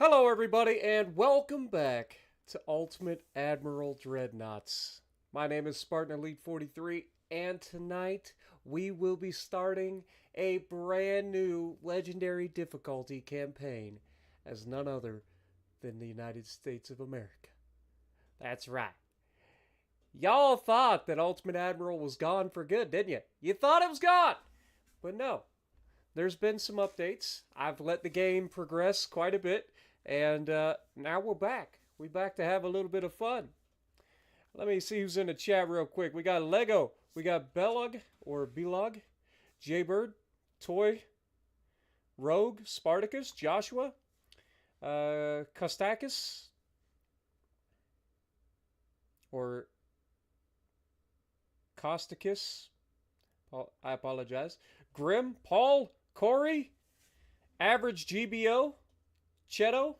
Hello, everybody, and welcome back to Ultimate Admiral Dreadnoughts. My name is Spartan Elite 43, and tonight we will be starting a brand new legendary difficulty campaign as none other than the United States of America. That's right. Y'all thought that Ultimate Admiral was gone for good, didn't you? You thought it was gone! But no. There's been some updates. I've let the game progress quite a bit. And now we're back. We're back to have a little bit of fun. Let me see who's in the chat real quick. We got Lego. We got Belog or Belog, Jaybird, Toy, Rogue, Spartacus, Joshua, Kostakis, or Kostakis. I apologize. Grim, Paul, Corey, Average GBO, Cheto,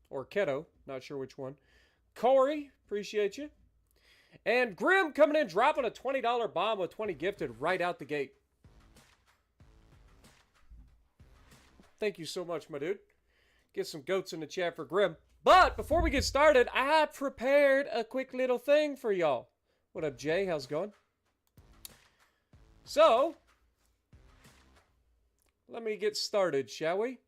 or Keto, not sure which one. Corey, appreciate you. And Grim coming in, dropping a $20 bomb with 20 gifted right out the gate. Thank you so much, my dude. Get some goats in the chat for Grim. But before we get started, I prepared a quick little thing for y'all. What up, Jay? How's it going? So, let me get started, shall we?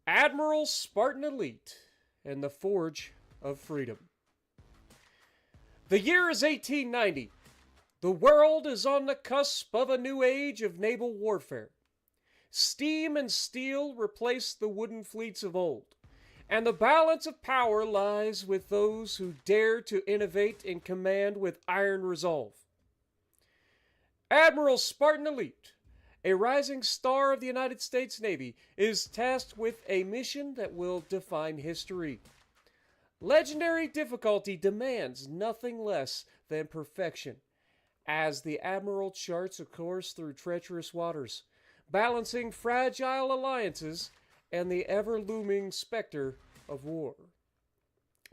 Admiral Spartan Elite and the Forge of Freedom. The year is 1890. The world is on the cusp of a new age of naval warfare. Steam and steel replace the wooden fleets of old, and the balance of power lies with those who dare to innovate and command with iron resolve. Admiral Spartan Elite, a rising star of the United States Navy, is tasked with a mission that will define history. Legendary difficulty demands nothing less than perfection, as the Admiral charts a course through treacherous waters, balancing fragile alliances and the ever-looming specter of war.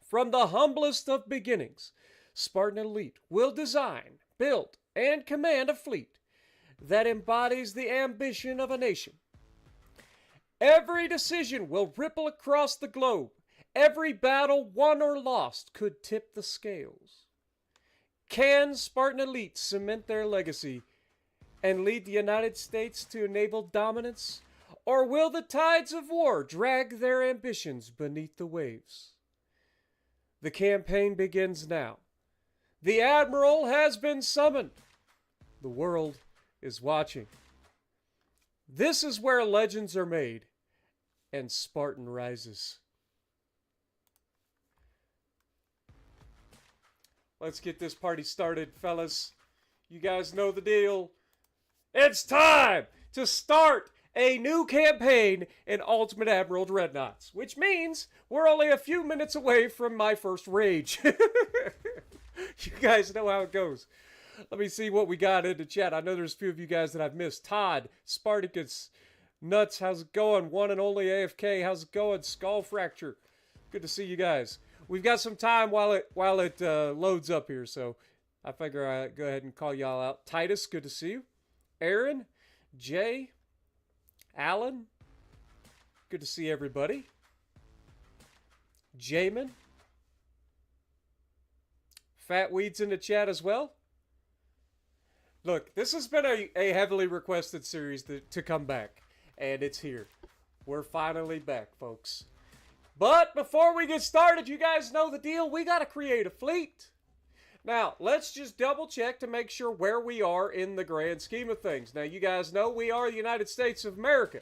From the humblest of beginnings, Spartan Elite will design, build, and command a fleet that embodies the ambition of a nation. Every decision will ripple across the globe. Every battle, won or lost, could tip the scales. Can Spartan Elite cement their legacy and lead the United States to naval dominance? Or will the tides of war drag their ambitions beneath the waves? The campaign begins now. The Admiral has been summoned. The world is watching. This is where legends are made and Spartan rises. Let's get this party started, fellas. You guys know the deal. It's time to start a new campaign in Ultimate Admiral Dreadnoughts, which means we're only a few minutes away from my first rage. You guys know how it goes. Let me see what we got in the chat. I know there's a few of you guys that I've missed. Todd, Spartacus, Nuts, how's it going? One and only AFK, how's it going? Skull Fracture, good to see you guys. We've got some time while it loads up here, so I figure I'd go ahead and call y'all out. Titus, good to see you. Aaron, Jay, Alan, good to see everybody. Jamin, Fat Weeds in the chat as well. Look, this has been a heavily requested series to come back, and it's here. We're finally back, folks. But before we get started, you guys know the deal. We got to create a fleet. Now, let's just double check to make sure where we are in the grand scheme of things. Now, you guys know we are the United States of America,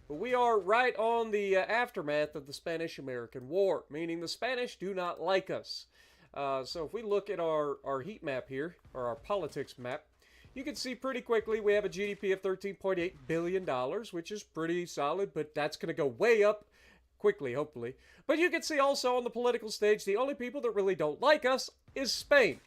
but we are right on the aftermath of the Spanish-American War, meaning the Spanish do not like us. So if we look at our heat map here, or our politics map, you can see pretty quickly we have a GDP of $13.8 billion, which is pretty solid, but that's going to go way up quickly, hopefully. But you can see also on the political stage, the only people that really don't like us is Spain.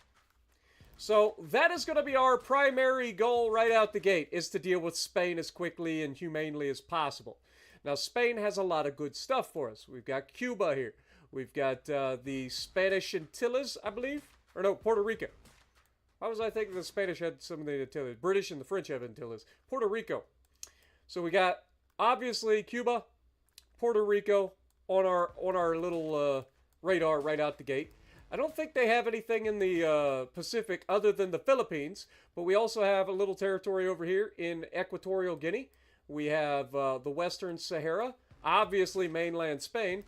So that is going to be our primary goal right out the gate, is to deal with Spain as quickly and humanely as possible. Now, Spain has a lot of good stuff for us. We've got Cuba here. We've got the Spanish Antilles, I believe. Or no, Puerto Rico. Why was I thinking the Spanish had some of the Antilles? British and the French have Antilles. Puerto Rico. So we got obviously Cuba, Puerto Rico on our little radar right out the gate. I don't think they have anything in the Pacific other than the Philippines, but we also have a little territory over here in Equatorial Guinea. We have the Western Sahara, obviously mainland Spain,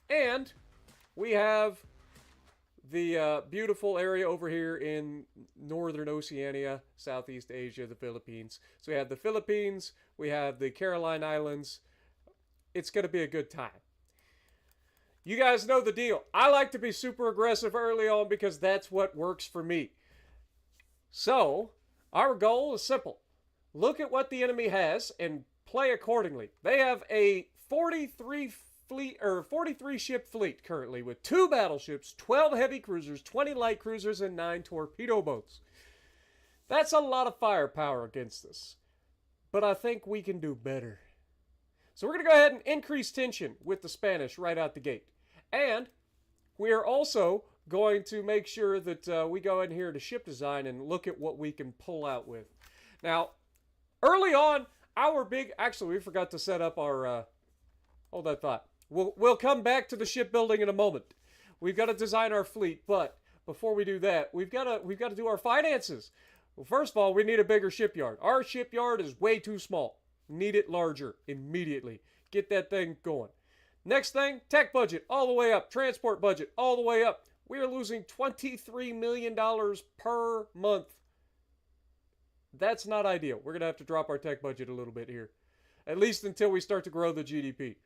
and we have the beautiful area over here in northern Oceania, Southeast Asia, the Philippines. So we have the Philippines, we have the Caroline Islands. It's going to be a good time. You guys know the deal. I like to be super aggressive early on because that's what works for me. So, our goal is simple. Look at what the enemy has and play accordingly. They have a 43 ship fleet currently with 2 battleships, 12 heavy cruisers, 20 light cruisers, and 9 torpedo boats. That's a lot of firepower against us. But I think we can do better. So we're going to go ahead and increase tension with the Spanish right out the gate. And we are also going to make sure that we go in here to ship design and look at what we can pull out with. Now, early on, actually, we forgot to set up our, hold that thought. We'll come back to the shipbuilding in a moment. We've got to design our fleet, but before we do that, we've got to do our finances. Well, first of all, we need a bigger shipyard. Our shipyard is way too small. Need it larger immediately. Get that thing going. Next thing, tech budget all the way up. Transport budget all the way up. We are losing $23 million per month. That's not ideal. We're going to have to drop our tech budget a little bit here. At least until we start to grow the GDP.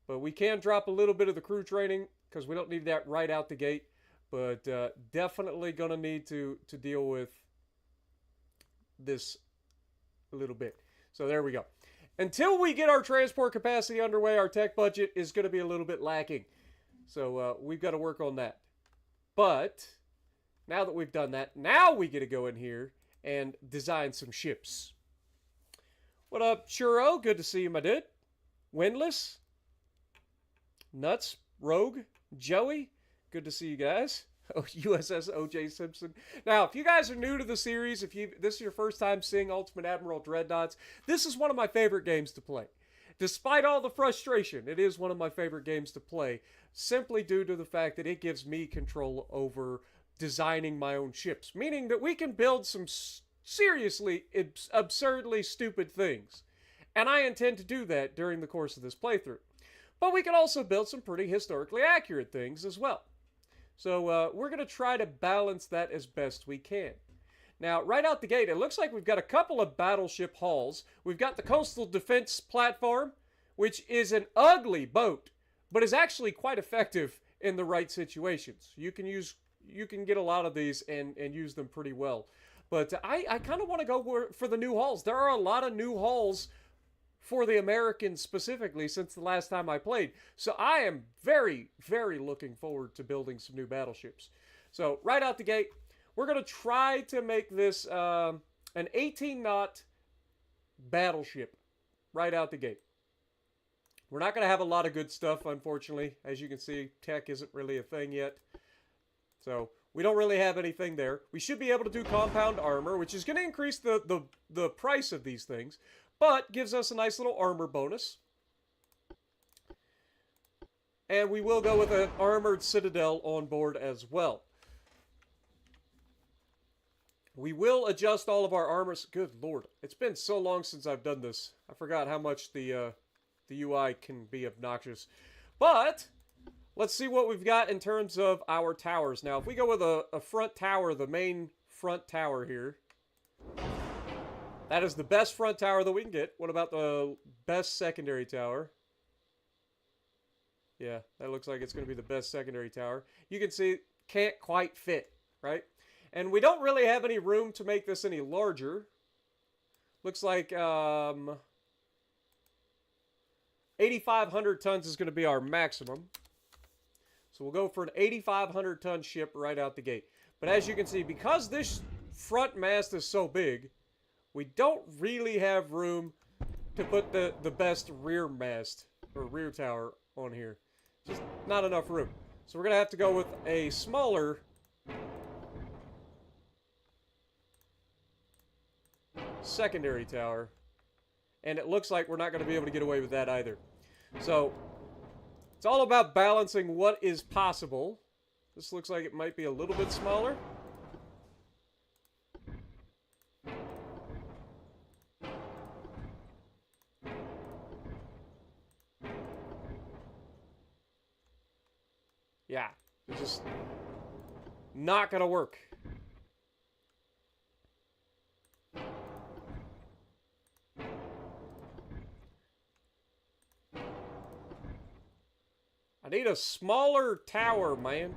But we can drop a little bit of the crew training because we don't need that right out the gate. But definitely going to need to deal with this a little bit. So there we go. Until we get our transport capacity underway, our tech budget is going to be a little bit lacking. So we've got to work on that. But now that we've done that, now we get to go in here and design some ships. What up, Churro? Good to see you, my dude. Windless? Nuts? Rogue? Joey? Good to see you guys. Oh, USS O.J. Simpson. Now, if you guys are new to the series, this is your first time seeing Ultimate Admiral Dreadnoughts, this is one of my favorite games to play. Despite all the frustration, it is one of my favorite games to play, simply due to the fact that it gives me control over designing my own ships, meaning that we can build some seriously, absurdly stupid things. And I intend to do that during the course of this playthrough. But we can also build some pretty historically accurate things as well. So we're going to try to balance that as best we can. Now, right out the gate, it looks like we've got a couple of battleship hulls. We've got the Coastal Defense Platform, which is an ugly boat, but is actually quite effective in the right situations. You can get a lot of these and use them pretty well. But I kind of want to go for the new hulls. There are a lot of new hulls for the Americans specifically since the last time I played. So I am very, very looking forward to building some new battleships. So right out the gate, we're going to try to make this an 18-knot battleship right out the gate. We're not going to have a lot of good stuff, unfortunately. As you can see, tech isn't really a thing yet. So we don't really have anything there. We should be able to do compound armor, which is going to increase the price of these things, but gives us a nice little armor bonus. And we will go with an armored citadel on board as well. We will adjust all of our armors. Good lord, it's been so long since I've done this. I forgot how much the UI can be obnoxious. But let's see what we've got in terms of our towers. Now, if we go with a front tower, the main front tower here, that is the best front tower that we can get. What about the best secondary tower? Yeah, that looks like it's going to be the best secondary tower. You can see, can't quite fit, right? And we don't really have any room to make this any larger. Looks like 8,500 tons is going to be our maximum. So we'll go for an 8,500 ton ship right out the gate. But as you can see, because this front mast is so big, we don't really have room to put the best rear mast or rear tower on here. Just not enough room. So we're going to have to go with a smaller secondary tower. And it looks like we're not going to be able to get away with that either. So, it's all about balancing what is possible. This looks like it might be a little bit smaller. Yeah, it's just not going to work. I need a smaller tower, man.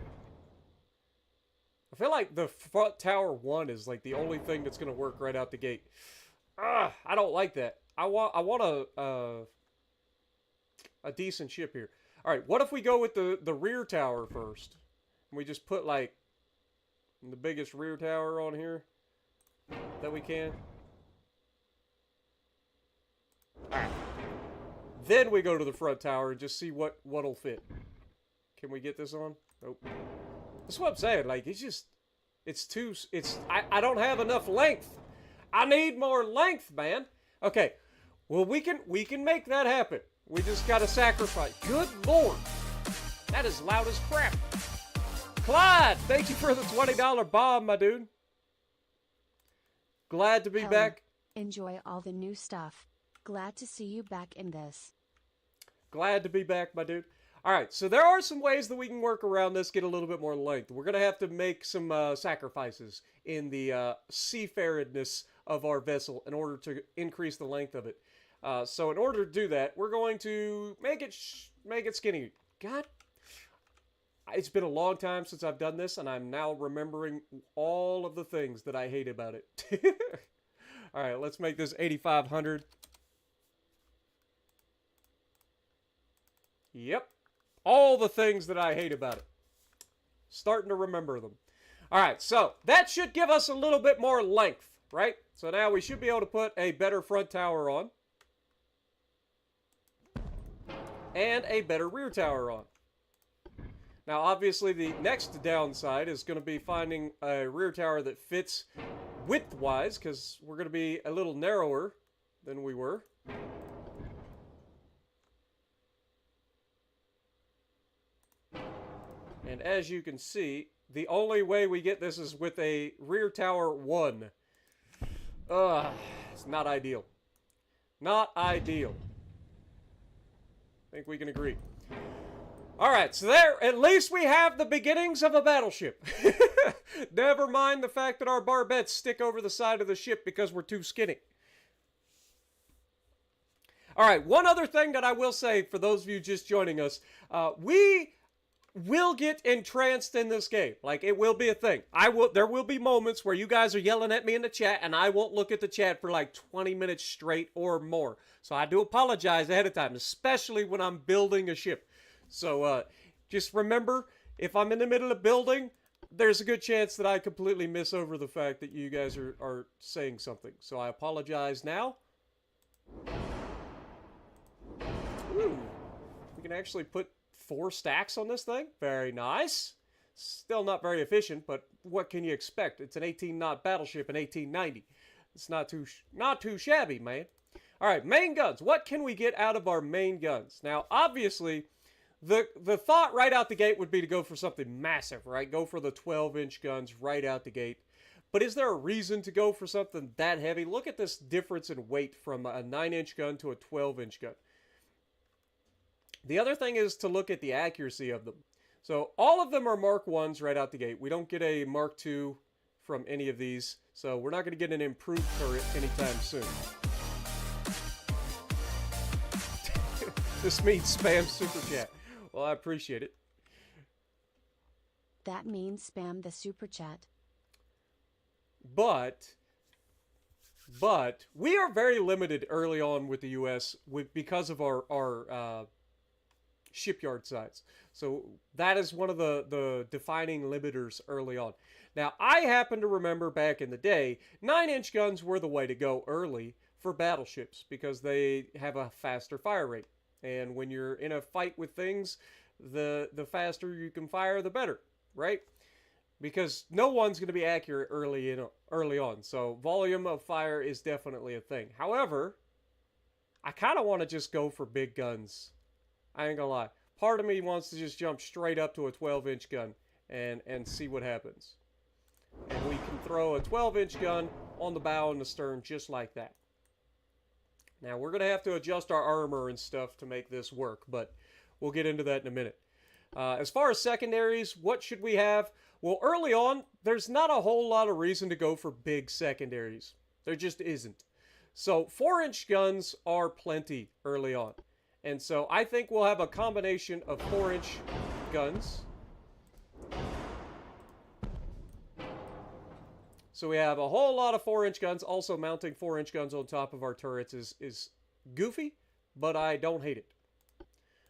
I feel like the front tower 1 is like the only thing that's going to work right out the gate. Ugh, I don't like that. I want a decent ship here. All right, what if we go with the rear tower first? And we just put like the biggest rear tower on here that we can. All right. Then we go to the front tower and just see what'll fit. Can we get this on? Nope. That's what I'm saying. Like, I don't have enough length. I need more length, man. Okay. Well, we can make that happen. We just gotta sacrifice. Good Lord. That is loud as crap. Clyde, thank you for the $20 bomb, my dude. Glad to be back. Enjoy all the new stuff. Glad to see you back in this. Glad to be back, my dude. All right, so there are some ways that we can work around this, get a little bit more length. We're going to have to make some sacrifices in the seafaredness of our vessel in order to increase the length of it. So in order to do that, we're going to make it skinny. God, it's been a long time since I've done this, and I'm now remembering all of the things that I hate about it. All right, let's make this 8,500. Yep. All the things that I hate about it. Starting to remember them. All right, so that should give us a little bit more length, right? So now we should be able to put a better front tower on. And a better rear tower on. Now, obviously, the next downside is going to be finding a rear tower that fits width-wise, because we're going to be a little narrower than we were. And as you can see, the only way we get this is with a rear tower 1. It's not ideal. Not ideal. I think we can agree. Alright, so there, at least we have the beginnings of a battleship. Never mind the fact that our barbettes stick over the side of the ship because we're too skinny. Alright, one other thing that I will say for those of you just joining us, we will get entranced in this game. Like, it will be a thing. There will be moments where you guys are yelling at me in the chat and I won't look at the chat for like 20 minutes straight or more. So I do apologize ahead of time, especially when I'm building a ship. So just remember, if I'm in the middle of building, there's a good chance that I completely miss over the fact that you guys are saying something. So I apologize now. Ooh, we can actually put 4 stacks on this thing. Very nice. Still not very efficient, but what can you expect? It's an 18-knot battleship in 1890. It's not too shabby, man. All right, main guns. What can we get out of our main guns? Now, obviously, the thought right out the gate would be to go for something massive, right? Go for the 12-inch guns right out the gate. But is there a reason to go for something that heavy? Look at this difference in weight from a 9-inch gun to a 12-inch gun. The other thing is to look at the accuracy of them. So all of them are Mark 1s right out the gate. We don't get a Mark 2 from any of these. So we're not going to get an improved turret anytime soon. This means spam super chat. Well, I appreciate it. That means spam the super chat. But we are very limited early on with the U.S. because of our shipyard size. So that is one of the defining limiters early on. Now, I happen to remember back in the day, 9-inch guns were the way to go early for battleships because they have a faster fire rate. And when you're in a fight with things, the faster you can fire, the better, right? Because no one's going to be accurate early on. So volume of fire is definitely a thing. However, I kind of want to just go for big guns. I ain't gonna lie. Part of me wants to just jump straight up to a 12-inch gun and see what happens. And we can throw a 12-inch gun on the bow and the stern just like that. Now, we're going to have to adjust our armor and stuff to make this work, but we'll get into that in a minute. As far as secondaries, what should we have? Well, early on, there's not a whole lot of reason to go for big secondaries. There just isn't. So 4-inch guns are plenty early on. And so I think we'll have a combination of 4-inch guns. So we have a whole lot of 4-inch guns. Also, mounting 4-inch guns on top of our turrets is goofy, but I don't hate it.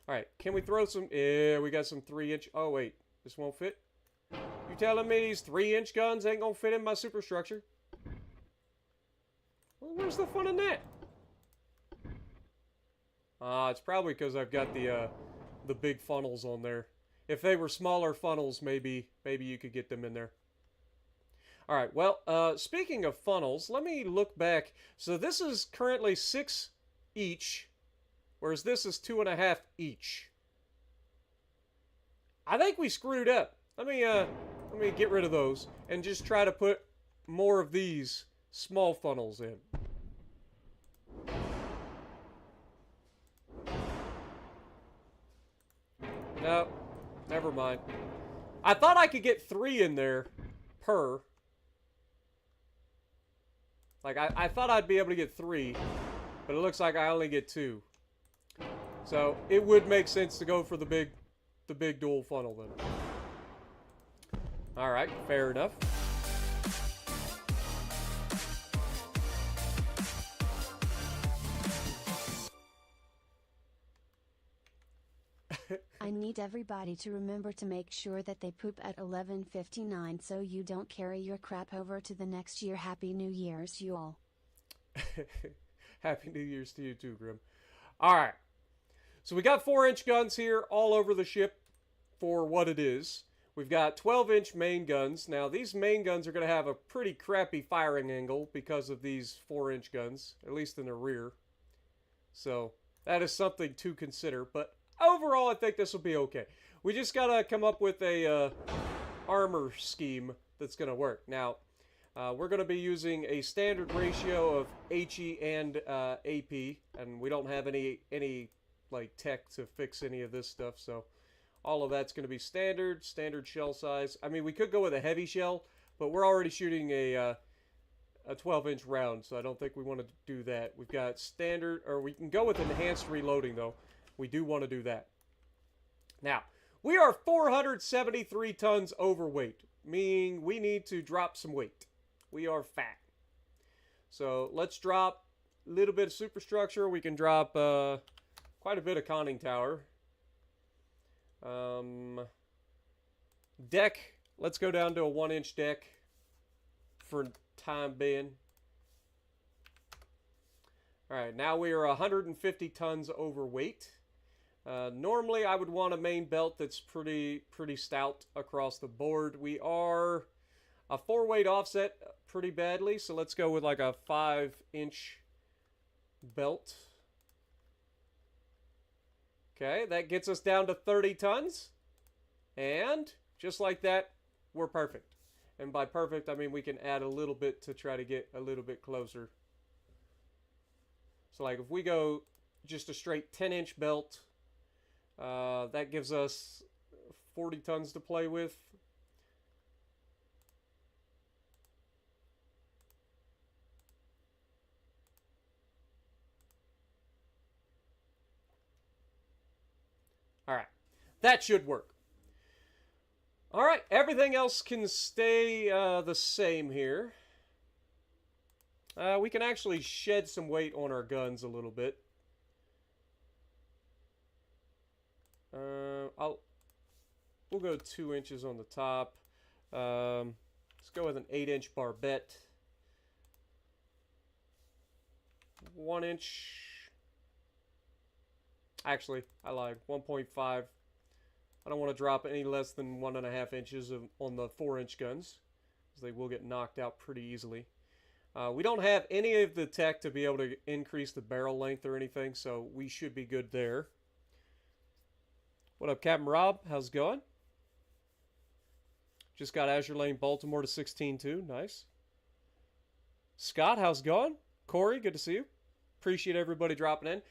All right, can we throw some... Yeah, we got some 3-inch... Oh, wait. This won't fit? You telling me these 3-inch guns ain't gonna fit in my superstructure? Well, where's the fun in that? It's probably because I've got the big funnels on there. If they were smaller funnels, maybe you could get them in there. All right, well, speaking of funnels, let me look back. So this is currently 6 each, whereas this is 2.5 each. I think we screwed up. Let me get rid of those and just try to put more of these small funnels in. No, never mind. I thought I could get 3 in there per. Like, I thought I'd be able to get 3, but it looks like I only get 2. So, it would make sense to go for the big dual funnel then. Alright, fair enough. I need everybody to remember to make sure that they poop at 11:59 so you don't carry your crap over to the next year. Happy New Year's, you all. Happy New Year's to you too, Grim. Alright. So we got 4-inch guns here all over the ship for what it is. We've got 12-inch main guns. Now, these main guns are going to have a pretty crappy firing angle because of these 4-inch guns, at least in the rear. So, that is something to consider, but overall, I think this will be okay. We just gotta come up with a armor scheme that's gonna work. Now, we're gonna be using a standard ratio of HE and AP, and we don't have any like tech to fix any of this stuff, so all of that's gonna be standard shell size. I mean, we could go with a heavy shell, but we're already shooting a 12-inch round, so I don't think we want to do that. We've got standard, or we can go with enhanced reloading though. We do want to do that. Now, we are 473 tons overweight, meaning we need to drop some weight. We are fat. So let's drop a little bit of superstructure. We can drop quite a bit of conning tower. Deck, let's go down to a 1-inch deck for time being. Alright, now we are 150 tons overweight. Normally, I would want a main belt that's pretty stout across the board. We are a 4-weight offset pretty badly, so let's go with like a 5-inch belt. Okay, that gets us down to 30 tons. And just like that, we're perfect. And by perfect, I mean we can add a little bit to try to get a little bit closer. So like if we go just a straight 10-inch belt, that gives us 40 tons to play with. Alright, that should work. Alright, everything else can stay the same here. We can actually shed some weight on our guns a little bit. We'll go 2 inches on the top. Let's go with an 8-inch barbette. 1 inch. Actually, I lied. 1.5. I don't want to drop any less than 1.5 inches on the 4-inch guns, because they will get knocked out pretty easily. We don't have any of the tech to be able to increase the barrel length or anything, so we should be good there. What up, Captain Rob? How's it going? Just got Azure Lane Baltimore to 16-2. Nice. Scott, how's it going? Corey, good to see you. Appreciate everybody dropping in.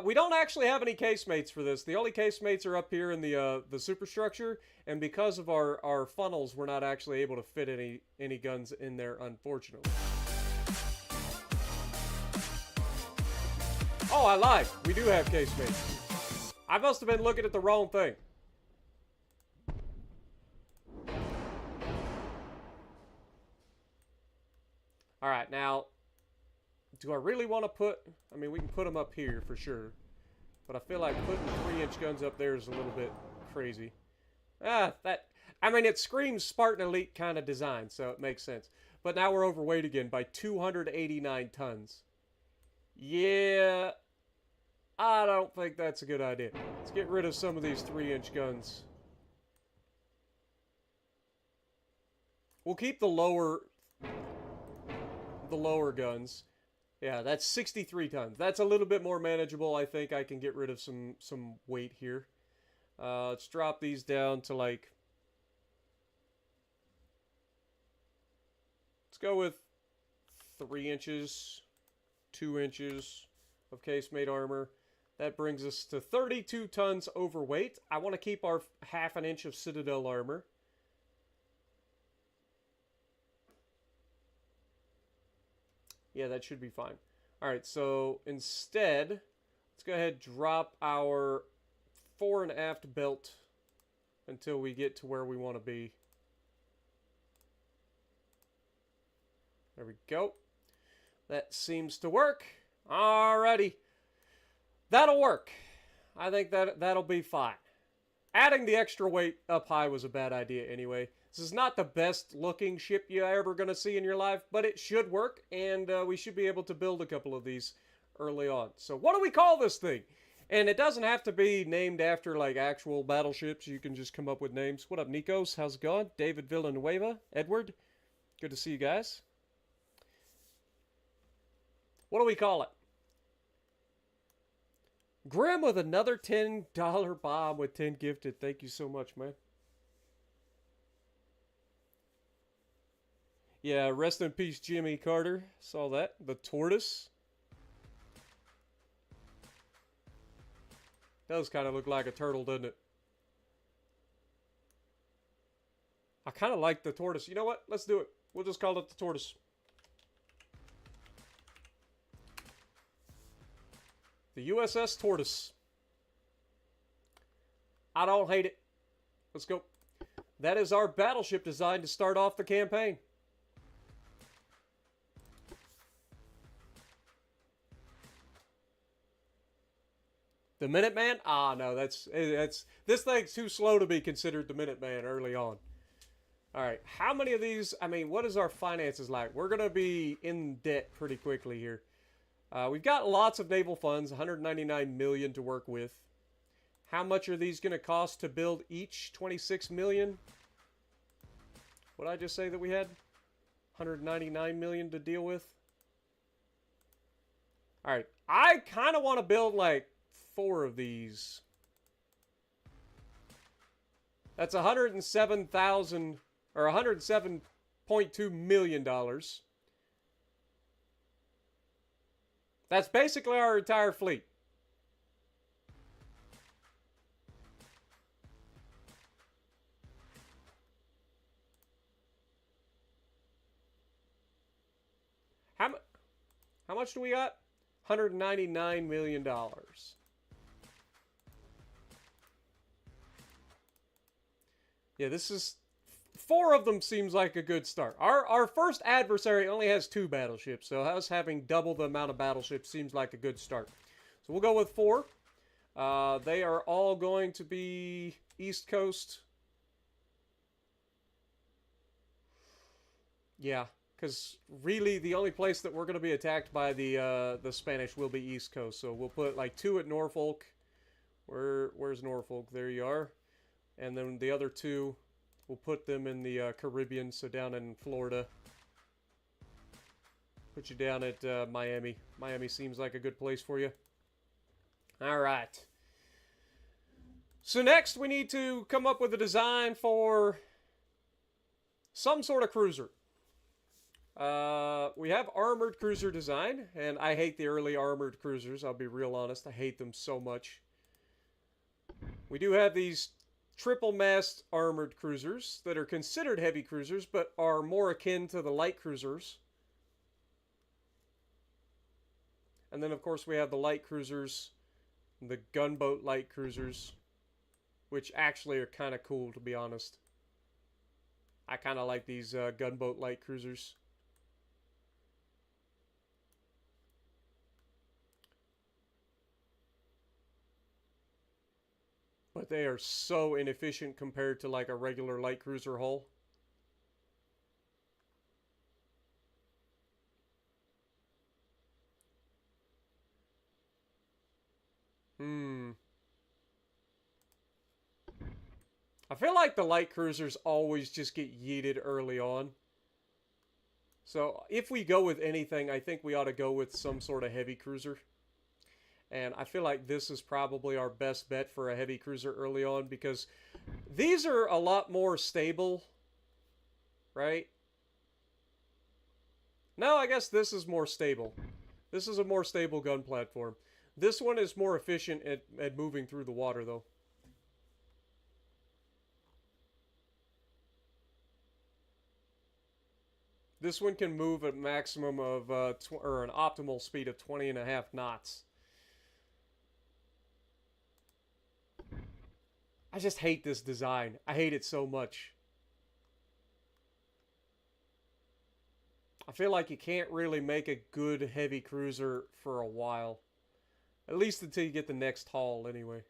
We don't actually have any casemates for this. The only casemates are up here in the superstructure, and because of our funnels, we're not actually able to fit any guns in there, unfortunately. Oh, I lied. We do have casemates. I must have been looking at the wrong thing. All right, now, do I really want to put... I mean, we can put them up here for sure. But I feel like putting 3-inch guns up there is a little bit crazy. I mean, it screams Spartan Elite kind of design, so it makes sense. But now we're overweight again by 289 tons. Yeah, I don't think that's a good idea. Let's get rid of some of these 3-inch guns. We'll keep the lower guns. Yeah, that's 63 tons. That's a little bit more manageable. I think I can get rid of some weight here. Let's drop these down to like... Let's go with 3 inches, 2 inches of casemate armor. That brings us to 32 tons overweight. I want to keep our ½ an inch of Citadel armor. Yeah, that should be fine. All right, so instead, let's go ahead and drop our fore and aft belt until we get to where we want to be. There we go. That seems to work. Alrighty. That'll work. I think that'll be fine. Adding the extra weight up high was a bad idea anyway. This is not the best looking ship you're ever going to see in your life, but it should work, and we should be able to build a couple of these early on. So what do we call this thing? And it doesn't have to be named after like actual battleships. You can just come up with names. What up, Nikos? How's it going? David Villanueva? Edward? Good to see you guys. What do we call it? Grim with another $10 bomb with 10 gifted. Thank you so much, man. Yeah, rest in peace, Jimmy Carter. Saw that. The tortoise. Does kind of look like a turtle, doesn't it? I kind of like the tortoise. You know what? Let's do it. We'll just call it the tortoise. The USS Tortoise. I don't hate it. Let's go. That is our battleship designed to start off the campaign. The Minuteman? Ah, no, that's this thing's too slow to be considered the Minuteman early on. All right, how many of these? I mean, what is our finances like? We're gonna be in debt pretty quickly here. We've got lots of naval funds, 199 million to work with. How much are these gonna cost to build each? 26 million. What did I just say that we had? 199 million to deal with. All right, I kind of want to build like 4 of these. That's 107,000 or 107.2 million dollars. That's basically our entire fleet. How much do we got? $199 million. Yeah, this is... 4 of them seems like a good start. Our first adversary only has 2 battleships, so us having double the amount of battleships seems like a good start. So we'll go with 4. They are all going to be East Coast. Yeah, because really the only place that we're going to be attacked by the Spanish will be East Coast. So we'll put like 2 at Norfolk. Where's Norfolk? There you are. And then the other 2... we'll put them in the Caribbean, so down in Florida. Put you down at Miami. Miami seems like a good place for you. All right. So next we need to come up with a design for some sort of cruiser. We have armored cruiser design, and I hate the early armored cruisers. I'll be real honest. I hate them so much. We do have these triple mast armored cruisers that are considered heavy cruisers, but are more akin to the light cruisers. And then, of course, we have the light cruisers, the gunboat light cruisers, which actually are kind of cool, to be honest. I kind of like these gunboat light cruisers. But they are so inefficient compared to like a regular light cruiser hull. I feel like the light cruisers always just get yeeted early on. So if we go with anything, I think we ought to go with some sort of heavy cruiser. And I feel like this is probably our best bet for a heavy cruiser early on, because these are a lot more stable, right? No, I guess this is more stable. This is a more stable gun platform. This one is more efficient at moving through the water, though. This one can move at maximum of, or an optimal speed of 20.5 knots. I just hate this design. I hate it so much. I feel like you can't really make a good heavy cruiser for a while. At least until you get the next haul, anyway.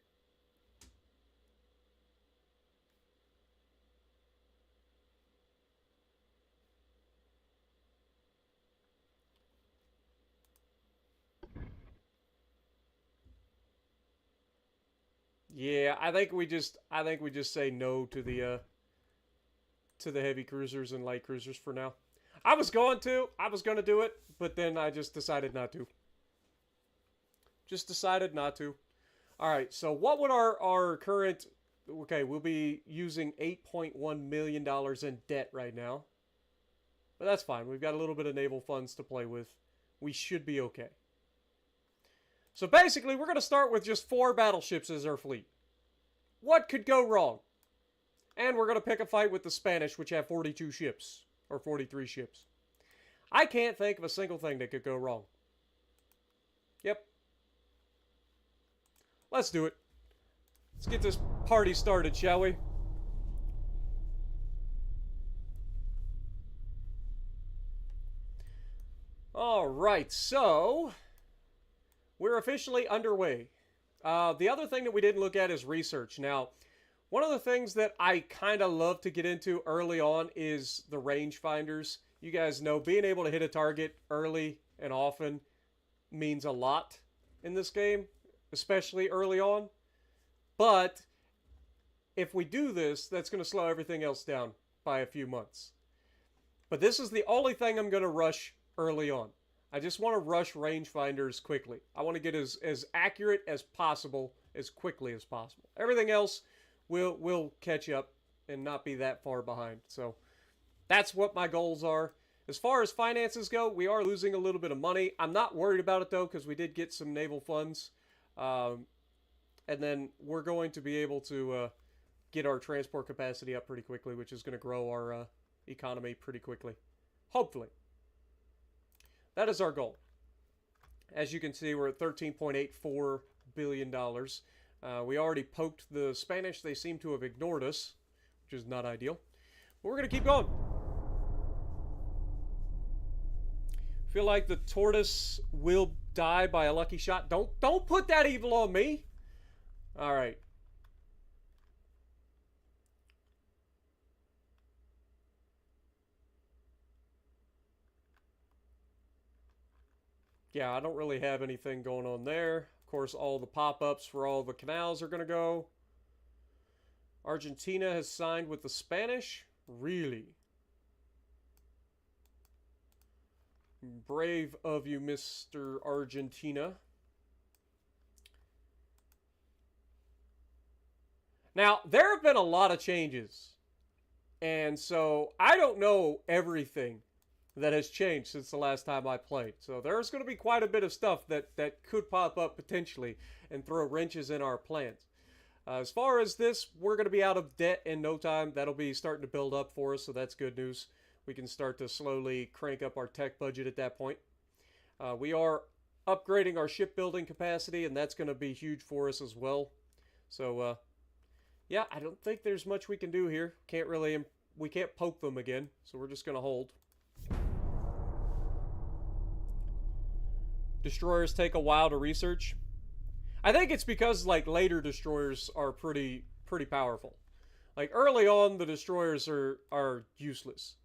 Yeah, I think we just say no to the heavy cruisers and light cruisers for now. I was going to do it, but then I just decided not to. Just decided not to. All right, so what would our current... Okay, we'll be using $8.1 million in debt right now. But that's fine. We've got a little bit of naval funds to play with. We should be okay. So basically, we're going to start with just 4 battleships as our fleet. What could go wrong? And we're going to pick a fight with the Spanish, which have 42 ships. Or 43 ships. I can't think of a single thing that could go wrong. Yep. Let's do it. Let's get this party started, shall we? Alright, so... we're officially underway. The other thing that we didn't look at is research. Now, one of the things that I kind of love to get into early on is the rangefinders. You guys know being able to hit a target early and often means a lot in this game, especially early on. But if we do this, that's going to slow everything else down by a few months. But this is the only thing I'm going to rush early on. I just want to rush rangefinders quickly. I want to get as accurate as possible, as quickly as possible. Everything else will catch up and not be that far behind. So that's what my goals are. As far as finances go, we are losing a little bit of money. I'm not worried about it, though, because we did get some naval funds. And then we're going to be able to get our transport capacity up pretty quickly, which is going to grow our economy pretty quickly. Hopefully. That is our goal. As you can see, we're at $13.84 billion. We already poked the Spanish. They seem to have ignored us, which is not ideal. But we're going to keep going. Feel like the tortoise will die by a lucky shot. Don't put that evil on me. All right. Yeah, I don't really have anything going on there. Of course, all the pop-ups for all the canals are going to go. Argentina has signed with the Spanish? Really? Brave of you, Mr. Argentina. Now, there have been a lot of changes. And so I don't know everything that has changed since the last time I played. So there's going to be quite a bit of stuff that could pop up potentially and throw wrenches in our plans. As far as this, we're going to be out of debt in no time. That'll be starting to build up for us, so that's good news. We can start to slowly crank up our tech budget at that point. We are upgrading our shipbuilding capacity, and that's going to be huge for us as well. So, yeah, I don't think there's much we can do here. We can't poke them again, so we're just going to hold. Destroyers take a while to research. I think it's because, like, later destroyers are pretty powerful. Like, early on, the destroyers are useless.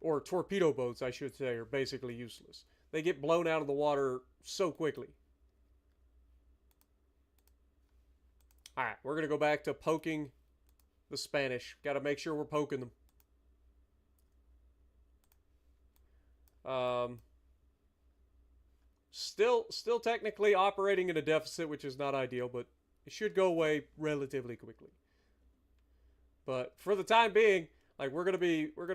Or torpedo boats, I should say, are basically useless. They get blown out of the water so quickly. Alright, we're going to go back to poking the Spanish. Got to make sure we're poking them. Still technically operating in a deficit, which is not ideal, but it should go away relatively quickly. But for the time being, like, we're gonna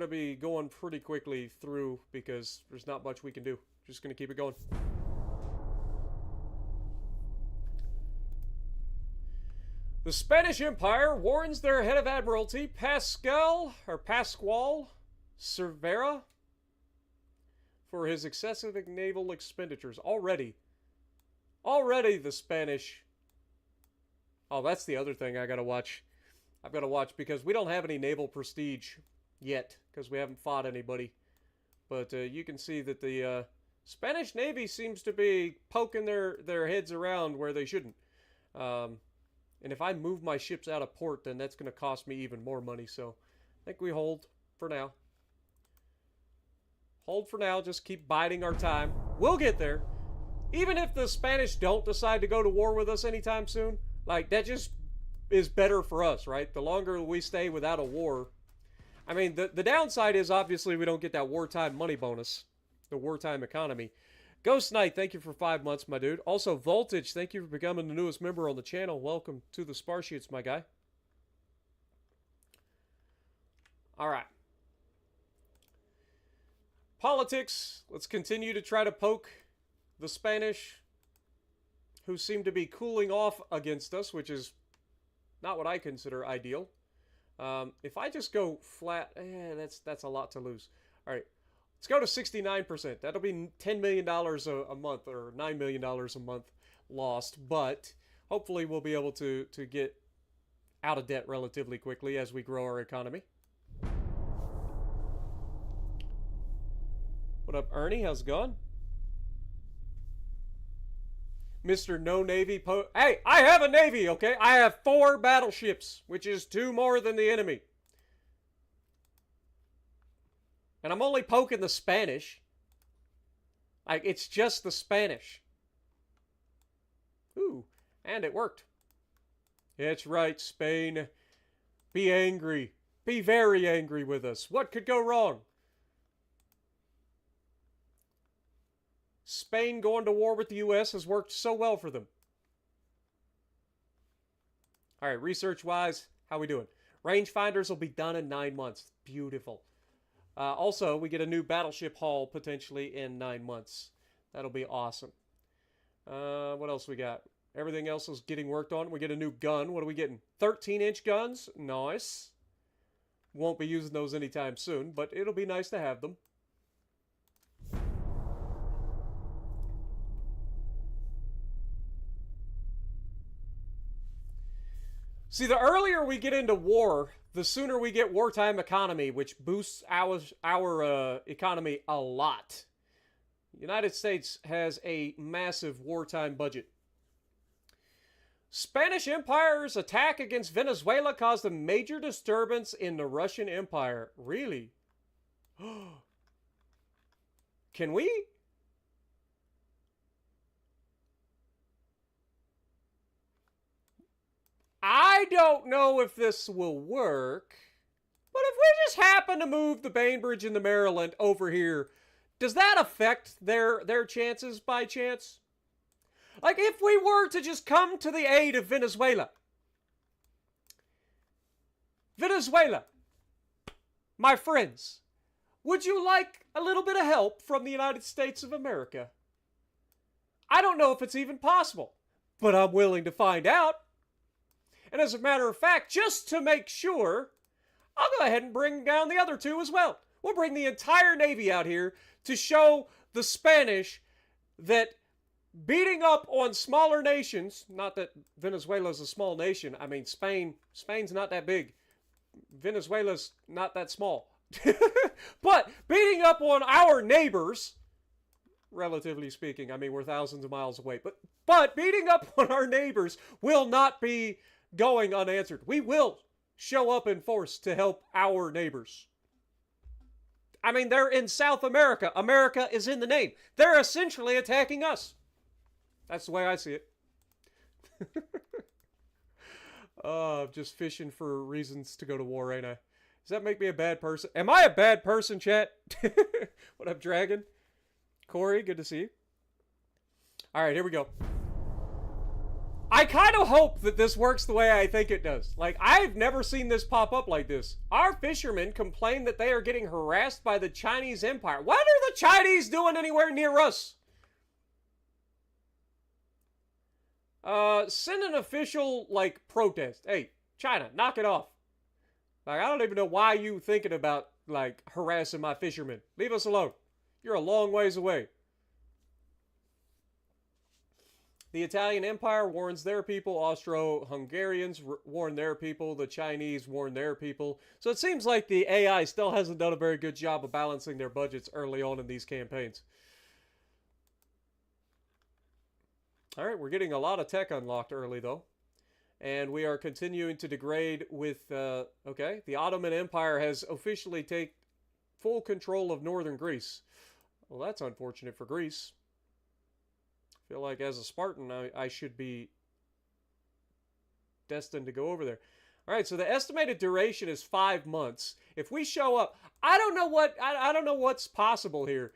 be going pretty quickly through because there's not much we can do. Just gonna keep it going. The Spanish Empire warns their head of admiralty, Pascual Cervera, for his excessive naval expenditures. Already the Spanish... Oh, that's the other thing I gotta watch. I've got to watch because we don't have any naval prestige yet because we haven't fought anybody. But you can see that the Spanish Navy seems to be poking their heads around where they shouldn't. And if I move my ships out of port, then that's going to cost me even more money. So I think we hold for now. Hold for now. Just keep biding our time. We'll get there. Even if the Spanish don't decide to go to war with us anytime soon, like, that just is better for us, right? The longer we stay without a war. I mean, the downside is obviously we don't get that wartime money bonus. The wartime economy. Ghost Knight, thank you for 5 months, my dude. Also, Voltage, thank you for becoming the newest member on the channel. Welcome to the Sparshoots, my guy. Alright. Politics. Let's continue to try to poke the Spanish, who seem to be cooling off against us, which is not what I consider ideal. If I just go flat, that's a lot to lose. All right, let's go to 69%. That'll be $10 million a month, or $9 million a month lost. But hopefully we'll be able to get out of debt relatively quickly as we grow our economy. What up, Ernie? How's it going? Mr. No Navy Hey, I have a navy, okay? I have 4 battleships, which is 2 more than the enemy. And I'm only poking the Spanish. Like, it's just the Spanish. Ooh, and it worked. It's right, Spain. Be angry. Be very angry with us. What could go wrong? Spain going to war with the U.S. has worked so well for them. All right, research-wise, how we doing? Rangefinders will be done in 9 months. Beautiful. Also, we get a new battleship hull potentially in 9 months. That'll be awesome. What else we got? Everything else is getting worked on. We get a new gun. What are we getting? 13-inch guns. Nice. Won't be using those anytime soon, but it'll be nice to have them. See, the earlier we get into war, the sooner we get wartime economy, which boosts our economy a lot. The United States has a massive wartime budget. Spanish Empire's attack against Venezuela caused a major disturbance in the Russian Empire. Really? Can we? I don't know if this will work, but if we just happen to move the Bainbridge and the Maryland over here Does that affect their chances by chance? Like, if we were to just come to the aid of Venezuela. Venezuela, my friends, would you like a little bit of help from the United States of America? I don't know if it's even possible, but I'm willing to find out. And as a matter of fact, just to make sure, I'll go ahead and bring down the other two as well. We'll bring the entire Navy out here to show the Spanish that beating up on smaller nations, not that Venezuela's a small nation. I mean, Spain's not that big. Venezuela's not that small. But beating up on our neighbors, relatively speaking, I mean, we're thousands of miles away, but beating up on our neighbors will not be going unanswered. We will show up in force to help our neighbors. I mean, they're in South America. America is in the name. They're essentially attacking us. That's the way I see it. Just fishing for reasons to go to war, ain't I? Does that make me a bad person? Am I a bad person, chat? What up, Dragon? Corey, good to see you. All right, here we go. I kind of hope that this works the way I think it does. Like, I've never seen this pop up like this. Our fishermen complain that they are getting harassed by the Chinese Empire. What are the Chinese doing anywhere near us? Send an official, like, protest. Hey, China, knock it off. Like, I don't even know why you thinking about, like, harassing my fishermen. Leave us alone. You're a long ways away. The Italian Empire warns their people. Austro-Hungarians warn their people. The Chinese warn their people. So it seems like the AI still hasn't done a very good job of balancing their budgets early on in these campaigns. All right, we're getting a lot of tech unlocked early, though. And we are continuing to degrade with, okay, the Ottoman Empire has officially taken full control of northern Greece. Well, that's unfortunate for Greece. I feel like as a Spartan, I should be destined to go over there. All right, so the estimated duration is 5 months. If we show up, I don't know what's possible here.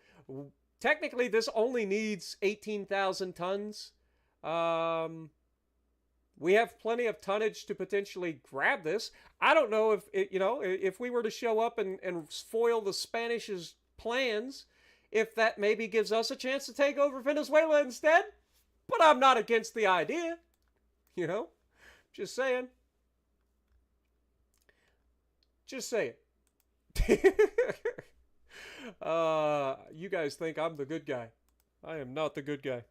Technically, this only needs 18,000 tons. We have plenty of tonnage to potentially grab this. I don't know if it, if we were to show up and foil the Spanish's plans, if that maybe gives us a chance to take over Venezuela instead. But I'm not against the idea. Just saying. Just saying. You guys think I'm the good guy. I am not the good guy.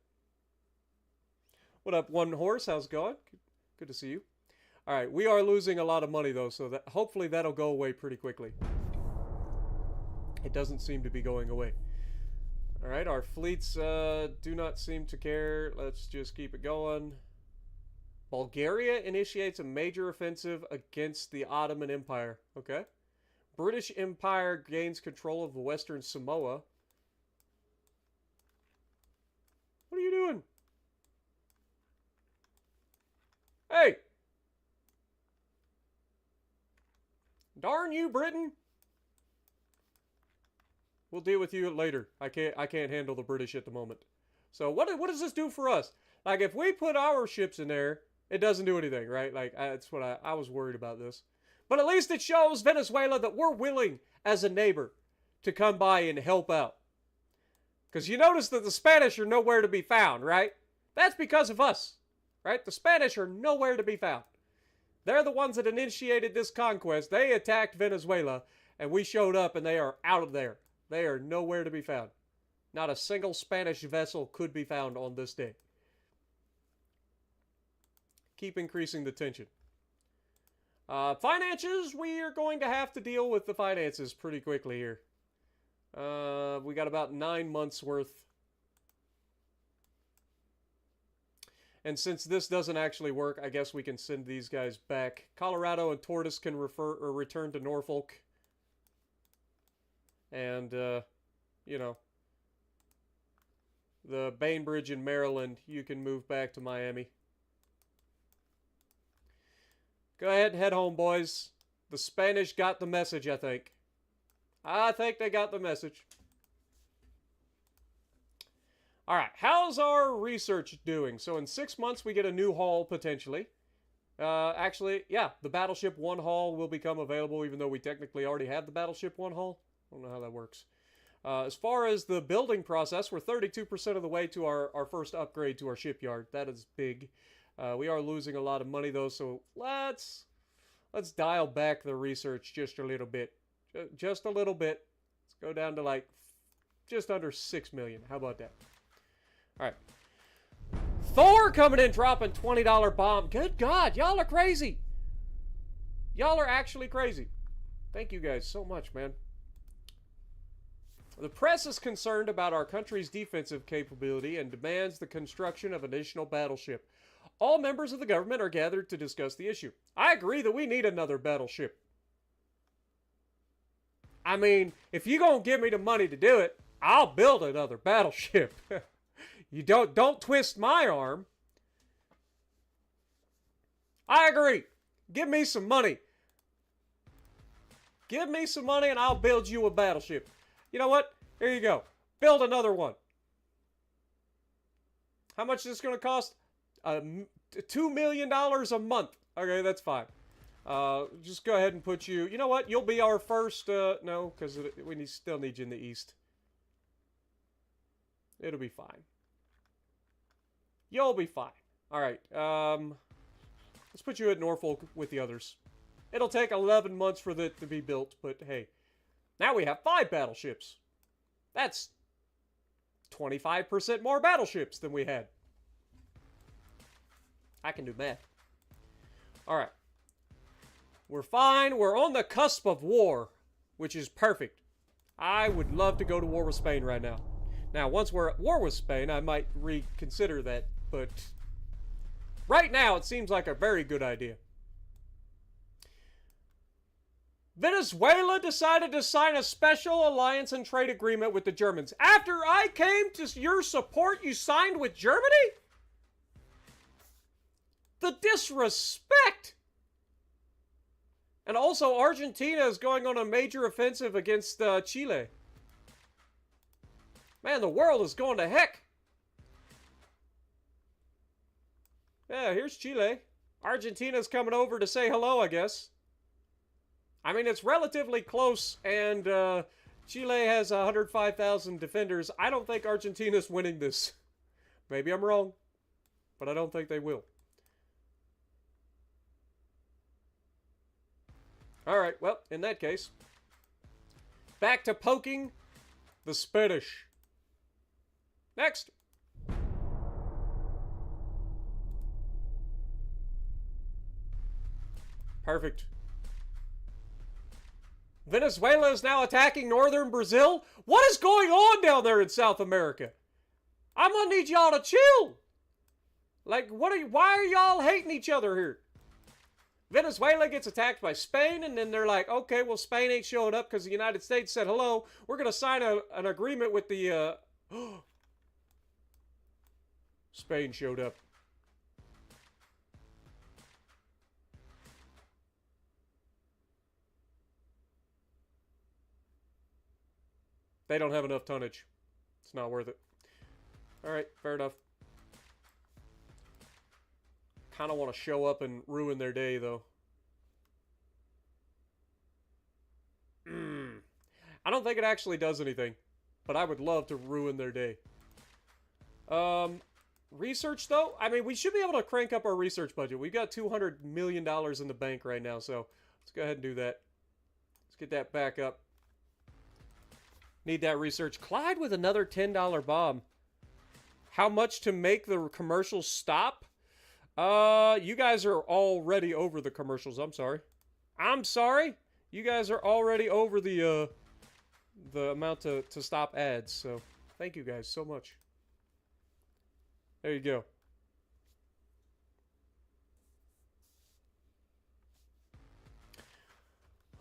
What up, One Horse? How's it going? Good to see you. All right, we are losing a lot of money, though, so that hopefully that'll go away pretty quickly. It doesn't seem to be going away. All right, our fleets do not seem to care. Let's just keep it going. Bulgaria initiates a major offensive against the Ottoman Empire. Okay. British Empire gains control of Western Samoa. What are you doing? Hey! Darn you, Britain! We'll deal with you later. I can't handle the British at the moment. So what does this do for us? Like, if we put our ships in there, it doesn't do anything, right? Like, that's what I was worried about this. But at least it shows Venezuela that we're willing, as a neighbor, to come by and help out. Because you notice that the Spanish are nowhere to be found, right? That's because of us, right? The Spanish are nowhere to be found. They're the ones that initiated this conquest. They attacked Venezuela, and we showed up, and they are out of there. They are nowhere to be found. Not a single Spanish vessel could be found on this day. Keep increasing the tension. Finances, we are going to have to deal with the finances pretty quickly here. We got about 9 months worth. And since this doesn't actually work, I guess we can send these guys back. Colorado and Tortoise can return to Norfolk. And, the Bainbridge in Maryland, you can move back to Miami. Go ahead and head home, boys. The Spanish got the message, I think. I think they got the message. All right, how's our research doing? So in 6 months, we get a new hull, potentially. Actually, yeah, the Battleship 1 hull will become available, even though we technically already have the Battleship 1 hull. I don't know how that works. As far as the building process, we're 32% of the way to our first upgrade to our shipyard. That is big. We are losing a lot of money, though, so let's dial back the research just a little bit. Just a little bit. Let's go down to, like, just under 6 million. How about that? All right. Thor coming in, dropping $20 bomb. Good God, y'all are crazy. Y'all are actually crazy. Thank you guys so much, man. The press is concerned about our country's defensive capability and demands the construction of an additional battleship. All members of the government are gathered to discuss the issue. I agree that we need another battleship. I mean, if you're going to give me the money to do it, I'll build another battleship. You don't twist my arm. I agree. Give me some money. Give me some money and I'll build you a battleship. You know what? Here you go. Build another one. How much is this going to cost? $2 million a month. Okay, that's fine. Just go ahead and put you... You know what? You'll be our first... no, because we still need you in the east. It'll be fine. You'll be fine. All right. Let's put you at Norfolk with the others. It'll take 11 months for it to be built, but hey. Now we have 5 battleships. That's 25% more battleships than we had. I can do math. All right. We're fine. We're on the cusp of war, which is perfect. I would love to go to war with Spain right now. Now, once we're at war with Spain, I might reconsider that, but right now it seems like a very good idea. Venezuela decided to sign a special alliance and trade agreement with the Germans. After I came to your support, you signed with Germany? The disrespect! And also, Argentina is going on a major offensive against Chile. Man, the world is going to heck. Yeah, here's Chile. Argentina's coming over to say hello, I guess. I mean, it's relatively close, and Chile has 105,000 defenders. I don't think Argentina's winning this. Maybe I'm wrong, but I don't think they will. All right, well, in that case, back to poking the Spanish. Next. Perfect. Venezuela is now attacking northern Brazil? What is going on down there in South America? I'm gonna need y'all to chill. Like, why are y'all hating each other here? Venezuela gets attacked by Spain, and then they're like, okay, well, Spain ain't showing up because the United States said hello. We're gonna sign an agreement with the, Spain showed up. They don't have enough tonnage. It's not worth it. Alright, fair enough. Kind of want to show up and ruin their day, though. I don't think it actually does anything. But I would love to ruin their day. Research, though? I mean, we should be able to crank up our research budget. We've got $200 million in the bank right now, so let's go ahead and do that. Let's get that back up. Need that research. Clyde with another $10 bomb. How much to make the commercials stop? You guys are already over the commercials. I'm sorry. I'm sorry. You guys are already over the amount to stop ads. So thank you guys so much. There you go.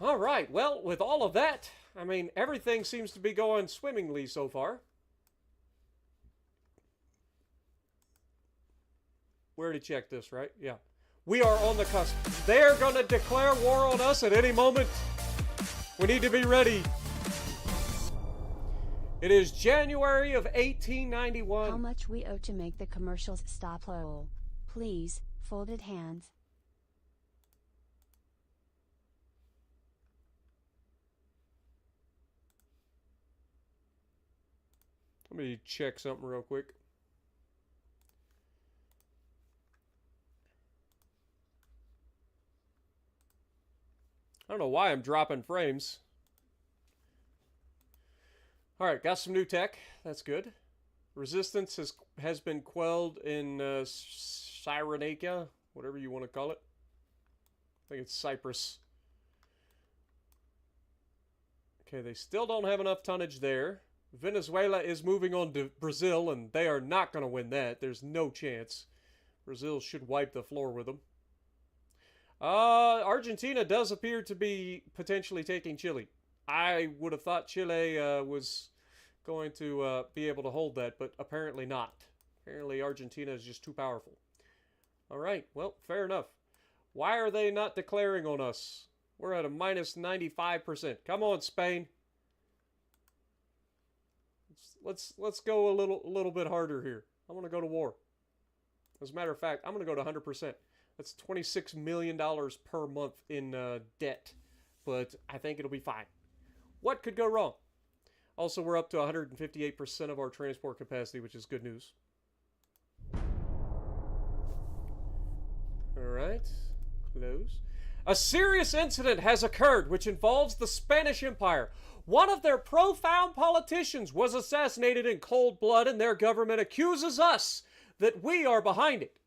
All right. Well, with all of that, I mean, everything seems to be going swimmingly so far. We already checked this, right? Yeah. We are on the cusp. They're going to declare war on us at any moment. We need to be ready. It is January of How 1891. much we owe to make the commercials stop, lol. Please, folded hands. Let me check something real quick. I don't know why I'm dropping frames. Alright, got some new tech. That's good. Resistance has been quelled in Cyrenaica, whatever you want to call it. I think it's Cyprus. Okay, they still don't have enough tonnage there. Venezuela is moving on to Brazil, and they are not going to win that. There's no chance. Brazil should wipe the floor with them. Argentina does appear to be potentially taking Chile. I would have thought Chile was going to be able to hold that, but apparently not. Apparently Argentina is just too powerful. All right, well, fair enough. Why are they not declaring on us? We're at a minus 95%. Come on, Spain. Let's go a little bit harder here. I want to go to war. As a matter of fact, I'm going to go to 100%. That's $26 million per month in debt, but I think it'll be fine. What could go wrong? Also, we're up to 158% of our transport capacity, which is good news. All right, close. A serious incident has occurred which involves the Spanish Empire. One of their profound politicians was assassinated in cold blood, and their government accuses us that we are behind it.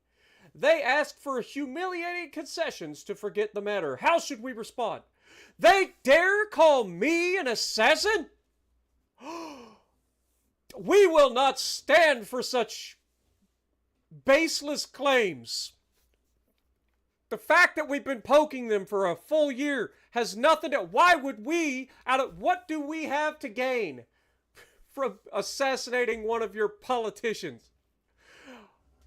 They ask for humiliating concessions to forget the matter. How should we respond? They dare call me an assassin? We will not stand for such baseless claims. The fact that we've been poking them for a full year has nothing to... Why would we... What do we have to gain from assassinating one of your politicians?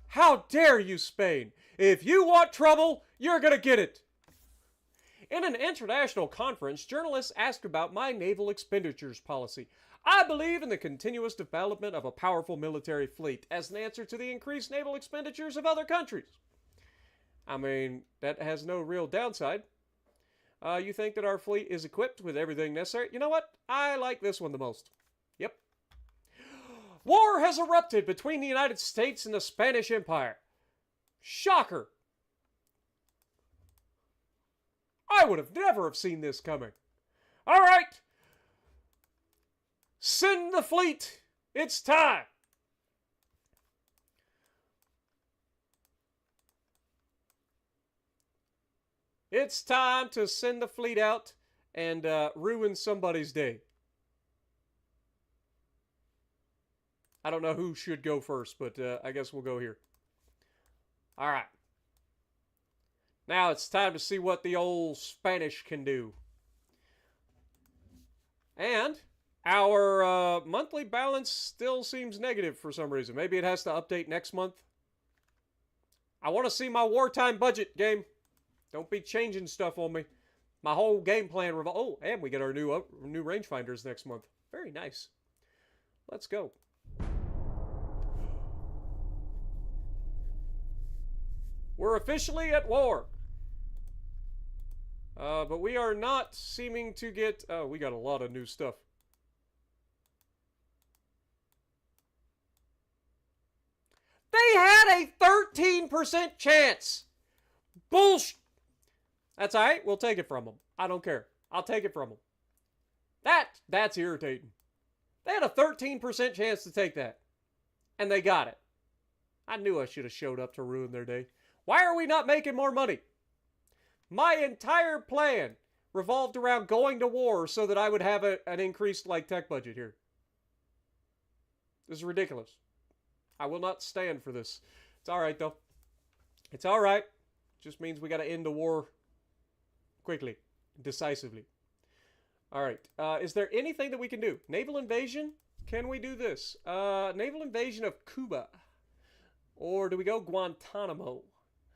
How dare you, Spain? If you want trouble, you're going to get it. In an international conference, journalists asked about my naval expenditures policy. I believe in the continuous development of a powerful military fleet as an answer to the increased naval expenditures of other countries. I mean, that has no real downside. You think that our fleet is equipped with everything necessary? You know what? I like this one the most. Yep. War has erupted between the United States and the Spanish Empire. Shocker. I would have never have seen this coming. All right. Send the fleet. It's time. It's time to send the fleet out and ruin somebody's day. I don't know who should go first, but I guess we'll go here. All right. Now it's time to see what the old Spanish can do. And our monthly balance still seems negative for some reason. Maybe it has to update next month. I want to see my wartime budget, game. Don't be changing stuff on me. My whole game plan oh, and we get our new rangefinders next month. Very nice. Let's go. We're officially at war. But we are not seeming to get... Oh, we got a lot of new stuff. They had a 13% chance. Bullshit. That's all right. We'll take it from them. I don't care. I'll take it from them. That's irritating. They had a 13% chance to take that. And they got it. I knew I should have showed up to ruin their day. Why are we not making more money? My entire plan revolved around going to war so that I would have an increased tech budget here. This is ridiculous. I will not stand for this. It's all right, though. It's all right. Just means we got to end the war quickly, decisively. All right. Is there anything that we can do? Naval invasion? Can we do this? Naval invasion of Cuba. Or do we go Guantanamo?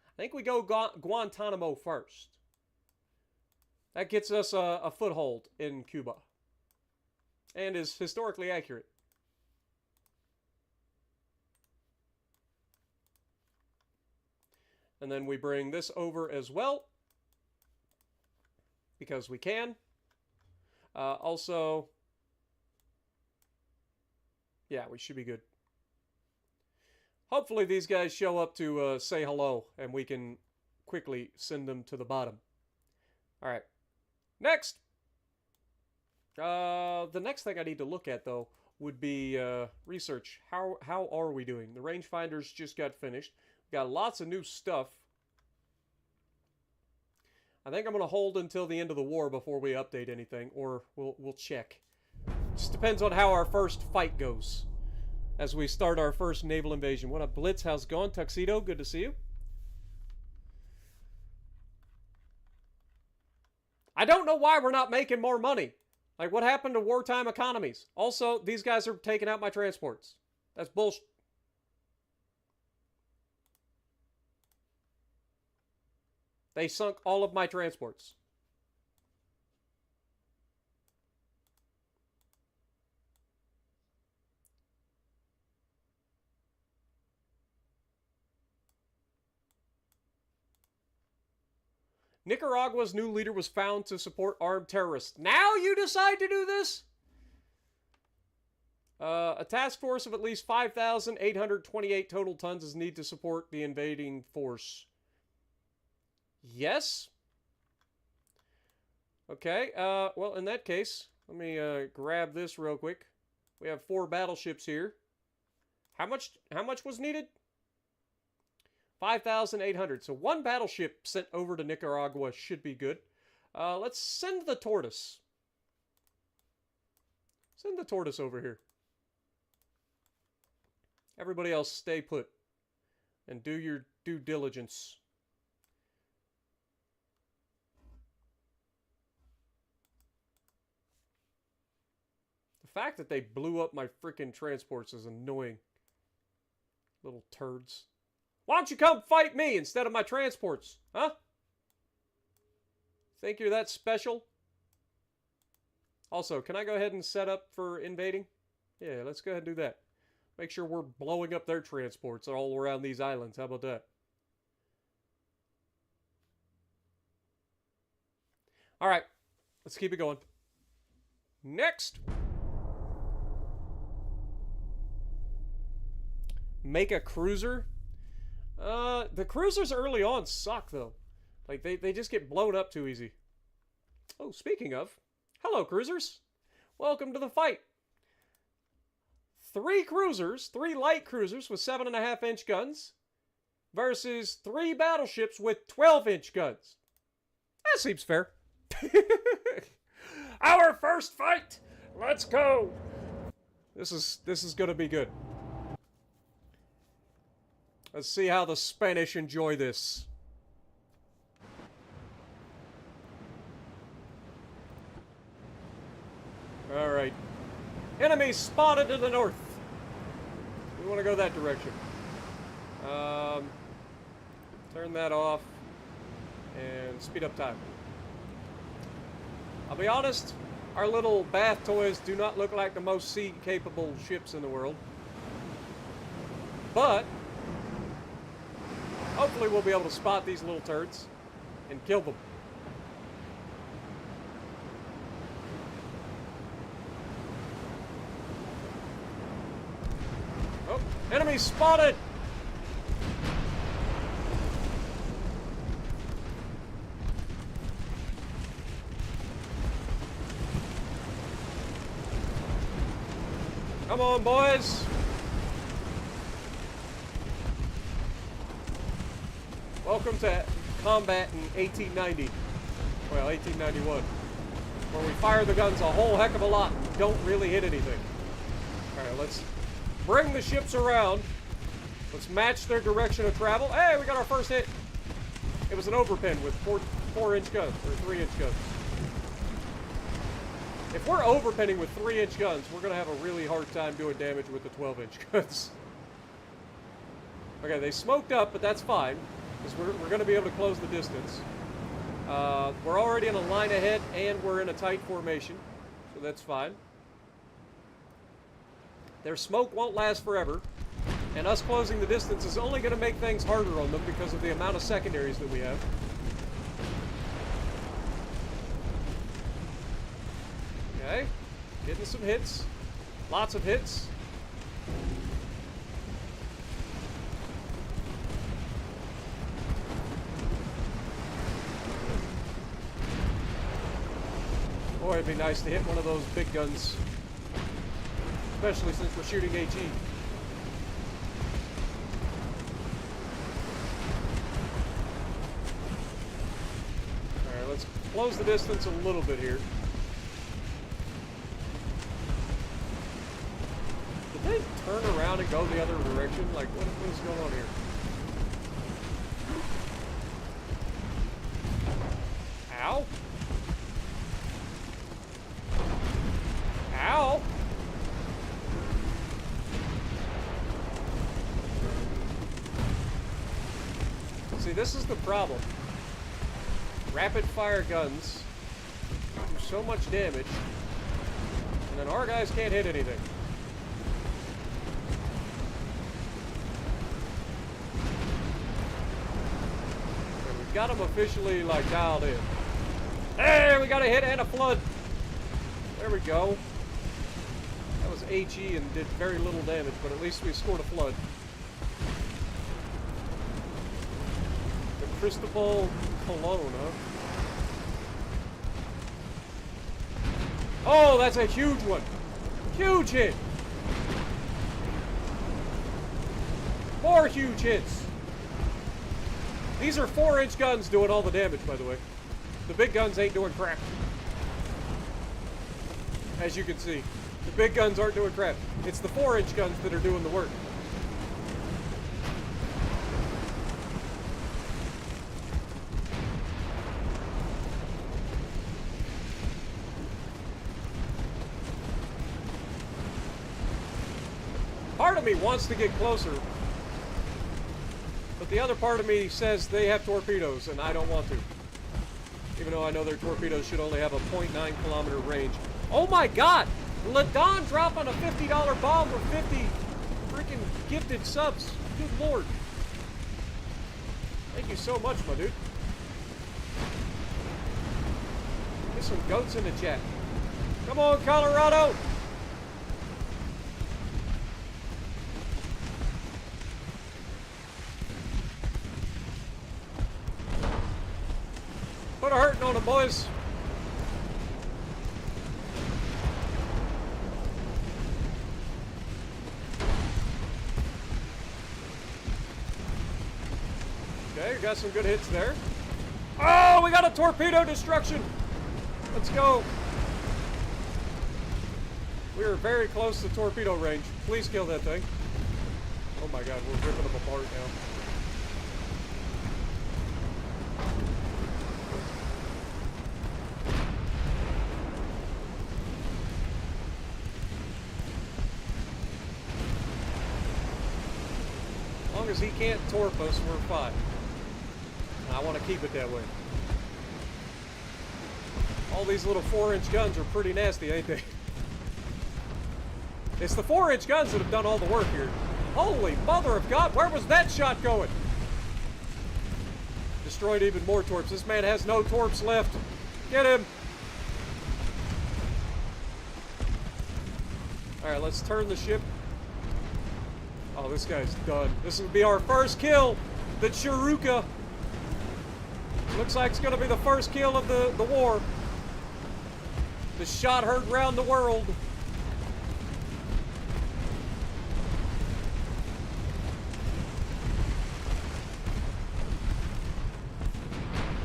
I think we go Guantanamo first. That gets us a foothold in Cuba. And is historically accurate. And then we bring this over as well, because we can. Also, yeah, we should be good. Hopefully these guys show up to say hello, and we can quickly send them to the bottom. All right. Next. The next thing I need to look at, though, would be research. How are we doing? The rangefinders just got finished. We got lots of new stuff. I think I'm going to hold until the end of the war before we update anything, or we'll check. Just depends on how our first fight goes as we start our first naval invasion. What up, Blitz? How's it going? Tuxedo, good to see you. I don't know why we're not making more money. Like, what happened to wartime economies? Also, these guys are taking out my transports. That's bullshit. They sunk all of my transports. Nicaragua's new leader was found to support armed terrorists. Now you decide to do this? A task force of at least 5,828 total tons is needed to support the invading force. Yes? Okay, well, in that case, let me grab this real quick. We have 4 battleships here. How much was needed? 5,800. So 1 battleship sent over to Nicaragua should be good. Let's send the Tortoise. Send the Tortoise over here. Everybody else stay put and do your due diligence. The fact that they blew up my freaking transports is annoying. Little turds. Why don't you come fight me instead of my transports? Huh? Think you're that special? Also, can I go ahead and set up for invading? Yeah, let's go ahead and do that. Make sure we're blowing up their transports all around these islands. How about that? Alright, let's keep it going. Next! Make a cruiser? The cruisers early on suck, though. Like, they just get blown up too easy. Oh, speaking of, hello, cruisers. Welcome to the fight. 3 cruisers, 3 light cruisers with 7.5-inch guns versus 3 battleships with 12-inch guns. That seems fair. Our first fight! Let's go! This is gonna be good. Let's see how the Spanish enjoy this. Alright. Enemy spotted to the north. We want to go that direction. Turn that off. And speed up time. I'll be honest, our little bath toys do not look like the most sea-capable ships in the world. But hopefully we'll be able to spot these little turds and kill them. Oh, enemy spotted! Come on, boys! Welcome to combat in 1890. Well, 1891. Where we fire the guns a whole heck of a lot and don't really hit anything. Alright, let's bring the ships around. Let's match their direction of travel. Hey, we got our first hit! It was an overpin with 4-inch guns, or 3-inch guns. If we're overpinning with 3-inch guns, we're going to have a really hard time doing damage with the 12-inch guns. Okay, they smoked up, but that's fine. Because we're going to be able to close the distance. We're already in a line ahead, and we're in a tight formation. So that's fine. Their smoke won't last forever. And us closing the distance is only going to make things harder on them because of the amount of secondaries that we have. Okay, getting some hits. Lots of hits. Boy, it'd be nice to hit one of those big guns. Especially since we're shooting HE. Alright, let's close the distance a little bit here. Did they turn around and go the other direction? Like, what is going on here? Ow! Ow! See, this is the problem. Rapid fire guns do so much damage, and then our guys can't hit anything. And we've got them officially, like, dialed in. Hey, we got a hit and a flood. There we go. That was HE and did very little damage, but at least we scored a flood. The Cristobal Colon, huh? Oh, that's a huge one. Huge hit. More huge hits. These are 4-inch guns doing all the damage, by the way. The big guns ain't doing crap. As you can see, the big guns aren't doing crap. It's the 4-inch guns that are doing the work. Part of me wants to get closer, but the other part of me says they have torpedoes, and I don't want to. Even though I know their torpedoes should only have a 0.9 kilometer range. Oh my god! Ladon dropping a $50 bomb with 50 freaking gifted subs. Good lord. Thank you so much, my dude. Get some goats in the chat. Come on, Colorado! Put a hurting on them, boys. Okay, we got some good hits there. Oh, we got a torpedo destruction. Let's go. We are very close to torpedo range. Please kill that thing. Oh my god, we're ripping them apart now. As long as he can't torp us, we're fine. And I want to keep it that way. All these little 4-inch guns are pretty nasty, ain't they? It's the 4-inch guns that have done all the work here. Holy mother of God, where was that shot going? Destroyed even more torps. This man has no torps left. Get him! Alright, let's turn the ship. Oh, this guy's done. This will be our first kill. The Chiruka. Looks like it's going to be the first kill of the war. The shot heard round the world.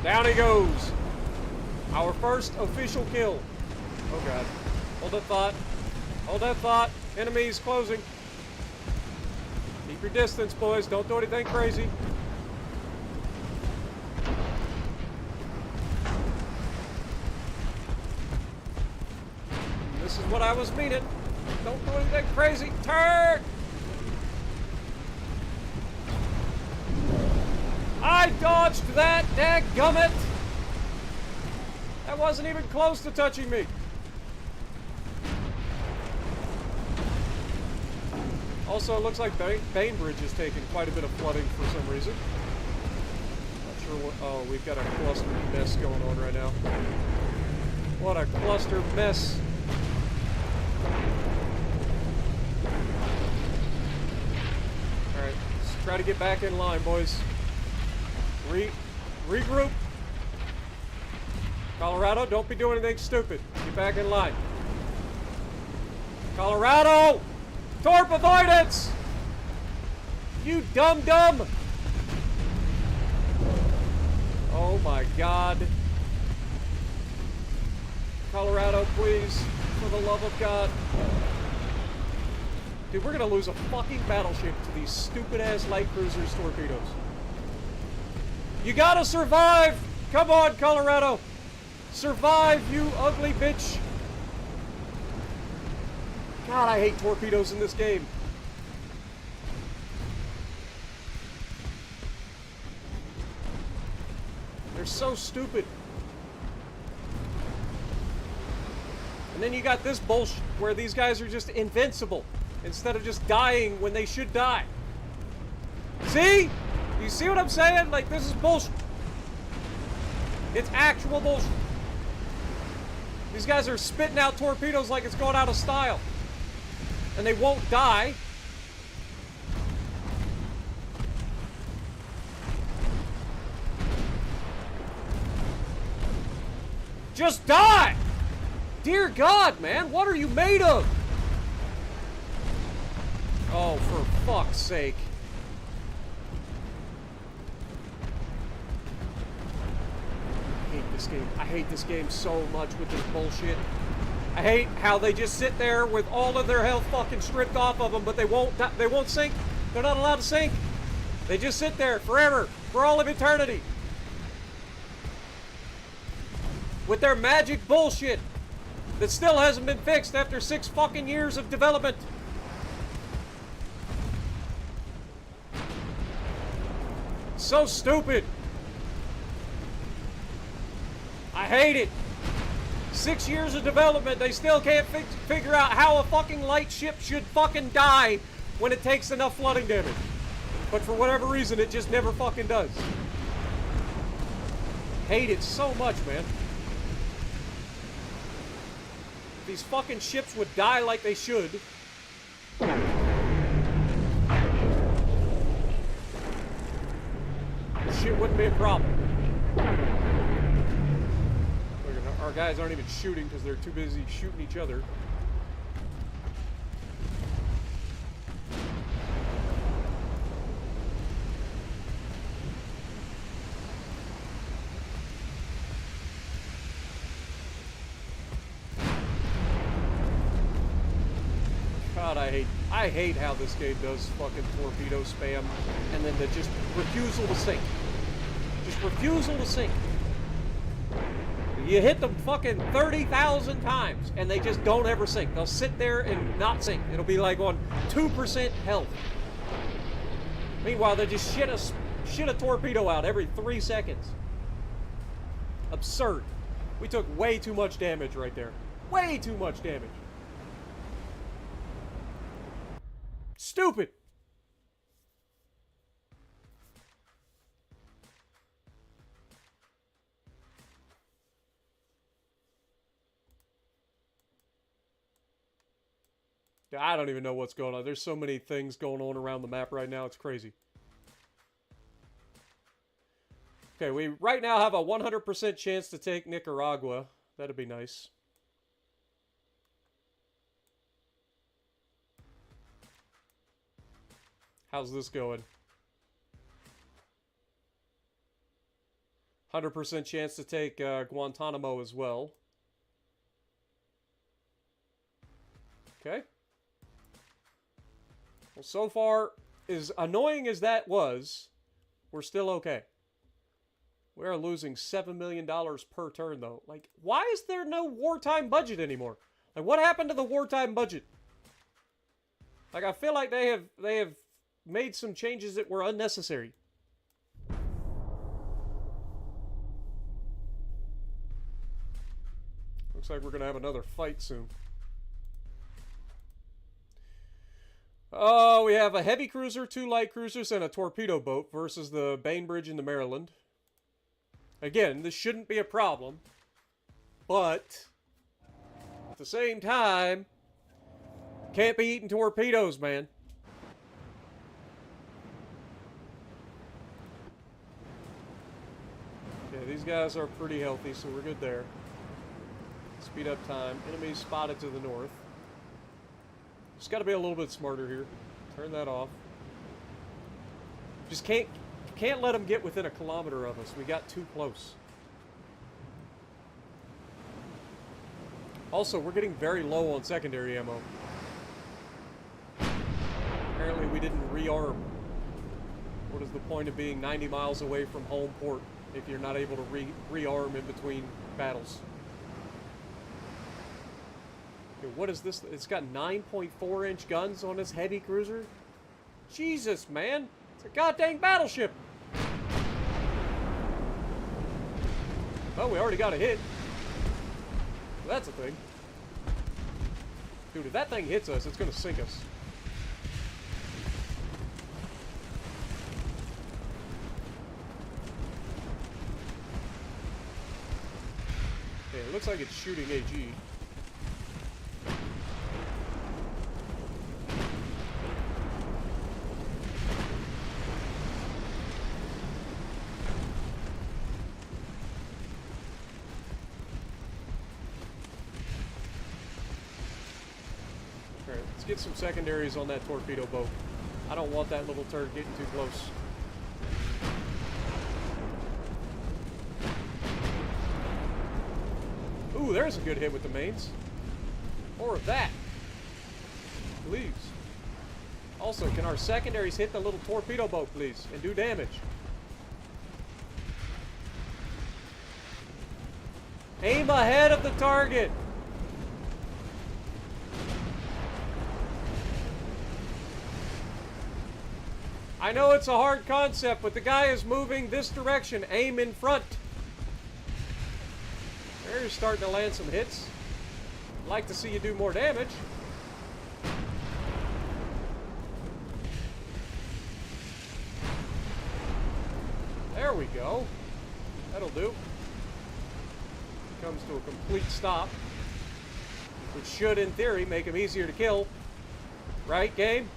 Down he goes. Our first official kill. Oh god. Hold that thought. Hold that thought. Enemies closing. Keep your distance, boys. Don't do anything crazy. This is what I was meaning. Don't do anything crazy. Turn! I dodged that, dadgummit! That wasn't even close to touching me. Also, it looks like Bainbridge is taking quite a bit of flooding for some reason. Not sure what... Oh, we've got a cluster mess going on right now. What a cluster mess. Alright, let's try to get back in line, boys. Regroup. Colorado, don't be doing anything stupid. Get back in line. Colorado! Torp avoidance! You dumb! Oh my god. Colorado, please. For the love of God. Dude, we're gonna lose a fucking battleship to these stupid-ass light cruisers' torpedoes. You gotta survive! Come on, Colorado! Survive, you ugly bitch! God, I hate torpedoes in this game. They're so stupid. And then you got this bullshit where these guys are just invincible instead of just dying when they should die. See? You see what I'm saying? Like, this is bullshit. It's actual bullshit. These guys are spitting out torpedoes like it's going out of style. And they won't die. Just die! Dear God, man, what are you made of? Oh, for fuck's sake. I hate this game. I hate this game so much with this bullshit. I hate how they just sit there with all of their health fucking stripped off of them, but they won't sink. They're not allowed to sink. They just sit there forever, for all of eternity. With their magic bullshit that still hasn't been fixed after 6 fucking years of development. So stupid. I hate it. 6 years of development, they still can't figure out how a fucking light ship should fucking die when it takes enough flooding damage. But for whatever reason, it just never fucking does. Hate it so much, man. If these fucking ships would die like they should. Shit wouldn't be a problem. Our guys aren't even shooting because they're too busy shooting each other. God, I hate how this game does fucking torpedo spam and then the just refusal to sink. Just refusal to sink. You hit them fucking 30,000 times, and they just don't ever sink. They'll sit there and not sink. It'll be like on 2% health. Meanwhile, they just shit a torpedo out every 3 seconds. Absurd. We took way too much damage right there. Way too much damage. Stupid. I don't even know what's going on. There's so many things going on around the map right now. It's crazy. Okay, we right now have a 100% chance to take Nicaragua. That'd be nice. How's this going? 100% chance to take Guantanamo as well. Okay. Well, so far, as annoying as that was, we're still okay. We are losing $7 million per turn, though. Like, why is there no wartime budget anymore? Like, what happened to the wartime budget? Like, I feel like they have made some changes that were unnecessary. Looks like we're going to have another fight soon. Oh, we have a heavy cruiser, 2 light cruisers, and a torpedo boat versus the Bainbridge and the Maryland. Again, this shouldn't be a problem. But, at the same time, can't be eating torpedoes, man. Okay, these guys are pretty healthy, so we're good there. Speed up time. Enemy spotted to the north. Just got to be a little bit smarter here. Turn that off. Just can't let them get within a kilometer of us. We got too close. Also, we're getting very low on secondary ammo. Apparently we didn't rearm. What is the point of being 90 miles away from home port if you're not able to rearm in between battles? Okay, what is this? It's got 9.4-inch guns on this heavy cruiser? Jesus, man. It's a goddamn battleship. Well, we already got a hit. That's a thing. Dude, if that thing hits us, it's gonna sink us. Okay, it looks like it's shooting AG. Alright, let's get some secondaries on that torpedo boat. I don't want that little turd getting too close. Ooh, there's a good hit with the mains. More of that. Please. Also, can our secondaries hit the little torpedo boat, please, and do damage? Aim ahead of the target! I know it's a hard concept, but the guy is moving this direction. Aim in front. They're starting to land some hits. I'd like to see you do more damage. There we go. That'll do. Comes to a complete stop, which should, in theory, make him easier to kill. Right, game?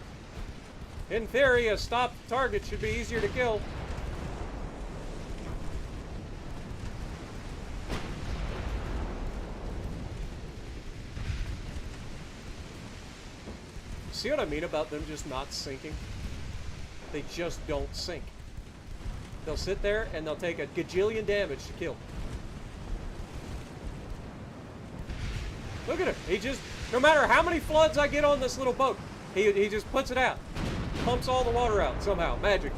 In theory, a stopped target should be easier to kill. See what I mean about them just not sinking? They just don't sink. They'll sit there and they'll take a gajillion damage to kill. Look at him. He just, no matter how many floods I get on this little boat, he just puts it out. Pumps all the water out somehow. Magic.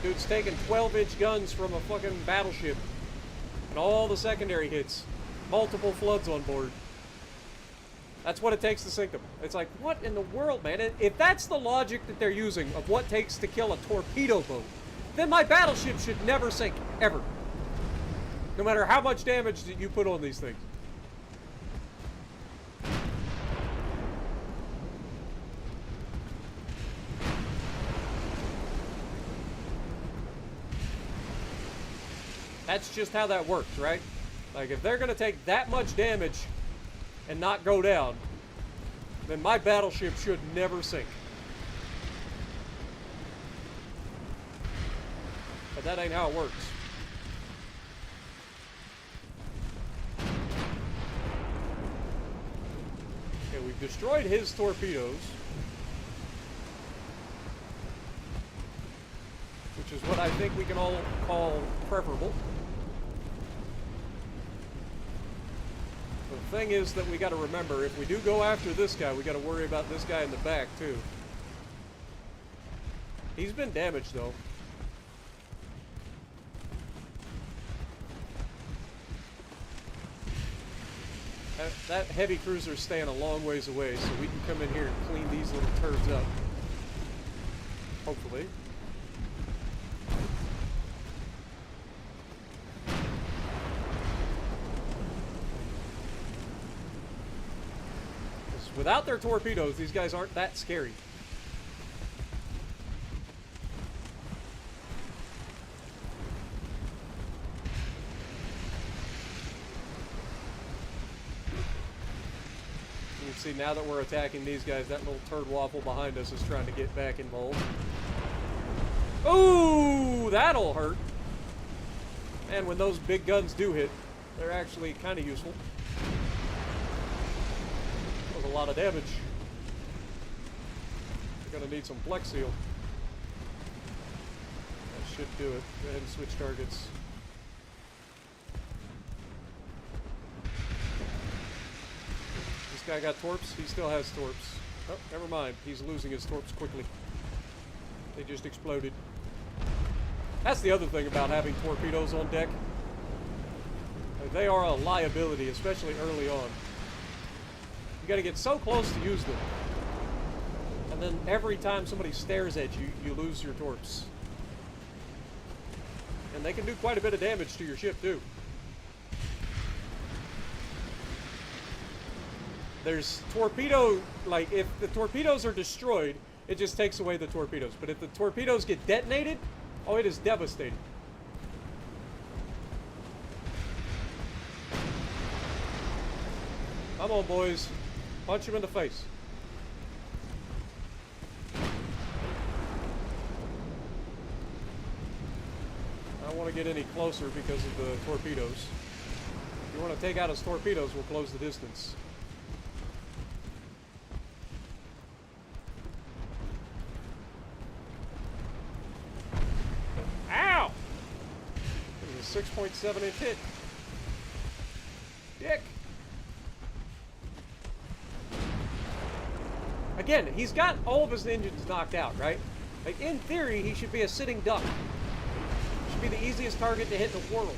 Dude's taking 12-inch guns from a fucking battleship. And all the secondary hits. Multiple floods on board. That's what it takes to sink them. It's like, what in the world, man? If that's the logic that they're using of what takes to kill a torpedo boat, then my battleship should never sink, ever. No matter how much damage that you put on these things. That's just how that works, right? Like, if they're going to take that much damage and not go down, then my battleship should never sink. But that ain't how it works. Okay, we've destroyed his torpedoes. Which is what I think we can all call preferable. The thing is that we got to remember, if we do go after this guy, we got to worry about this guy in the back too. He's been damaged though. That heavy cruiser's staying a long ways away, so we can come in here and clean these little turds up. Hopefully. Without their torpedoes, these guys aren't that scary. You see, now that we're attacking these guys, that little turd waffle behind us is trying to get back involved. Ooh, that'll hurt. And when those big guns do hit, they're actually kind of useful. That was a lot of damage. We're gonna need some flex seal. That should do it. Go ahead and switch targets. This guy got torps? He still has torps. Oh, never mind. He's losing his torps quickly. They just exploded. That's the other thing about having torpedoes on deck. They are a liability, especially early on. You gotta get so close to use them. And then every time somebody stares at you, you lose your torps. And they can do quite a bit of damage to your ship, too. There's torpedo, like, if the torpedoes are destroyed, it just takes away the torpedoes. But if the torpedoes get detonated, oh, it is devastating. Come on, boys. Punch him in the face. I don't want to get any closer because of the torpedoes. If you want to take out his torpedoes, we'll close the distance. Ow! It was a 6.7-inch hit. Dick! Again, he's got all of his engines knocked out, right? Like, in theory, he should be a sitting duck. Should be the easiest target to hit in the world.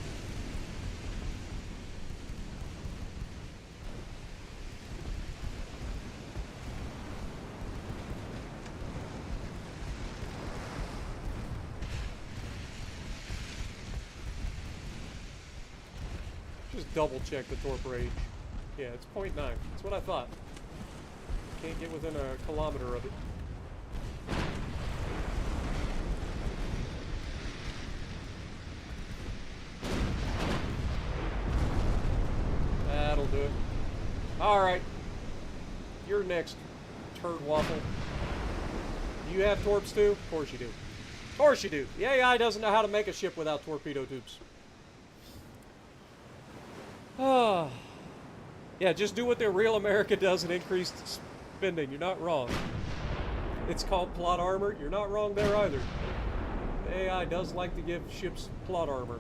Just double check the torp range. Yeah, it's 0.9. That's what I thought. Can't get within a kilometer of it. That'll do it. Alright. You're next, turd waffle. Do you have torps too? Of course you do. Of course you do. The AI doesn't know how to make a ship without torpedo tubes. Ah. Yeah, just do what the real America does and increase spending. You're not wrong. It's called plot armor. You're not wrong there either. The AI does like to give ships plot armor.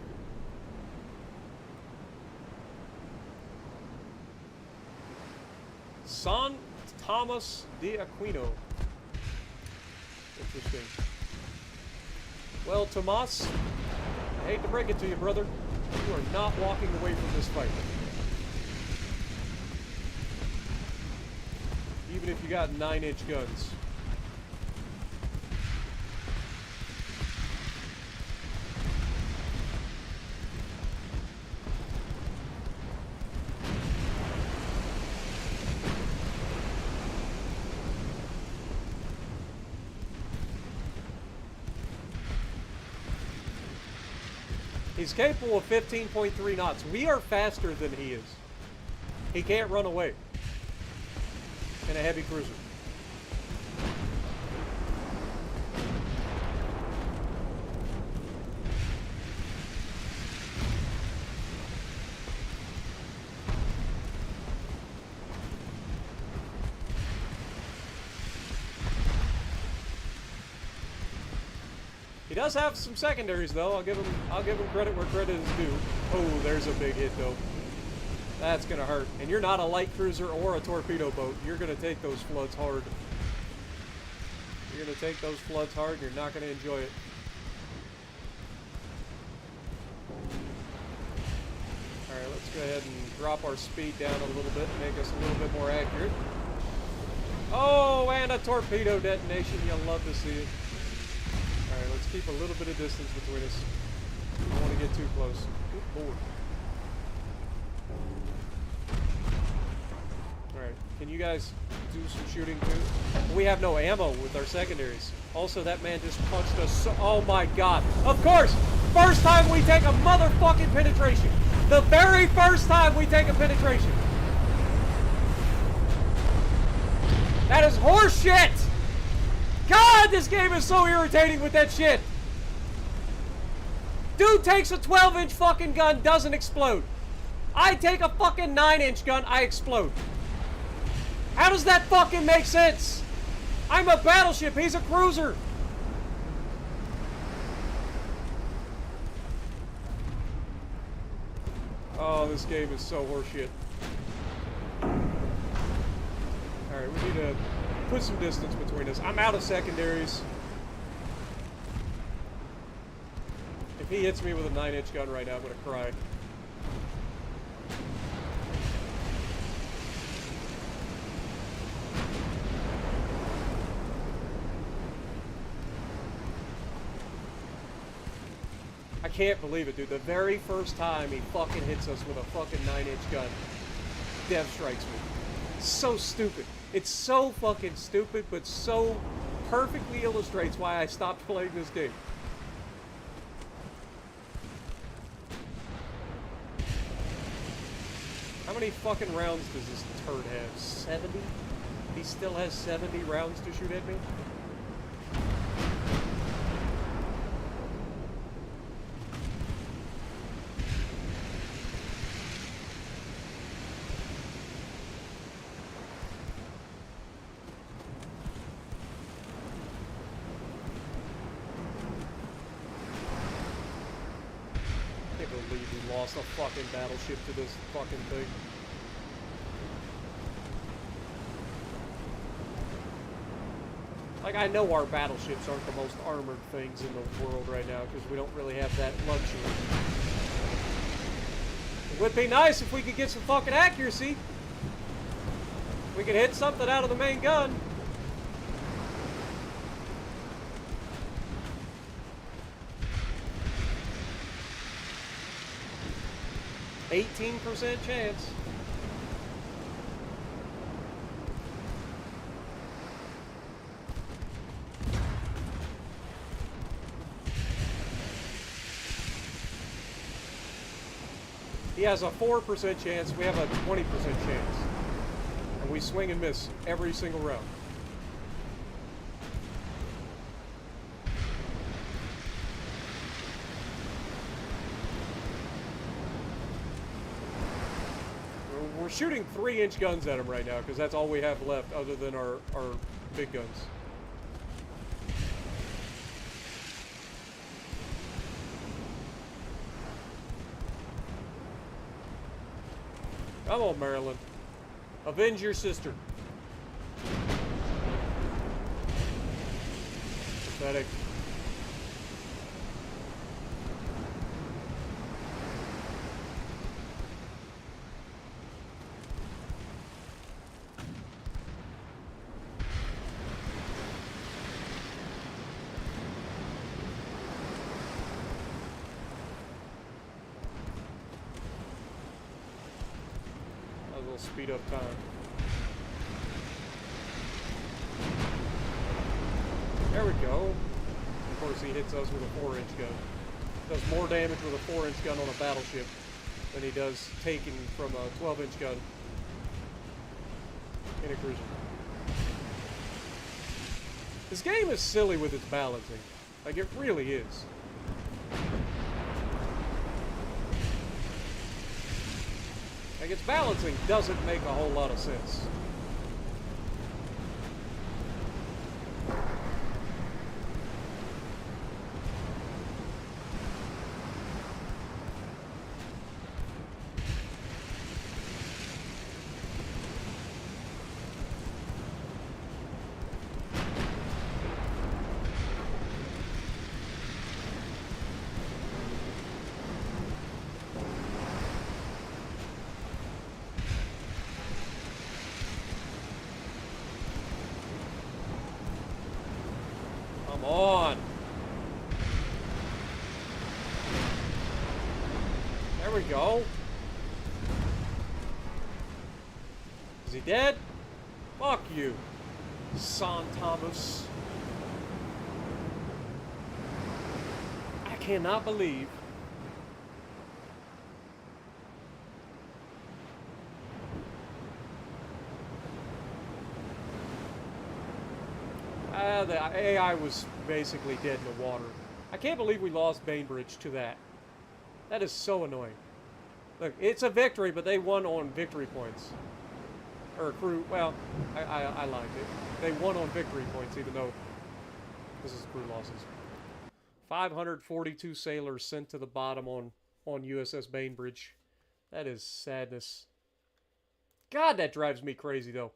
San Thomas de Aquino. Interesting. Well, Tomas, I hate to break it to you, brother. You are not walking away from this fight. Even if you got 9-inch guns. He's capable of 15.3 knots. We are faster than he is. He can't run away in a heavy cruiser. He does have some secondaries, though. I'll give him credit where credit is due. Oh, there's a big hit, though. That's gonna hurt. And you're not a light cruiser or a torpedo boat. You're gonna take those floods hard. You're gonna take those floods hard, and you're not gonna enjoy it. Alright, let's go ahead and drop our speed down a little bit, make us a little bit more accurate. Oh, and a torpedo detonation. You'll love to see it. Alright, let's keep a little bit of distance between us. We don't want to get too close. Good lord. Alright, Alright, can you guys do some shooting too? We have no ammo with our secondaries. Also, that man just punched us so— oh my god. Of course! First time we take a motherfucking penetration! The very first time we take a penetration! That is horse shit! God, this game is so irritating with that shit! Dude takes a 12-inch fucking gun, doesn't explode. I take a fucking 9-inch gun, I explode. How does that fucking make sense? I'm a battleship, he's a cruiser. Oh, this game is so horseshit. Alright, we need to put some distance between us. I'm out of secondaries. If he hits me with a 9-inch gun right now, I'm gonna cry. I can't believe it, dude. The very first time he fucking hits us with a fucking 9-inch gun, Dev strikes me. So stupid. It's so fucking stupid, but so perfectly illustrates why I stopped playing this game. How many fucking rounds does this turd have? 70? He still has 70 rounds to shoot at me? I can't believe we lost a fucking battleship to this fucking thing. Like, I know our battleships aren't the most armored things in the world right now, because we don't really have that luxury. It would be nice if we could get some fucking accuracy. We could hit something out of the main gun. %18 chance. He has a 4% chance, we have a 20% chance. And we swing and miss every single round. We're shooting 3-inch guns at him right now, because that's all we have left other than our big guns. Come on, Maryland. Avenge your sister. Pathetic. Speed up time. There we go. Of course, he hits us with a 4-inch gun. Does more damage with a 4-inch gun on a battleship than he does taking from a 12-inch gun in a cruiser. This game is silly with its balancing. Like, it really is. Like, its balancing doesn't make a whole lot of sense. Come on. There we go. Is he dead? Fuck you, San Thomas. I cannot believe. The AI was basically dead in the water. I can't believe we lost Bainbridge to that. That is so annoying. Look, it's a victory, but they won on victory points. Or crew, well, I liked it. They won on victory points, even though this is crew losses. 542 sailors sent to the bottom on USS Bainbridge. That is sadness. God, that drives me crazy, though.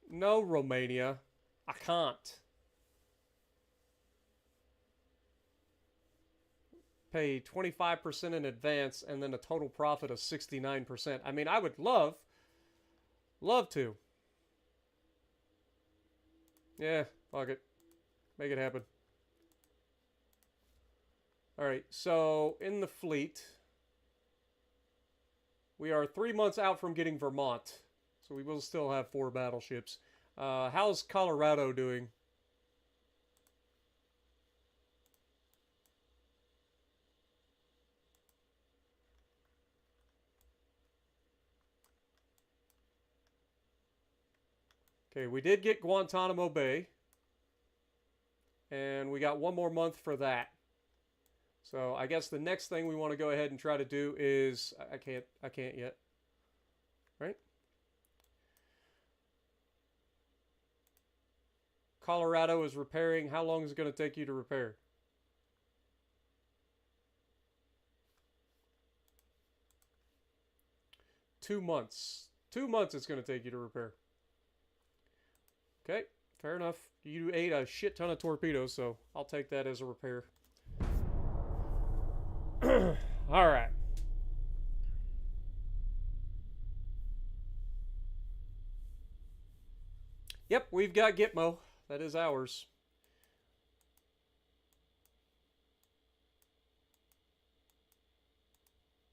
No, Romania. I can't. Pay 25% in advance and then a total profit of 69%. I mean, I would love to. Yeah, fuck it. Make it happen. Alright, so in the fleet, we are 3 months out from getting Vermont. So we will still have 4 battleships. How's Colorado doing? Okay, we did get Guantanamo Bay. And we got 1 more month for that. So I guess the next thing we want to go ahead and try to do is... I can't yet. Right? Colorado is repairing. How long is it going to take you to repair? Two months. 2 months it's going to take you to repair. Okay, fair enough. You ate a shit ton of torpedoes, so I'll take that as a repair. Alright. Yep, we've got Gitmo. That is ours.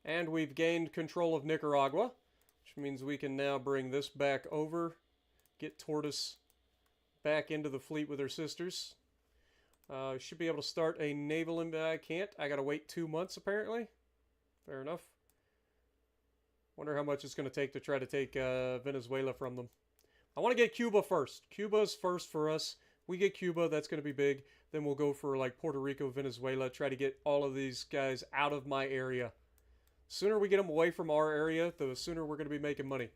And we've gained control of Nicaragua, which means we can now bring this back over, get Tortoise back into the fleet with her sisters. Should be able to start a naval... I can't. I gotta wait 2 months, apparently. Fair enough. Wonder how much it's going to take to try to take Venezuela from them. I want to get Cuba first. Cuba's first for us. We get Cuba, that's going to be big. Then we'll go for like Puerto Rico, Venezuela, try to get all of these guys out of my area. The sooner we get them away from our area, the sooner we're going to be making money.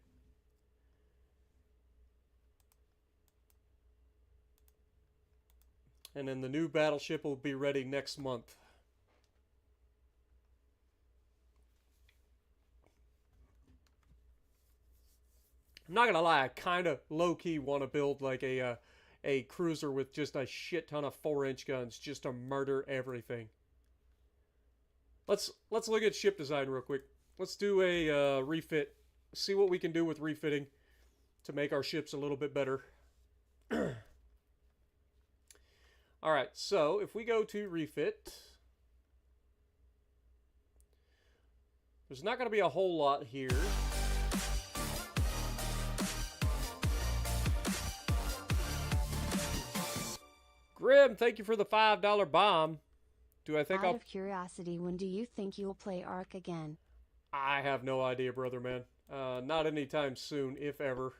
And then the new battleship will be ready next month. I'm not gonna lie, I kind of low-key want to build like a cruiser with just a shit ton of 4-inch guns just to murder everything. Let's look at ship design real quick. Let's do a refit. See what we can do with refitting to make our ships a little bit better. Alright, so if we go to refit, there's not going to be a whole lot here. Grim, thank you for the $5 bomb. Do I think Out of curiosity, when do you think you'll play Ark again? I have no idea, brother man. Not anytime soon, if ever.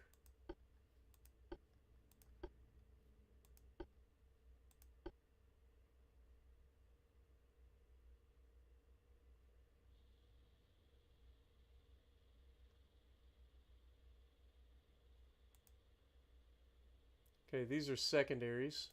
Okay, these are secondaries.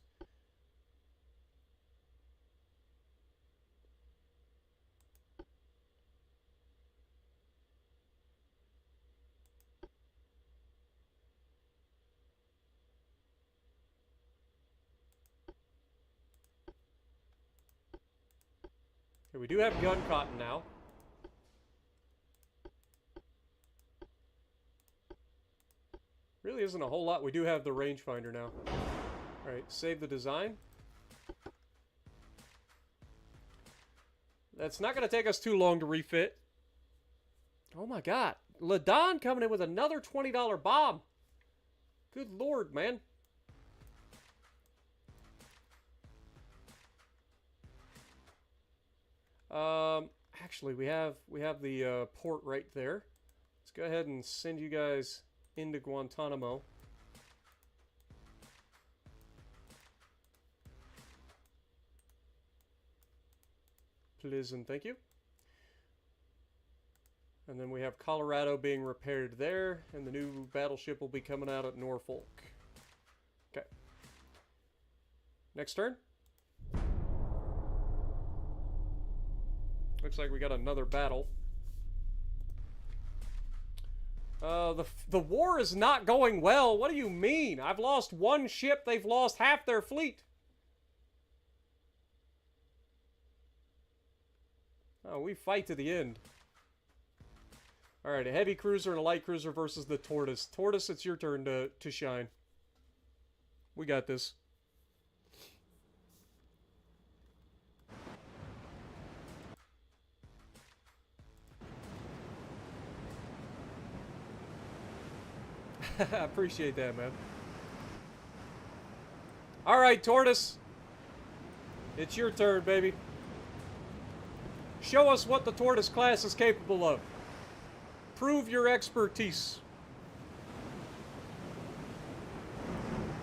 Okay, we do have gun cotton now. Really isn't a whole lot. We do have the rangefinder now. Alright, save the design. That's not going to take us too long to refit. Oh my god. Ladon coming in with another $20 bomb. Good lord, man. Actually, we have the port right there. Let's go ahead and send you guys into Guantanamo. Please and thank you. And then we have Colorado being repaired there, and the new battleship will be coming out at Norfolk. Okay. Next turn. Looks like we got another battle. The war is not going well. What do you mean? I've lost one ship. They've lost half their fleet. Oh, we fight to the end. Alright, a heavy cruiser and a light cruiser versus the Tortoise. Tortoise, it's your turn to shine. We got this. I appreciate that, man. Alright, Tortoise. It's your turn, baby. Show us what the Tortoise class is capable of. Prove your expertise.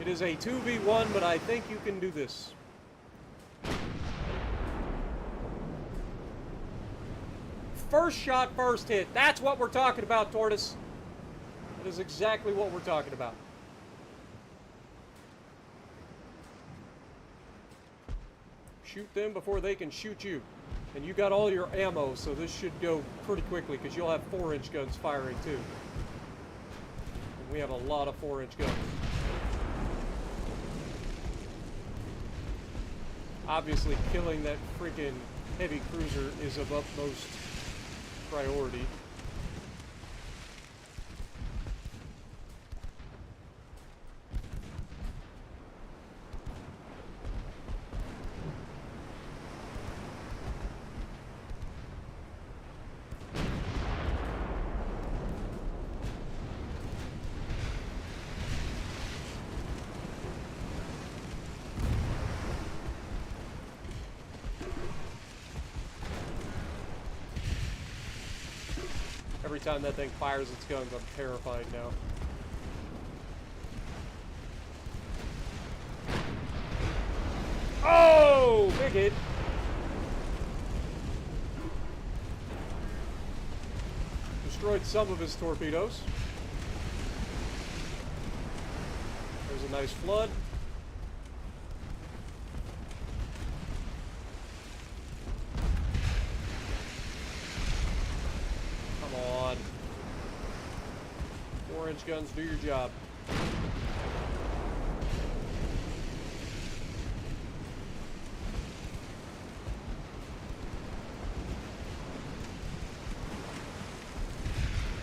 It is a 2v1, but I think you can do this. First shot, first hit. That's what we're talking about, Tortoise. That is exactly what we're talking about. Shoot them before they can shoot you. And you got all your ammo, so this should go pretty quickly, because you'll have 4-inch guns firing, too. And we have a lot of 4-inch guns. Obviously, killing that freaking heavy cruiser is of utmost priority. Every time that thing fires its guns, I'm terrified now. Oh! Big hit. Destroyed some of his torpedoes. There's a nice flood. Guns, do your job.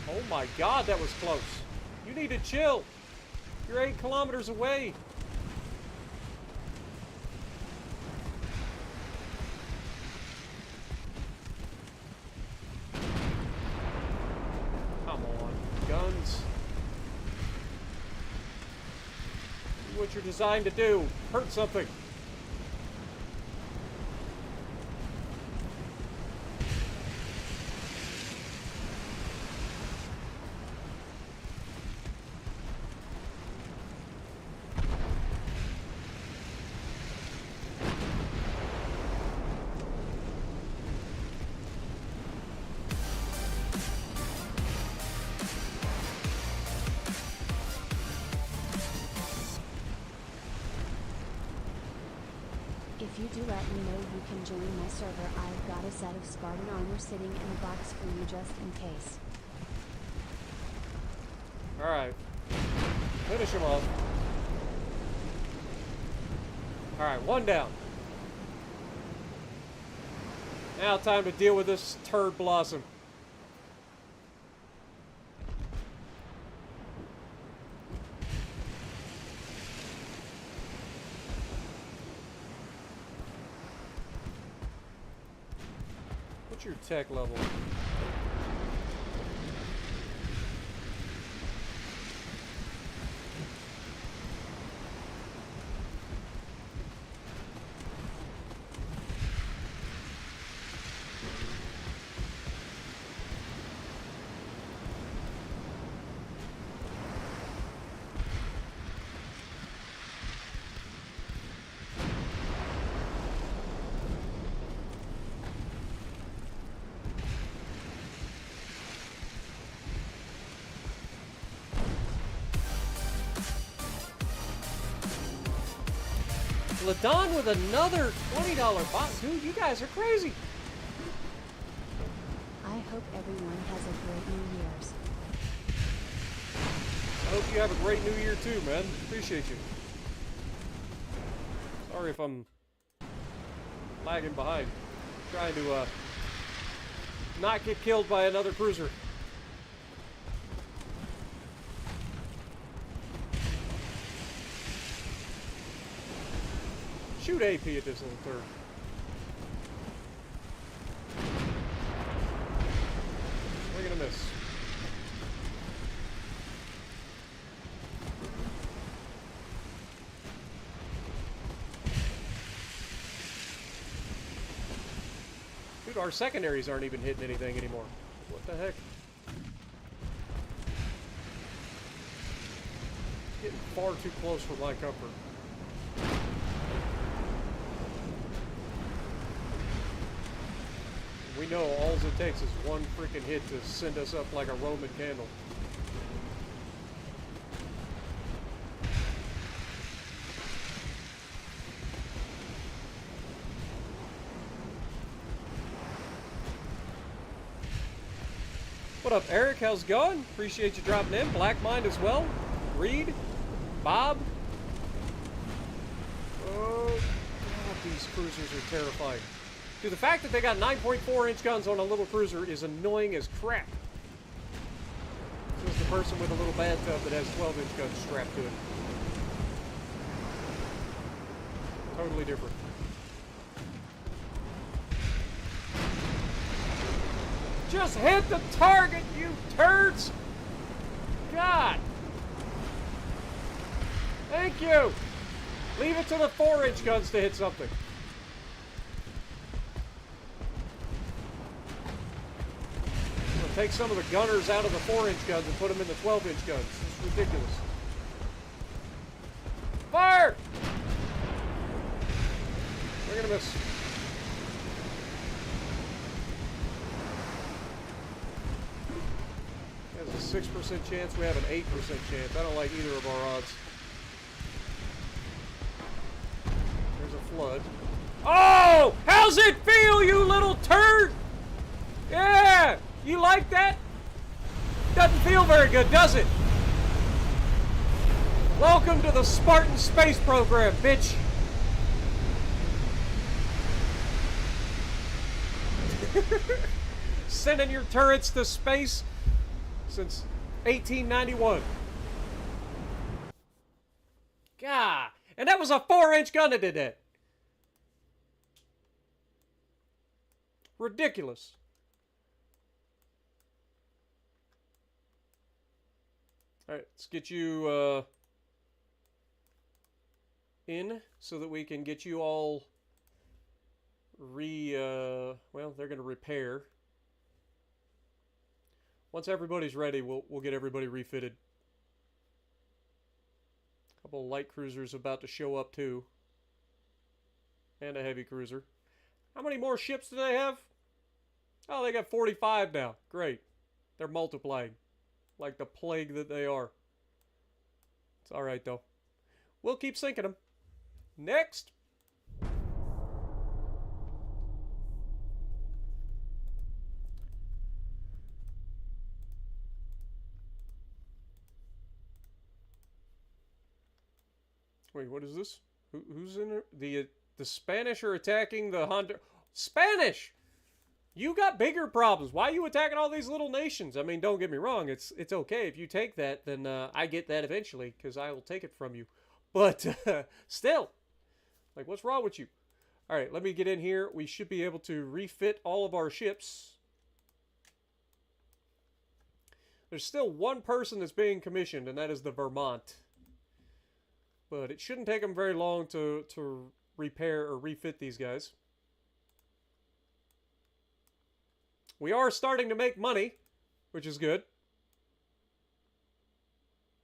Oh my god, that was close. You need to chill. You're 8 kilometers away. Come on, guns. What you're designed to do. Hurt something. If you do let me know you can join my server. I've got a set of Spartan armor sitting in a box for you just in case. Alright. Finish him off. Alright, one down. Now time to deal with this turd blossom. What's your tech level? Ladon with another $20 box. Dude, you guys are crazy. I hope everyone has a great New Year's. I hope you have a great New Year too, man. Appreciate you. Sorry if I'm lagging behind. Trying to not get killed by another cruiser. Shoot AP at this little turret. We're gonna miss. Dude, our secondaries aren't even hitting anything anymore. What the heck? Getting far too close for my comfort. We know all it takes is one freaking hit to send us up like a Roman candle. What up, Eric? How's it going? Appreciate you dropping in. Black Mind as well. Reed. Bob. Oh, God, these cruisers are terrifying. Dude, the fact that they got 9.4-inch guns on a little cruiser is annoying as crap. This is the person with a little bathtub that has 12-inch guns strapped to it. Totally different. Just hit the target, you turds! God! Thank you! Leave it to the 4-inch guns to hit something. Take some of the gunners out of the 4-inch guns and put them in the 12-inch guns. It's ridiculous. Fire! We're gonna miss. There's a 6% chance. We have an 8% chance. I don't like either of our odds. There's a flood. Oh! How's it feel, you little turd? Yeah! You like that? Doesn't feel very good, does it? Welcome to the Spartan space program, bitch. Sending your turrets to space since 1891. God. And that was a 4-inch gun that did that. Ridiculous. Alright, let's get you in so that we can get you all well, they're going to repair. Once everybody's ready, we'll get everybody refitted. A couple of light cruisers about to show up too. And a heavy cruiser. How many more ships do they have? Oh, they got 45 now. Great. They're multiplying. Like the plague that they are. It's alright though. We'll keep sinking them. Next! Wait, what is this? Who's in there? The Spanish are attacking the Honduras. Spanish! You got bigger problems. Why are you attacking all these little nations? I mean, don't get me wrong. It's okay. If you take that, then I get that eventually, because I will take it from you. But still, like, what's wrong with you? Alright, let me get in here. We should be able to refit all of our ships. There's still one person that's being commissioned, and that is the Vermont. But it shouldn't take them very long to repair or refit these guys. We are starting to make money, which is good.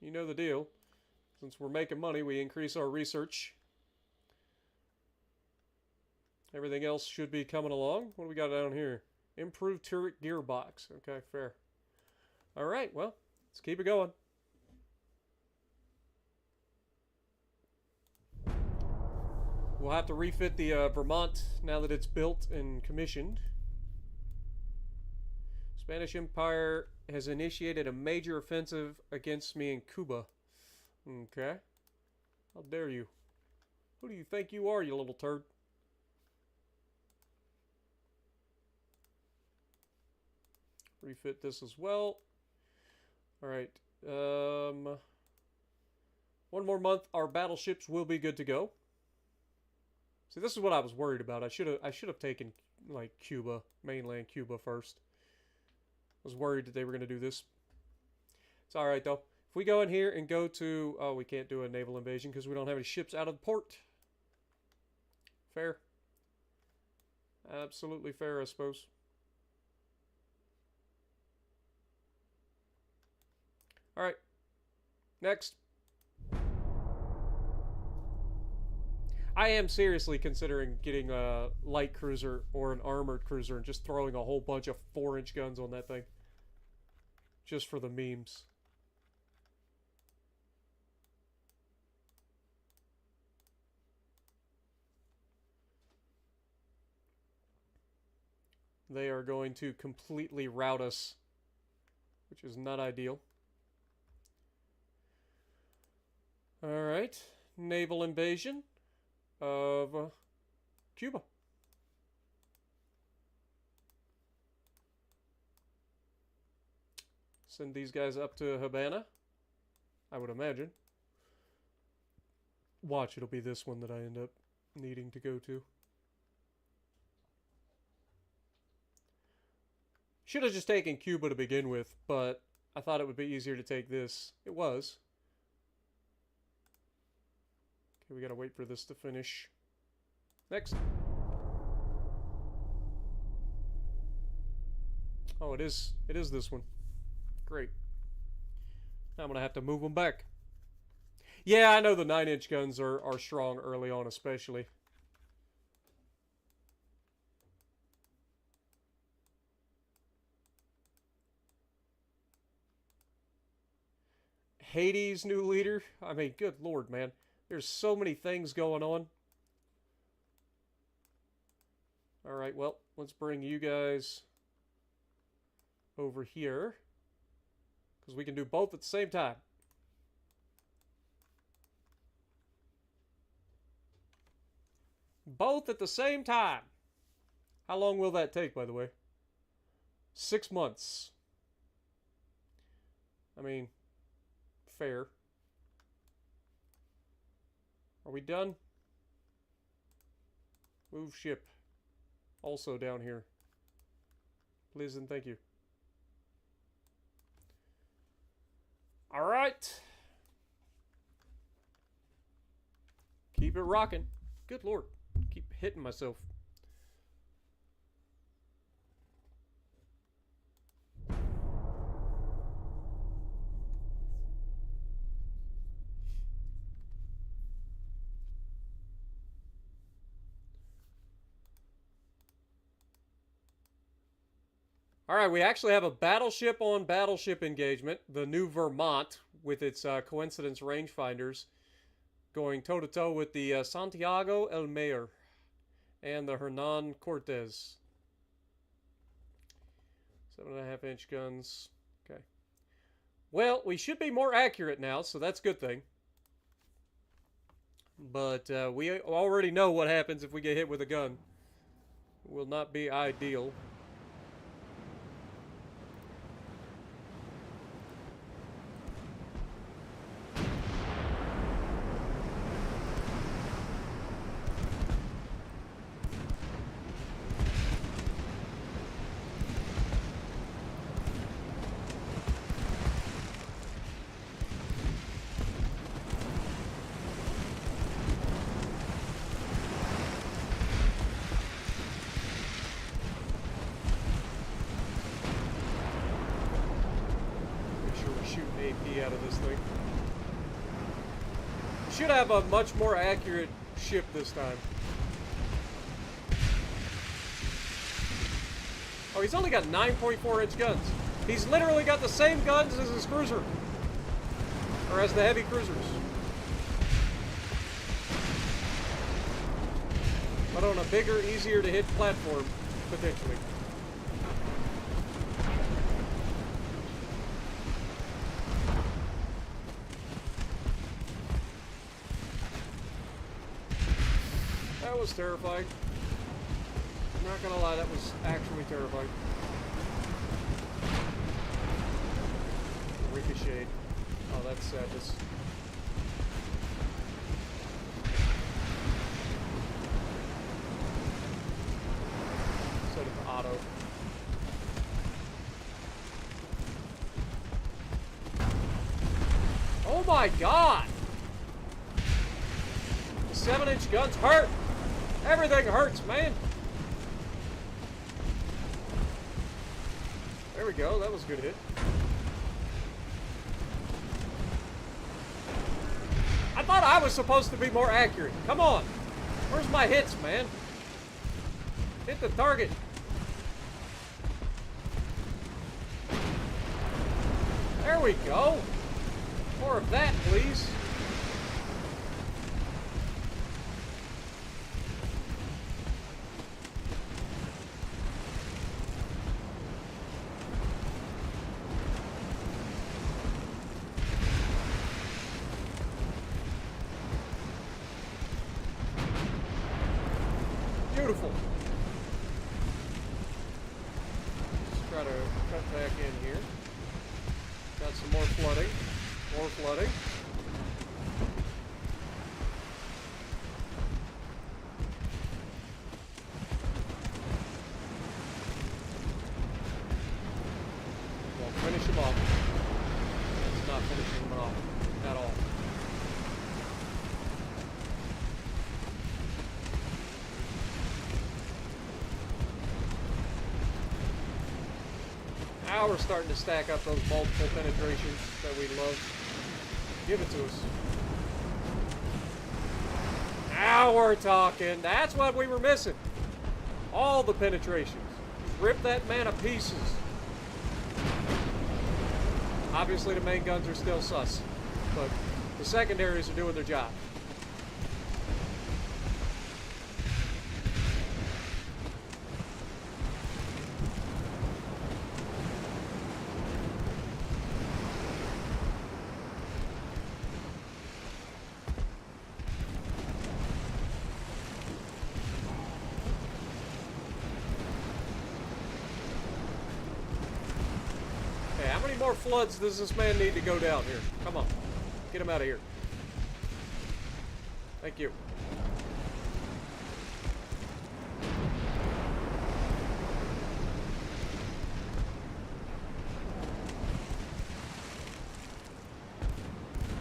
You know the deal. Since we're making money, we increase our research. Everything else should be coming along. What do we got down here? Improved turret gearbox. Okay, fair. Alright, well, let's keep it going. We'll have to refit the Vermont now that it's built and commissioned. Spanish Empire has initiated a major offensive against me in Cuba. Okay. How dare you? Who do you think you are, you little turd? Refit this as well. Alright. 1 more month, our battleships will be good to go. See, this is what I was worried about. I should have taken, like, Cuba, mainland Cuba first. I was worried that they were going to do this. It's alright, though. If we go in here and go to... Oh, we can't do a naval invasion because we don't have any ships out of the port. Fair. Absolutely fair, I suppose. Alright. Next. I am seriously considering getting a light cruiser or an armored cruiser and just throwing a whole bunch of 4-inch guns on that thing. Just for the memes. They are going to completely rout us, which is not ideal. Alright, naval invasion of Cuba. Send these guys up to Havana, I would imagine. Watch, it'll be this one that I end up needing to go to. Should have just taken Cuba to begin with, but I thought it would be easier to take this. It was. Okay, we gotta wait for this to finish. Next. Oh, it is this one. Great. Now I'm gonna have to move them back. Yeah, I know the 9-inch guns are strong early on, especially. Haiti's new leader. I mean, good lord, man. There's so many things going on. Alright, well, let's bring you guys over here. Because we can do both at the same time. Both at the same time. How long will that take, by the way? 6 months. I mean, fair. Are we done? Move ship. Also down here. Please and thank you. Alright. Keep it rocking. Good lord. Keep hitting myself. Alright, we actually have a battleship on battleship engagement. The new Vermont with its coincidence rangefinders going toe-to-toe with the Santiago El Mayor and the Hernan Cortez. 7.5-inch guns. Okay. Well, we should be more accurate now, so that's a good thing. But we already know what happens if we get hit with a gun. It will not be ideal. shooting AP out of this thing. Should have a much more accurate ship this time. Oh, he's only got 9.4-inch guns. He's literally got the same guns as his cruiser. Or as the heavy cruisers. But on a bigger, easier to hit platform, potentially. That was terrifying. I'm not gonna lie, that was actually terrifying. Ricochet. Oh, that's sadness. Instead of auto. Oh my god! The 7-inch guns hurt! Everything hurts, man! There we go, that was a good hit. I thought I was supposed to be more accurate. Come on! Where's my hits, man? Hit the target. There we go. More of that, please. Beautiful. Let's try to cut back in here. Got some more flooding. More flooding. Well, finish him off. It's not finishing him off at all. Now we're starting to stack up those multiple penetrations that we love. Give it to us. Now we're talking. That's what we were missing. All the penetrations. Rip that man to pieces. Obviously the main guns are still sus, but the secondaries are doing their job. How many more floods does this man need to go down here? Come on. Get him out of here. Thank you.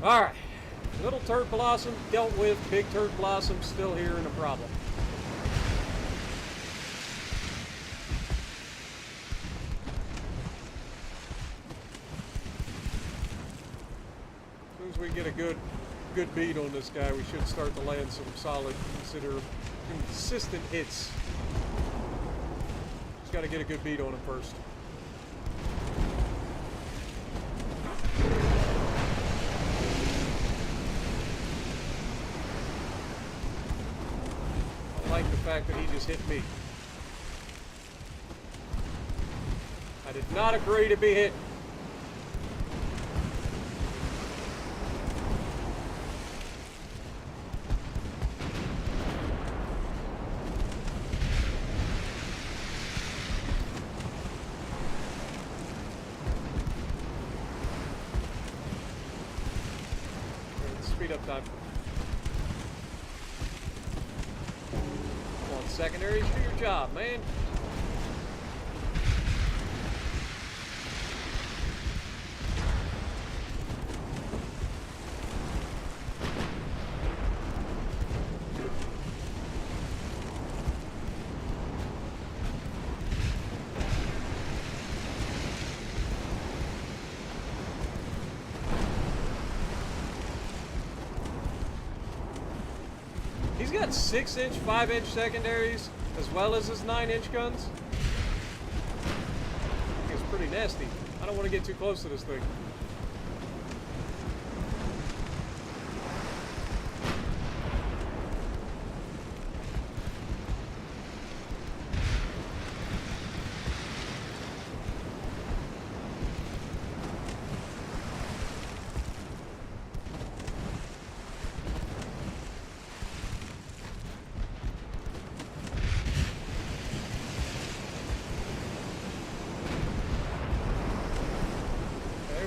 Alright. Little turd blossom dealt with. Big turd blossom still here and a problem. As we get a good beat on this guy, we should start to land some solid, consistent hits. Just got to get a good beat on him first. I like the fact that he just hit me. I did not agree to be hit. Speed up time. Come on, secondaries, do your job, man. got 6-inch, 5-inch secondaries, as well as his 9-inch guns. It's pretty nasty. I don't want to get too close to this thing.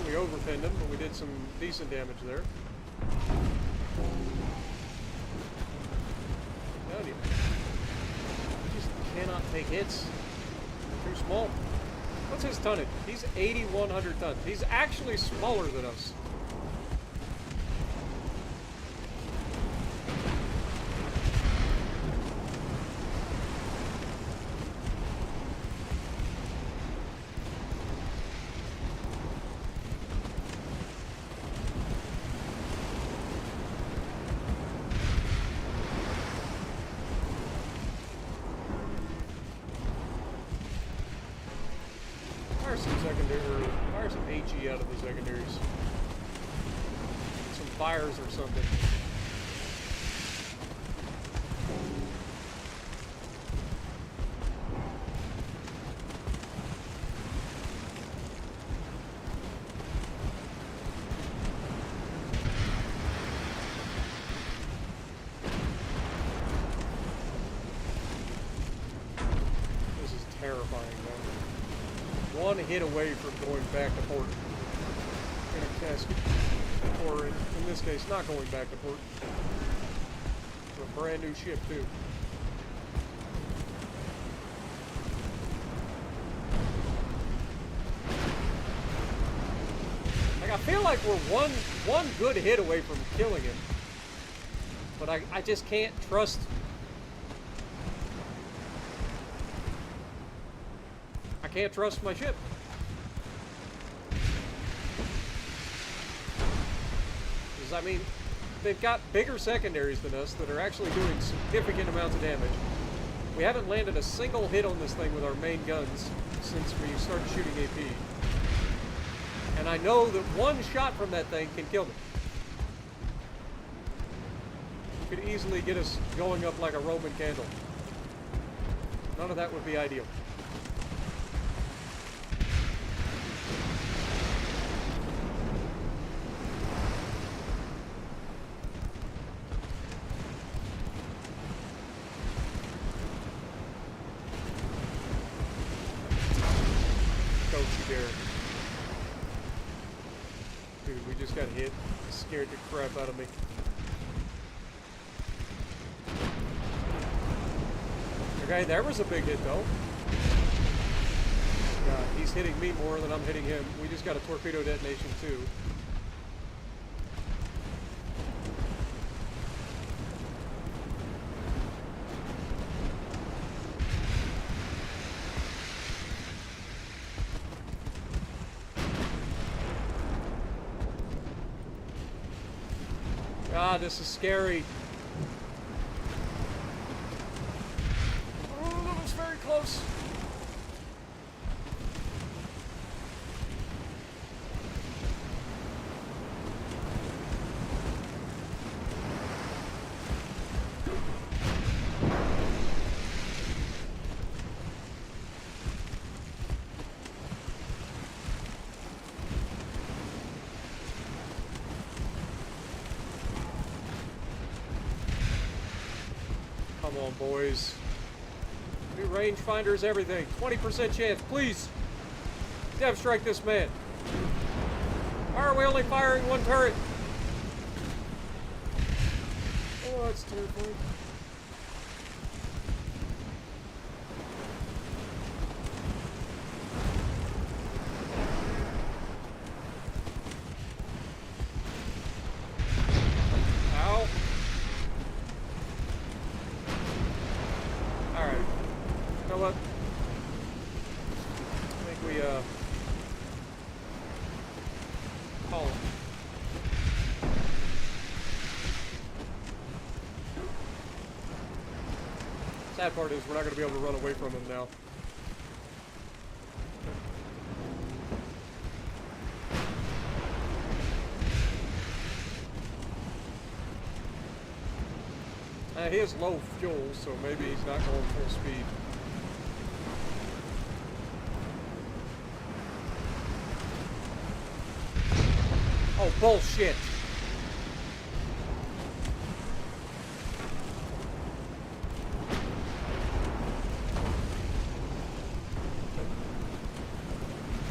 We overpinned him, but we did some decent damage there. Down you. He just cannot take hits. Too small. What's his tonnage? He's 8,100 tons. He's actually smaller than us. Fire some HE out of the secondaries. Some fires or something. This is terrifying, though. One hit away from going back to port in a casket, or in this case, not going back to port. A brand new ship too. Like, I feel like we're one good hit away from killing him, but I just can't trust. I can't trust my ship. Because, I mean, they've got bigger secondaries than us that are actually doing significant amounts of damage. We haven't landed a single hit on this thing with our main guns since we started shooting AP. And I know that one shot from that thing can kill me. It could easily get us going up like a Roman candle. None of that would be ideal. Dude, we just got hit. It scared the crap out of me. Okay, there was a big hit though. God, he's hitting me more than I'm hitting him. We just got a torpedo detonation too. God, this is scary. Oh, that was very close. Come on, boys. New rangefinders, everything. 20% chance, please. Dev strike this man. Why are we only firing one turret? Oh, that's terrifying. Call it. Sad part is we're not going to be able to run away from him now. He has low fuel, so maybe he's not going full speed. Oh, bullshit!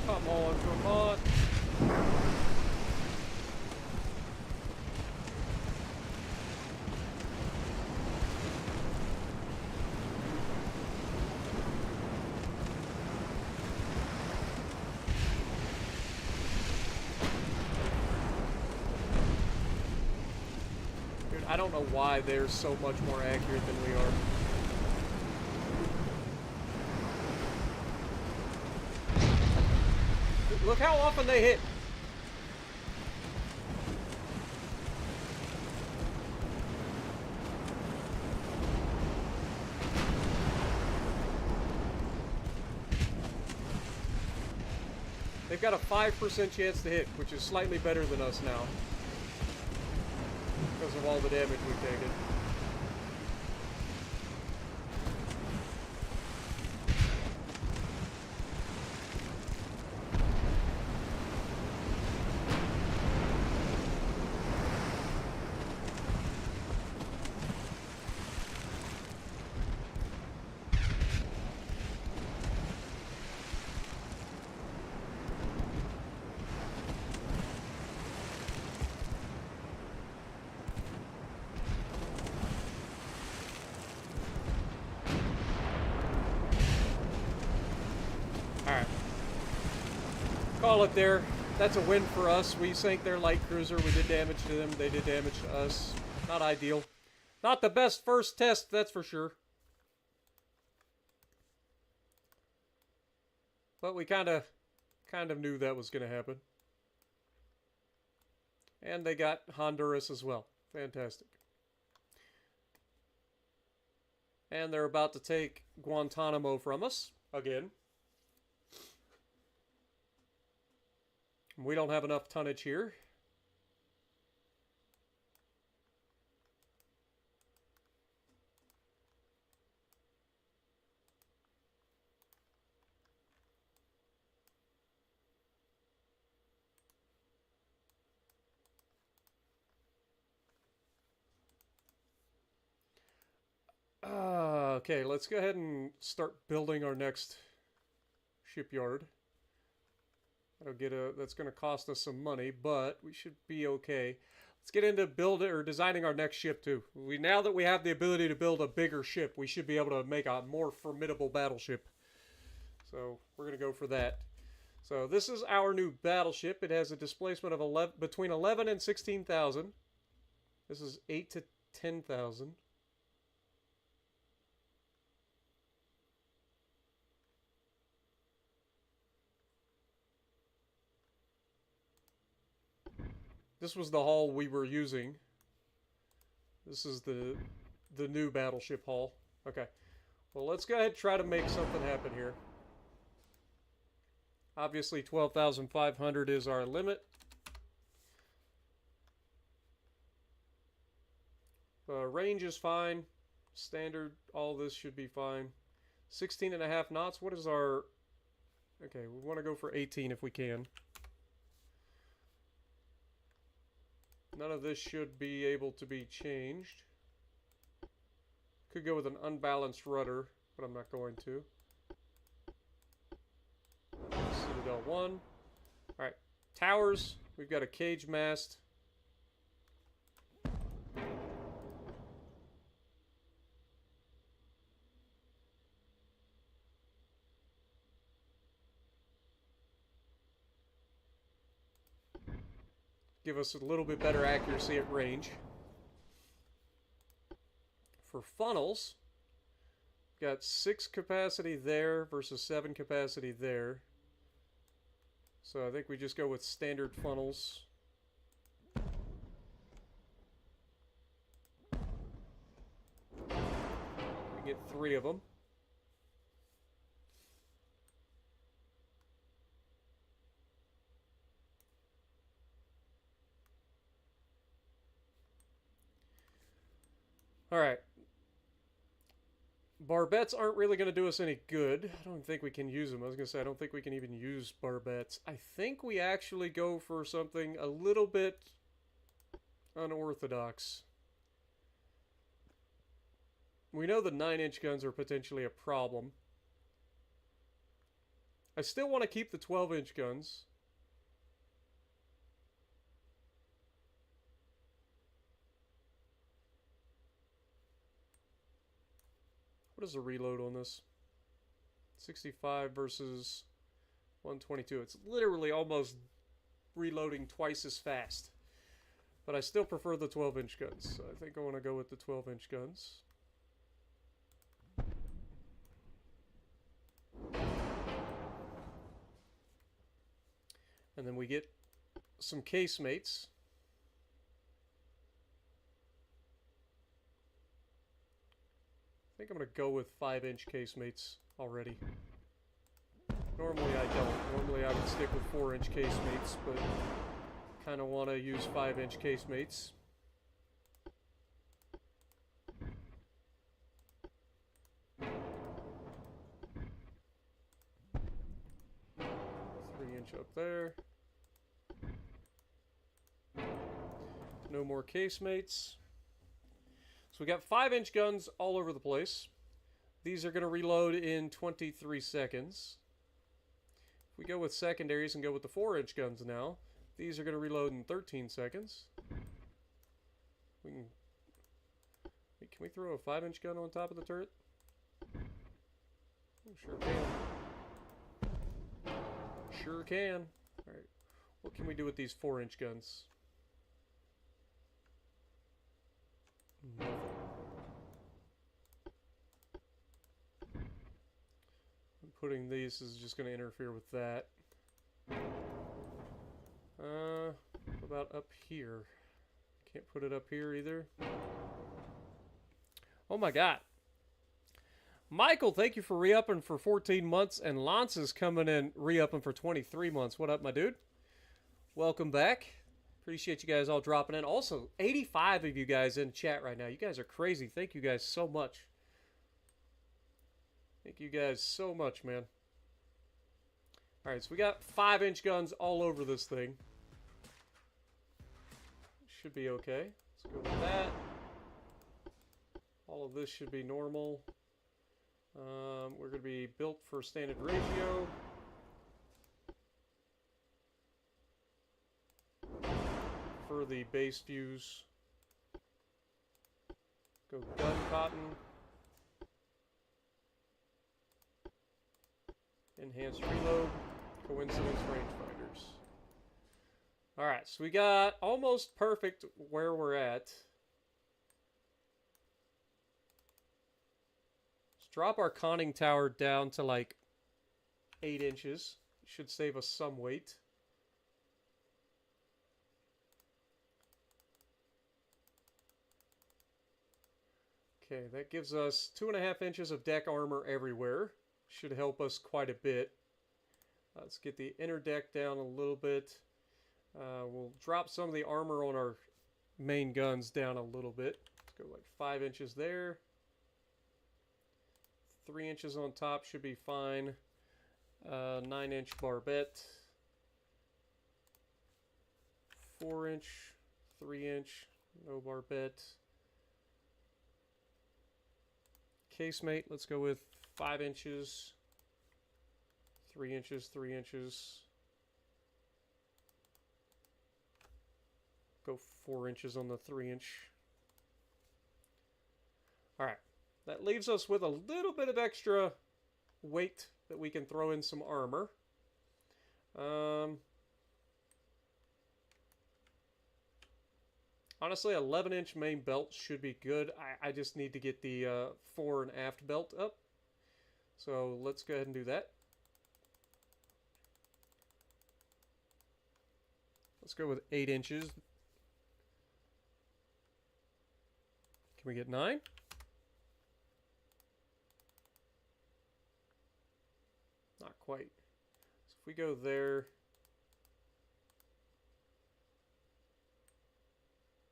Come on, come on! I don't know why they're so much more accurate than we are. Look how often they hit. They've got a 5% chance to hit, which is slightly better than us now. Because of all the damage we've taken. Call it there. That's a win for us. We sank their light cruiser. We did damage to them. They did damage to us. Not ideal. Not the best first test, that's for sure. But we kind of knew that was going to happen. And they got Honduras as well. Fantastic. And they're about to take Guantanamo from us again. We don't have enough tonnage here. Okay, let's go ahead and start building our next shipyard. That's going to cost us some money, but we should be okay. Let's get into building or designing our next ship too. Now that we have the ability to build a bigger ship, we should be able to make a more formidable battleship. So we're going to go for that. So this is our new battleship. It has a displacement of between 11 and 16,000. This is 8 to 10,000. This was the hull we were using. This is the new battleship hull. Okay. Well, let's go ahead and try to make something happen here. Obviously, 12,500 is our limit. Range is fine. Standard, all this should be fine. 16.5 knots. What is our... Okay, we want to go for 18 if we can. None of this should be able to be changed. Could go with an unbalanced rudder, but I'm not going to. Citadel 1. Alright, towers. We've got a cage mast. Give us a little bit better accuracy at range. For funnels, got 6 capacity there versus 7 capacity there. So I think we just go with standard funnels. We Get 3 of them. Alright. Barbettes aren't really going to do us any good. I don't think we can use them. I was going to say, I don't think we can even use barbettes. I think we actually go for something a little bit unorthodox. We know the 9-inch guns are potentially a problem. I still want to keep the 12-inch guns. What is the reload on this? 65 versus 122. It's literally almost reloading twice as fast. But I still prefer the 12-inch guns. So I think I want to go with the 12-inch guns. And then we get some casemates. I think I'm going to go with 5-inch casemates already. Normally I don't. Normally I would stick with 4-inch casemates, but kind of want to use 5-inch casemates. Inch up there. No more casemates. So we got 5-inch guns all over the place. These are going to reload in 23 seconds. If we go with secondaries and go with the 4-inch guns now, these are going to reload in 13 seconds. We can... Wait, can we throw a 5-inch gun on top of the turret? Oh, sure can. Sure can. Alright. What can we do with these 4-inch guns? Nothing. Putting these is just going to interfere with that. What about up here? Can't put it up here either. Oh my god. Michael, thank you for re-upping for 14 months, and Lance is coming in re-upping for 23 months. What up, my dude? Welcome back. Appreciate you guys all dropping in. Also, 85 of you guys in chat right now. You guys are crazy. Thank you guys so much. Thank you guys so much, man. Alright, so we got 5-inch guns all over this thing. Should be okay. Let's go with that. All of this should be normal. We're going to be built for standard ratio. For the base fuse. Go gun cotton. Enhanced reload. Coincidence rangefinders. Alright, so we got almost perfect where we're at. Let's drop our conning tower down to like 8 inches. Should save us some weight. Okay, that gives us 2.5 inches of deck armor everywhere. Should help us quite a bit. Let's get the inner deck down a little bit. We'll drop some of the armor on our main guns down a little bit. Let's go like 5 inches there. 3 inches on top should be fine. 9-inch barbette. 4-inch, 3-inch, no barbette. Casemate, let's go with 5 inches, 3 inches, 3 inches. Go 4 inches on the 3-inch. Alright, that leaves us with a little bit of extra weight that we can throw in some armor. Honestly, 11-inch main belt should be good. I just need to get the fore and aft belt up. So let's go ahead and do that. Let's go with 8 inches. Can we get 9? quite. So if we go there,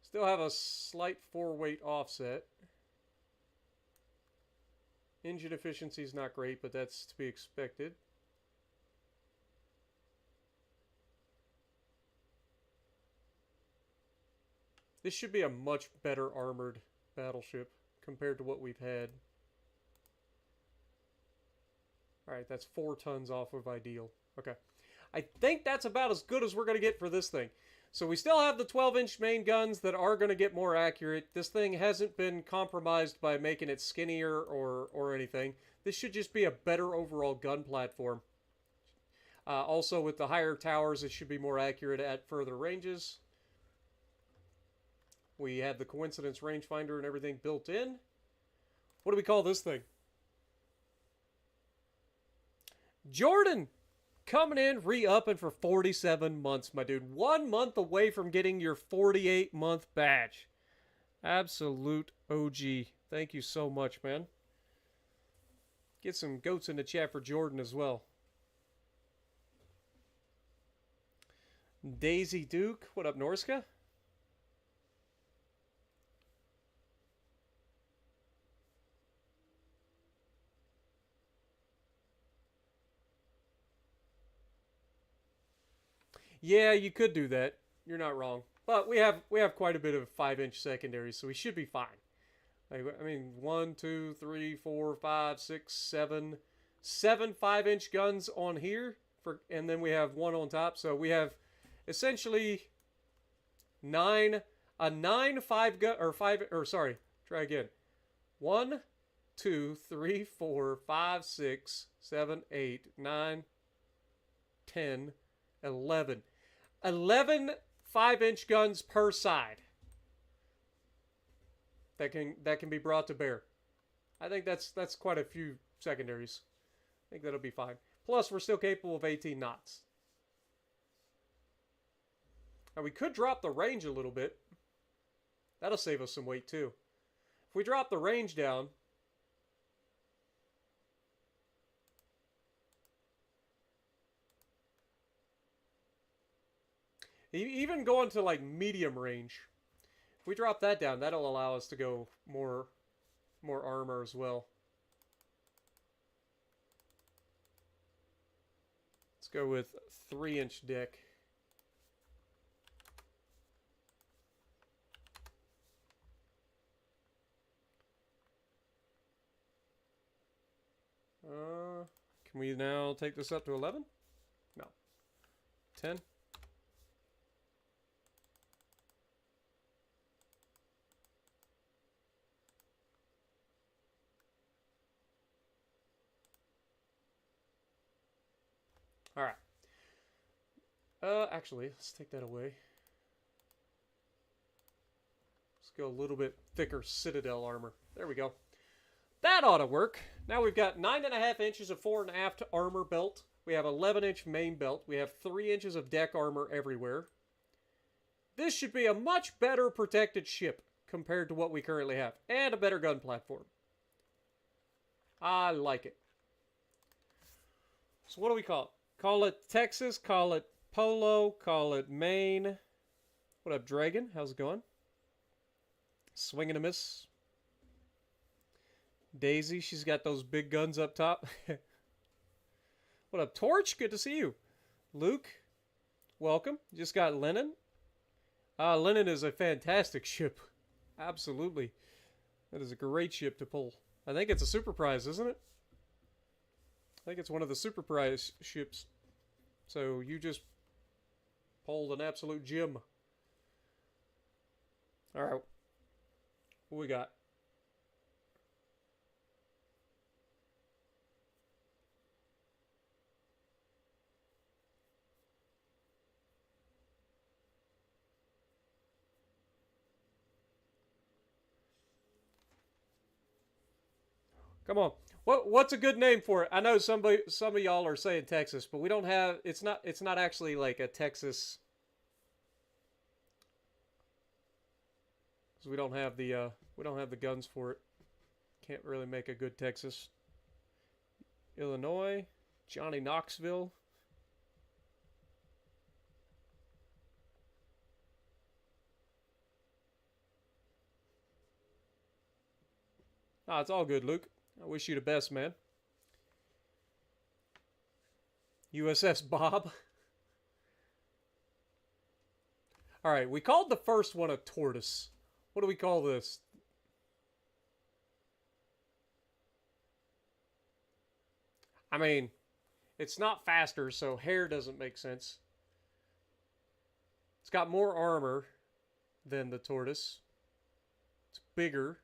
still have a slight 4-weight offset. Engine efficiency is not great, but that's to be expected. This should be a much better armored battleship compared to what we've had. Alright, that's 4 tons off of ideal. Okay. I think that's about as good as we're going to get for this thing. So we still have the 12-inch main guns that are going to get more accurate. This thing hasn't been compromised by making it skinnier or anything. This should just be a better overall gun platform. Also, with the higher towers, it should be more accurate at further ranges. We have the coincidence rangefinder and everything built in. What do we call this thing? Jordan! Coming in, re-upping for 47 months, my dude. 1 month away from getting your 48-month badge. Absolute OG. Thank you so much, man. Get some goats in the chat for Jordan as well. Daisy Duke. What up, Norska? Yeah, you could do that. You're not wrong. But we have quite a bit of 5-inch secondaries, so we should be fine. Like, I mean, 1, 2, 3, 4, 5, 6, 7. 7 5-inch guns on here, and then we have 1 on top. So we have essentially 9 5 gun or 5 or sorry, try again. 1, 2, 3, 4, 5, 6, 7, 8, 9, 10, 11. 11 5-inch guns per side that can be brought to bear. I think that's quite a few secondaries. I think that'll be fine. Plus, we're still capable of 18 knots. Now, we could drop the range a little bit. That'll save us some weight, too. If we drop the range down, even going to like medium range, if we drop that down, that'll allow us to go more armor as well. Let's go with 3-inch deck. Can we now take this up to 11? No. 10? All right. Actually, let's take that away. Let's go a little bit thicker Citadel armor. There we go. That ought to work. Now we've got 9.5 inches of fore and aft armor belt. We have 11-inch main belt. We have 3 inches of deck armor everywhere. This should be a much better protected ship compared to what we currently have. And a better gun platform. I like it. So what do we call it? Call it Texas, call it Polo, call it Maine. What up, Dragon? How's it going? Swing and a miss. Daisy, she's got those big guns up top. What up, Torch? Good to see you. Luke, welcome. Just got Lennon. Lennon is a fantastic ship. Absolutely. That is a great ship to pull. I think it's a super prize, isn't it? I think it's one of the super prize ships. So you just pulled an absolute gem. Alright. What we got? Come on. What's a good name for it? I know some of y'all are saying Texas, but we don't have it's not actually like a Texas, cuz we don't have the guns for it. Can't really make a good Texas. Illinois. Johnny Knoxville. Ah, it's all good, Luke. I wish you the best, man. USS Bob. Alright, we called the first one a tortoise. What do we call this? I mean, it's not faster, so hair doesn't make sense. It's got more armor than the tortoise. It's bigger.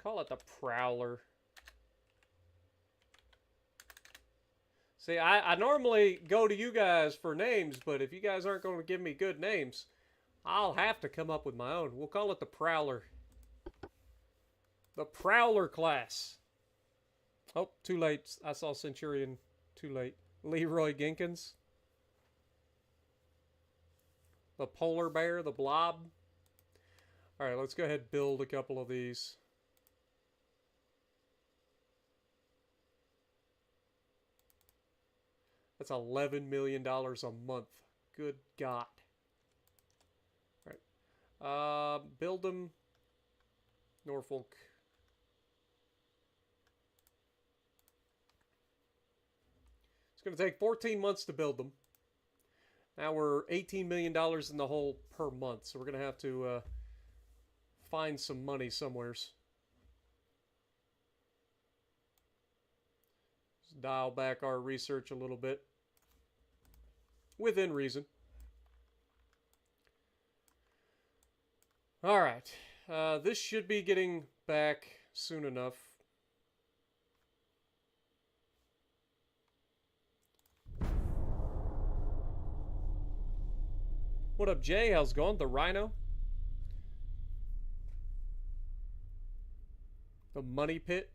Call it the Prowler. See, I normally go to you guys for names, but if you guys aren't going to give me good names, I'll have to come up with my own. We'll call it the Prowler. The Prowler class. Oh, too late. I saw Centurion. Too late. Leroy Ginkins. The Polar Bear, the Blob. Alright, let's go ahead and build a couple of these. That's $11 million a month. Good God. Alright. Build them. Norfolk. It's going to take 14 months to build them. Now we're $18 million in the hole per month. So we're going to have to find some money somewheres. Just dial back our research a little bit. Within reason. Alright. This should be getting back soon enough. What up, Jay? How's it going? The Rhino? The Money Pit?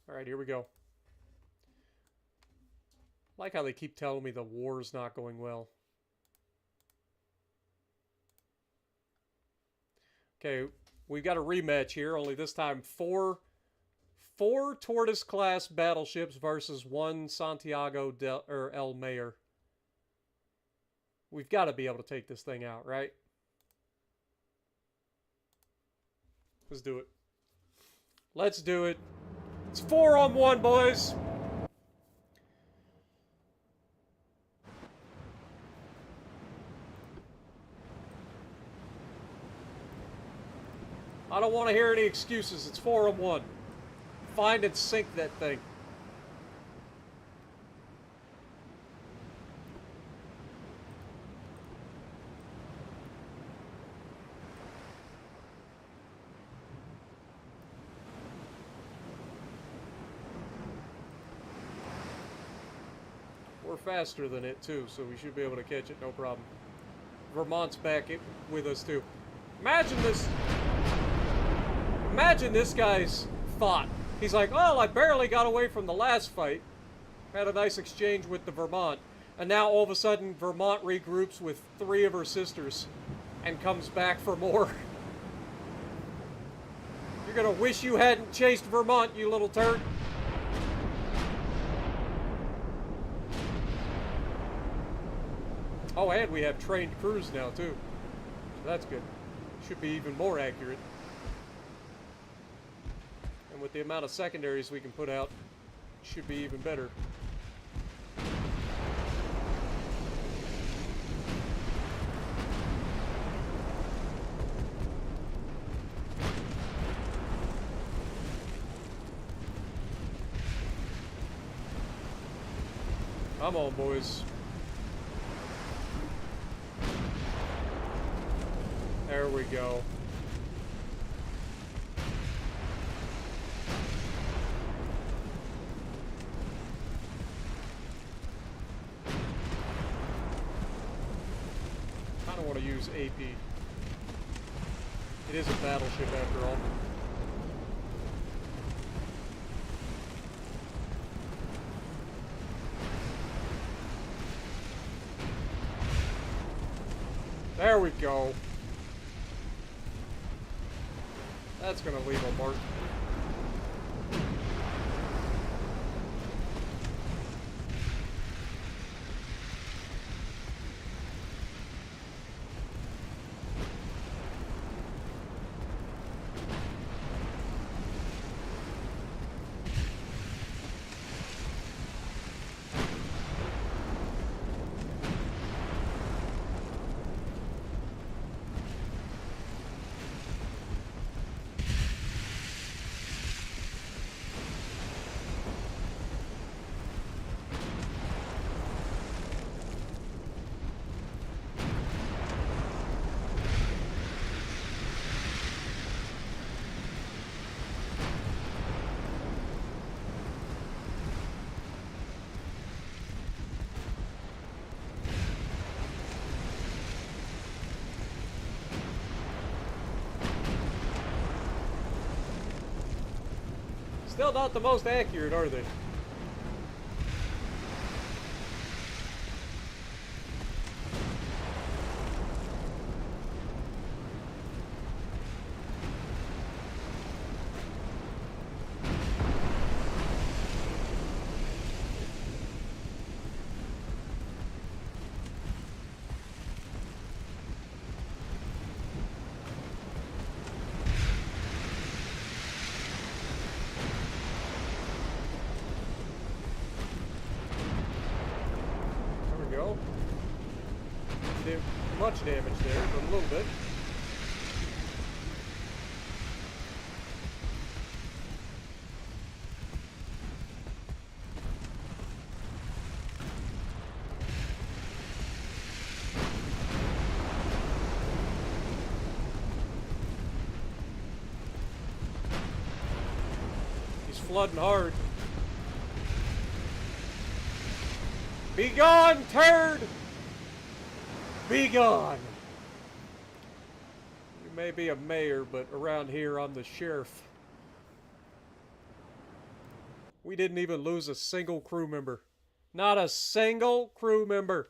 Alright, here we go. I like how they keep telling me the war's not going well. Okay, we've got a rematch here, only this time four Tortoise-class battleships versus one Santiago El Mayor. We've got to be able to take this thing out, right? Let's do it. Let's do it. It's 4-on-1, boys. I don't want to hear any excuses. It's 4-on-1. Find and sink that thing. We're faster than it too, so we should be able to catch it, no problem. Vermont's back with us too. Imagine this guy's thought. He's like, oh, I barely got away from the last fight. Had a nice exchange with the Vermont. And now all of a sudden Vermont regroups with 3 of her sisters and comes back for more. You're gonna wish you hadn't chased Vermont, you little turd. Oh, and we have trained crews now, too. So that's good. Should be even more accurate. And with the amount of secondaries we can put out, should be even better. Come on, boys. There we go. I don't want to use AP. It is a battleship after all. There we go. That's gonna leave a mark. Still not the most accurate, are they? Go. Did much damage there, but a little bit. He's flooding hard. Be gone, turd! Be gone! You may be a mayor, but around here I'm the sheriff. We didn't even lose a single crew member. Not a single crew member.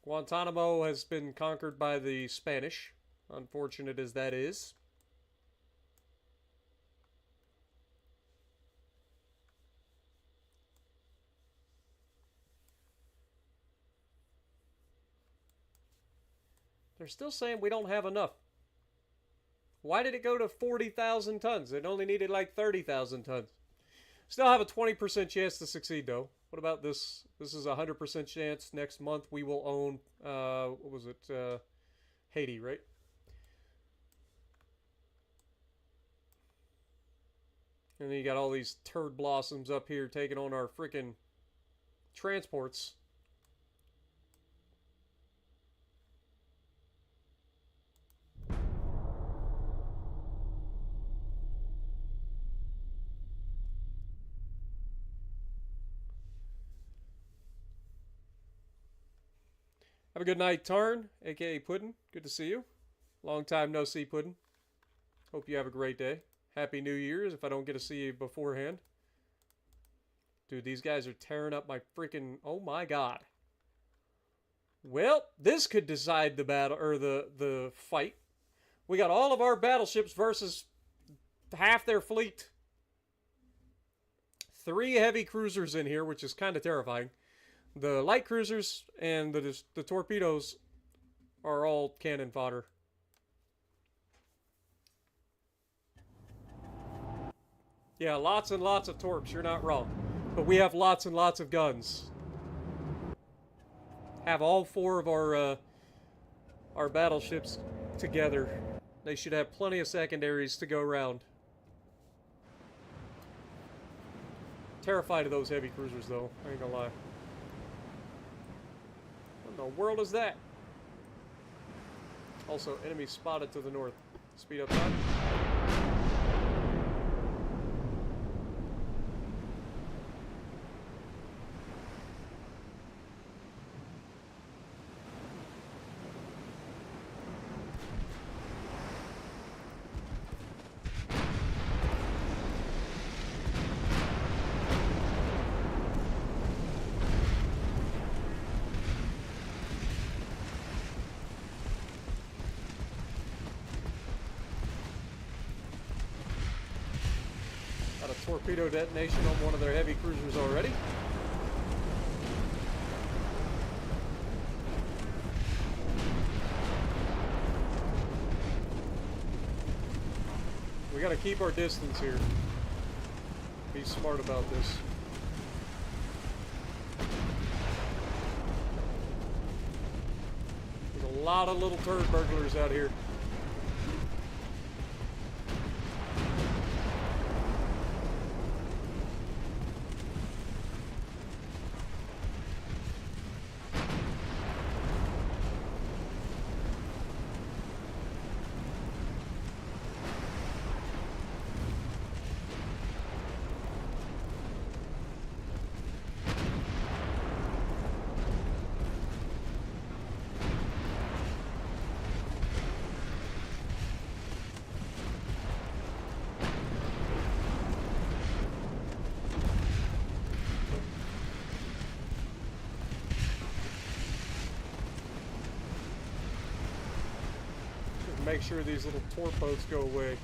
Guantanamo has been conquered by the Spanish, unfortunate as that is. They're still saying we don't have enough. Why did it go to 40,000 tons? It only needed like 30,000 tons. Still have a 20% chance to succeed, though. What about this? This is a 100% chance. Next month we will own, what was it? Haiti, right? And then you got all these turd blossoms up here taking on our freaking transports. Have a good night, Tarn, aka Puddin'. Good to see you. Long time no see, Puddin'. Hope you have a great day. Happy New Year's if I don't get to see you beforehand. Dude, these guys are tearing up my freaking... Oh my god. Well, this could decide the battle, or the fight. We got all of our battleships versus half their fleet. 3 heavy cruisers in here, which is kind of terrifying. The light cruisers and the torpedoes are all cannon fodder. Yeah, lots and lots of torps, you're not wrong. But we have lots and lots of guns. Have all 4 of our battleships together. They should have plenty of secondaries to go around. Terrified of those heavy cruisers, though. I ain't gonna lie. What in the world is that? Also, enemy spotted to the north. Speed up time. torpedo detonation on one of their heavy cruisers already. We gotta keep our distance here. Be smart about this. There's a lot of little turd burglars out here. Make sure these little torpedoes go away.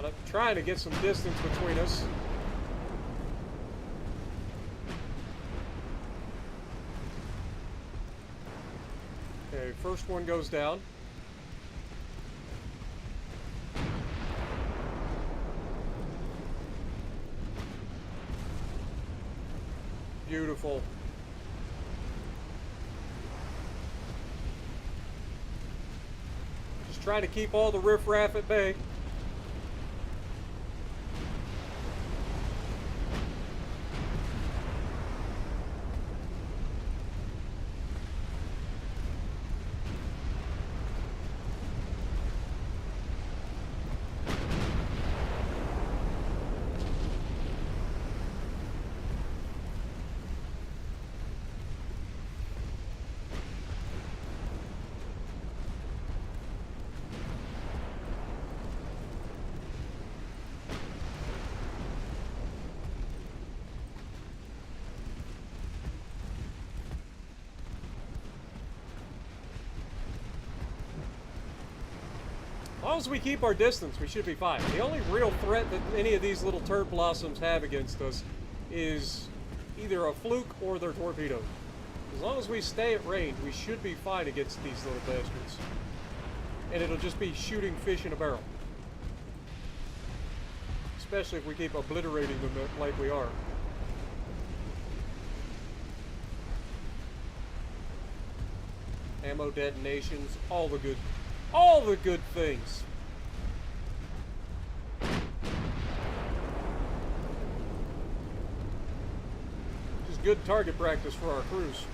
I'm trying to get some distance between us. Okay, first one goes down. Beautiful. Just trying to keep all the riffraff at bay. As long as we keep our distance, we should be fine. The only real threat that any of these little turd blossoms have against us is either a fluke or their torpedo. As long as we stay at range, we should be fine against these little bastards. And it'll just be shooting fish in a barrel. Especially if we keep obliterating them like we are. Ammo detonations, all the good things. Just good target practice for our crews.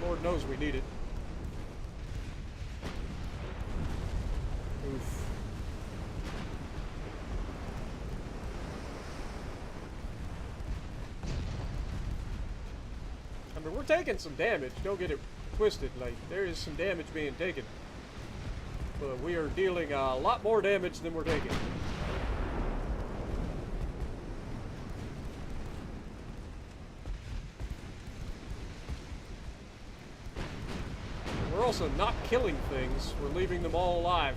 Lord knows we need it. Oof. I mean, we're taking some damage, don't get it twisted. Like, there is some damage being taken, but we are dealing a lot more damage than we're taking. We're also not killing things, we're leaving them all alive,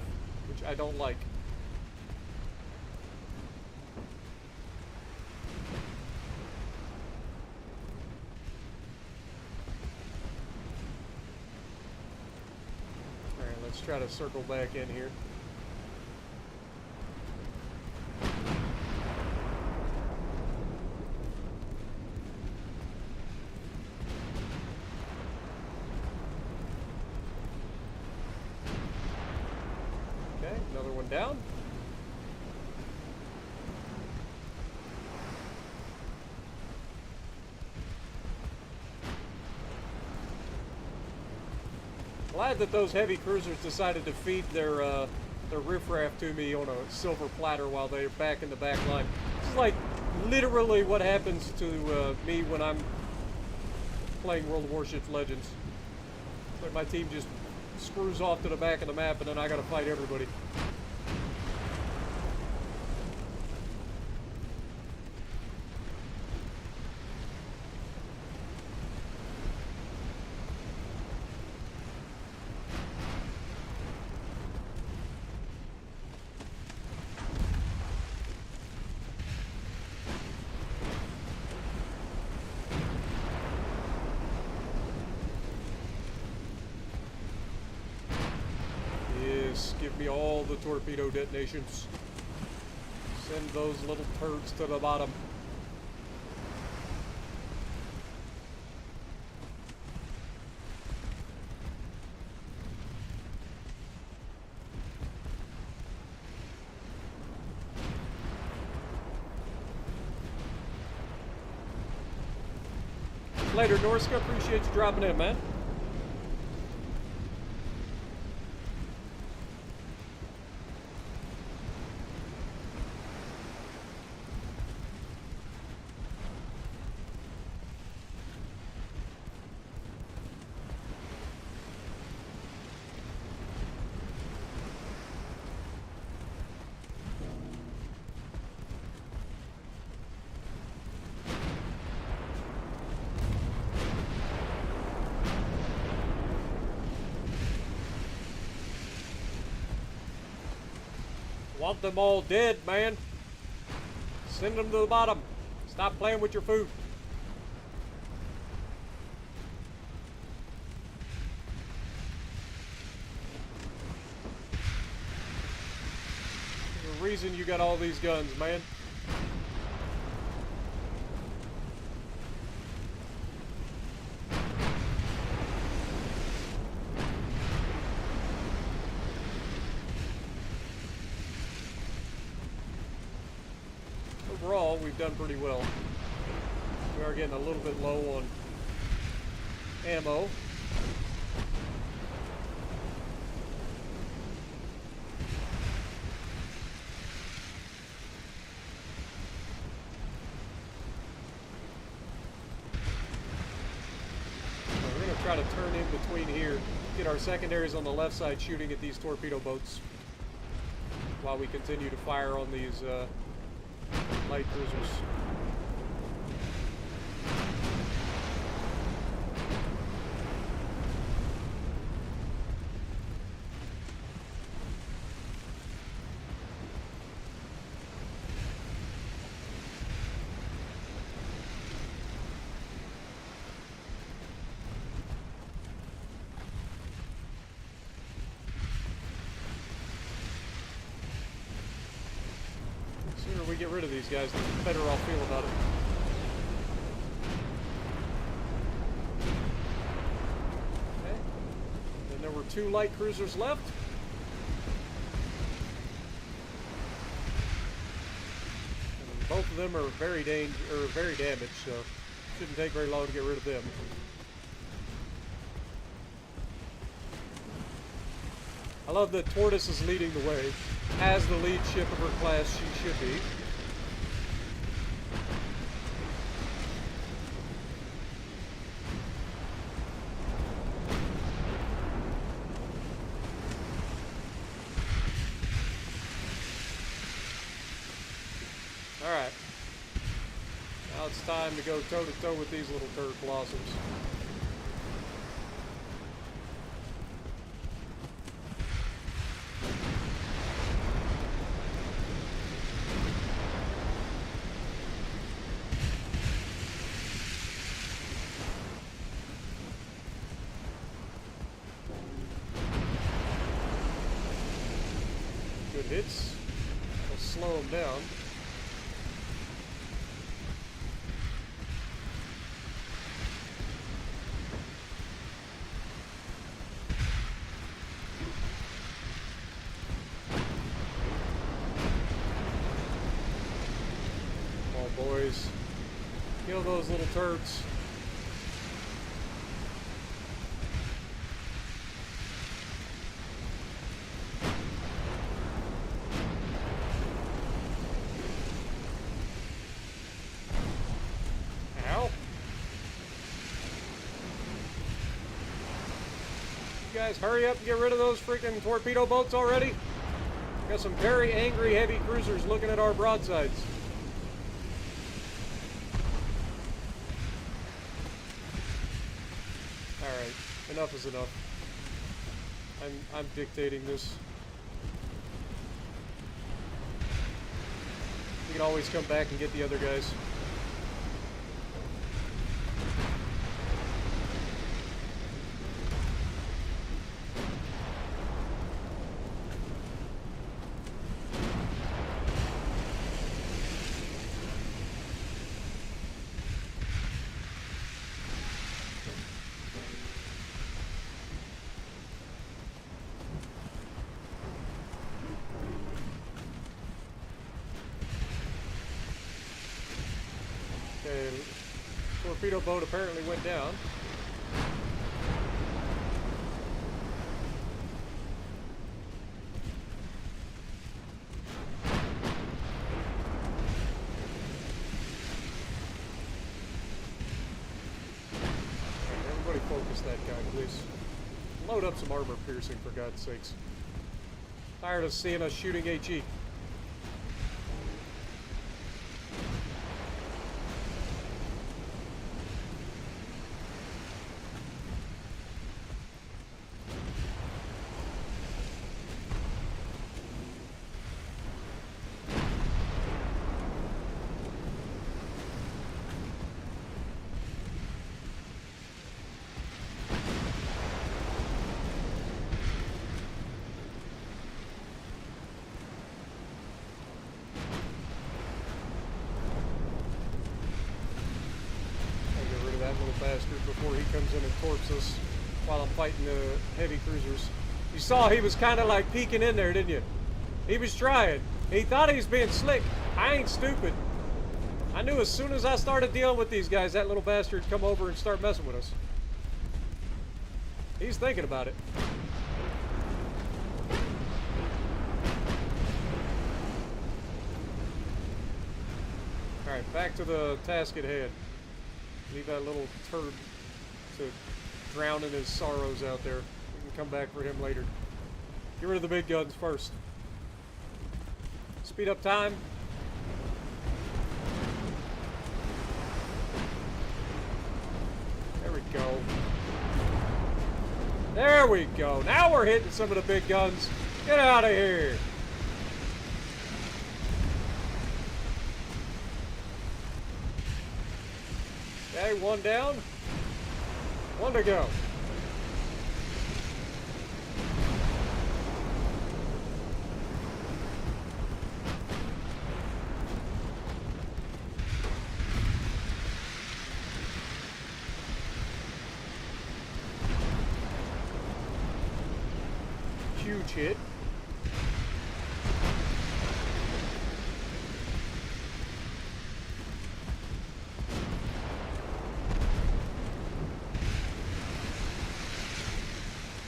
which I don't like. Let's try to circle back in here. Okay, another one down. Glad that those heavy cruisers decided to feed their riffraff to me on a silver platter while they're back in the back line. This is like literally what happens to me when I'm playing World of Warships Legends. Like my team just screws off to the back of the map and then I gotta fight everybody. Give me all the torpedo detonations. Send those little turds to the bottom. Later, Norska. Appreciate you dropping in, man. Want them all dead, man. Send them to the bottom. Stop playing with your food. There's a reason you got all these guns, man. Overall, we've done pretty well. We are getting a little bit low on ammo. So we're going to try to turn in between here, get our secondaries on the left side shooting at these torpedo boats while we continue to fire on these light cruisers. The sooner we get rid of these guys, the better I'll feel about it. Okay. Then there were 2 light cruisers left. And both of them are very damaged, so shouldn't take very long to get rid of them. I love that Tortoise is leading the way. As the lead ship of her class, she should be. Alright. Now it's time to go toe-to-toe with these little turd blossoms. Good hits. We'll slow them down. Come on, boys. Kill those little turds. Guys, hurry up and get rid of those freaking torpedo boats already. Got some very angry heavy cruisers looking at our broadsides. Alright, enough is enough. I'm dictating this. We can always come back and get the other guys. Okay, torpedo boat apparently went down. Everybody focus that guy, please. Load up some armor piercing, for God's sakes. Tired of seeing us shooting HE. Bastard before he comes in and torps us while I'm fighting the heavy cruisers. You saw he was kind of like peeking in there, didn't you? He was trying. He thought he was being slick. I ain't stupid. I knew as soon as I started dealing with these guys, that little bastard'd come over and start messing with us. He's thinking about it. Alright, back to the task at hand. Leave that little turd to drown in his sorrows out there. We can come back for him later. Get rid of the big guns first. Speed up time. There we go. There we go. Now we're hitting some of the big guns. Get out of here. Okay, one down. One to go. Huge hit.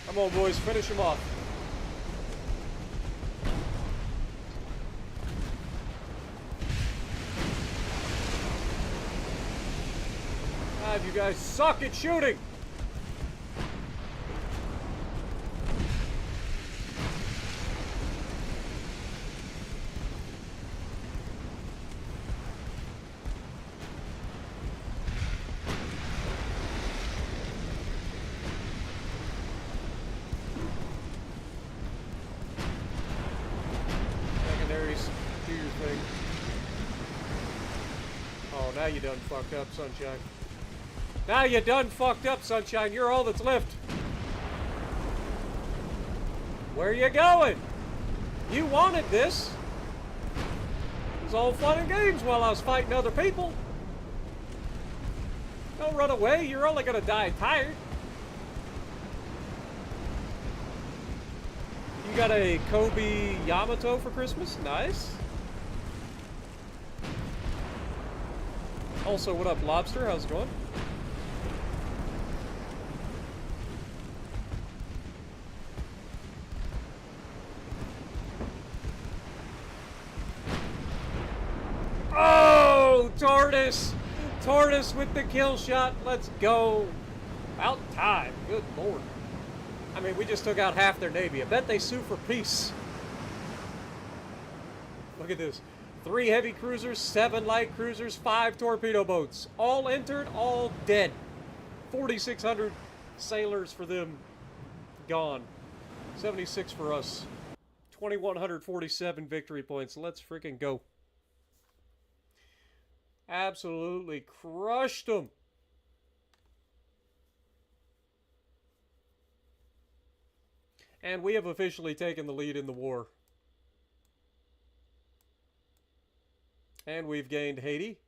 Come on, boys, finish him off. God, you guys suck at shooting. Do your thing. Oh, now you done fucked up, Sunshine. Now you done fucked up, Sunshine. You're all that's left. Where you going? You wanted this. It was all fun and games while I was fighting other people. Don't run away. You're only gonna die tired. You got a Kobe Yamato for Christmas? Nice. Also, what up, Lobster? How's it going? Oh, Tortoise! Tortoise with the kill shot. Let's go. About time. Good lord. I mean, we just took out half their navy. I bet they sue for peace. Look at this. 3 heavy cruisers, 7 light cruisers, 5 torpedo boats. All entered, all dead. 4,600 sailors for them, gone. 76 for us. 2,147 victory points. Let's freaking go. Absolutely crushed them. And we have officially taken the lead in the war. And we've gained Haiti.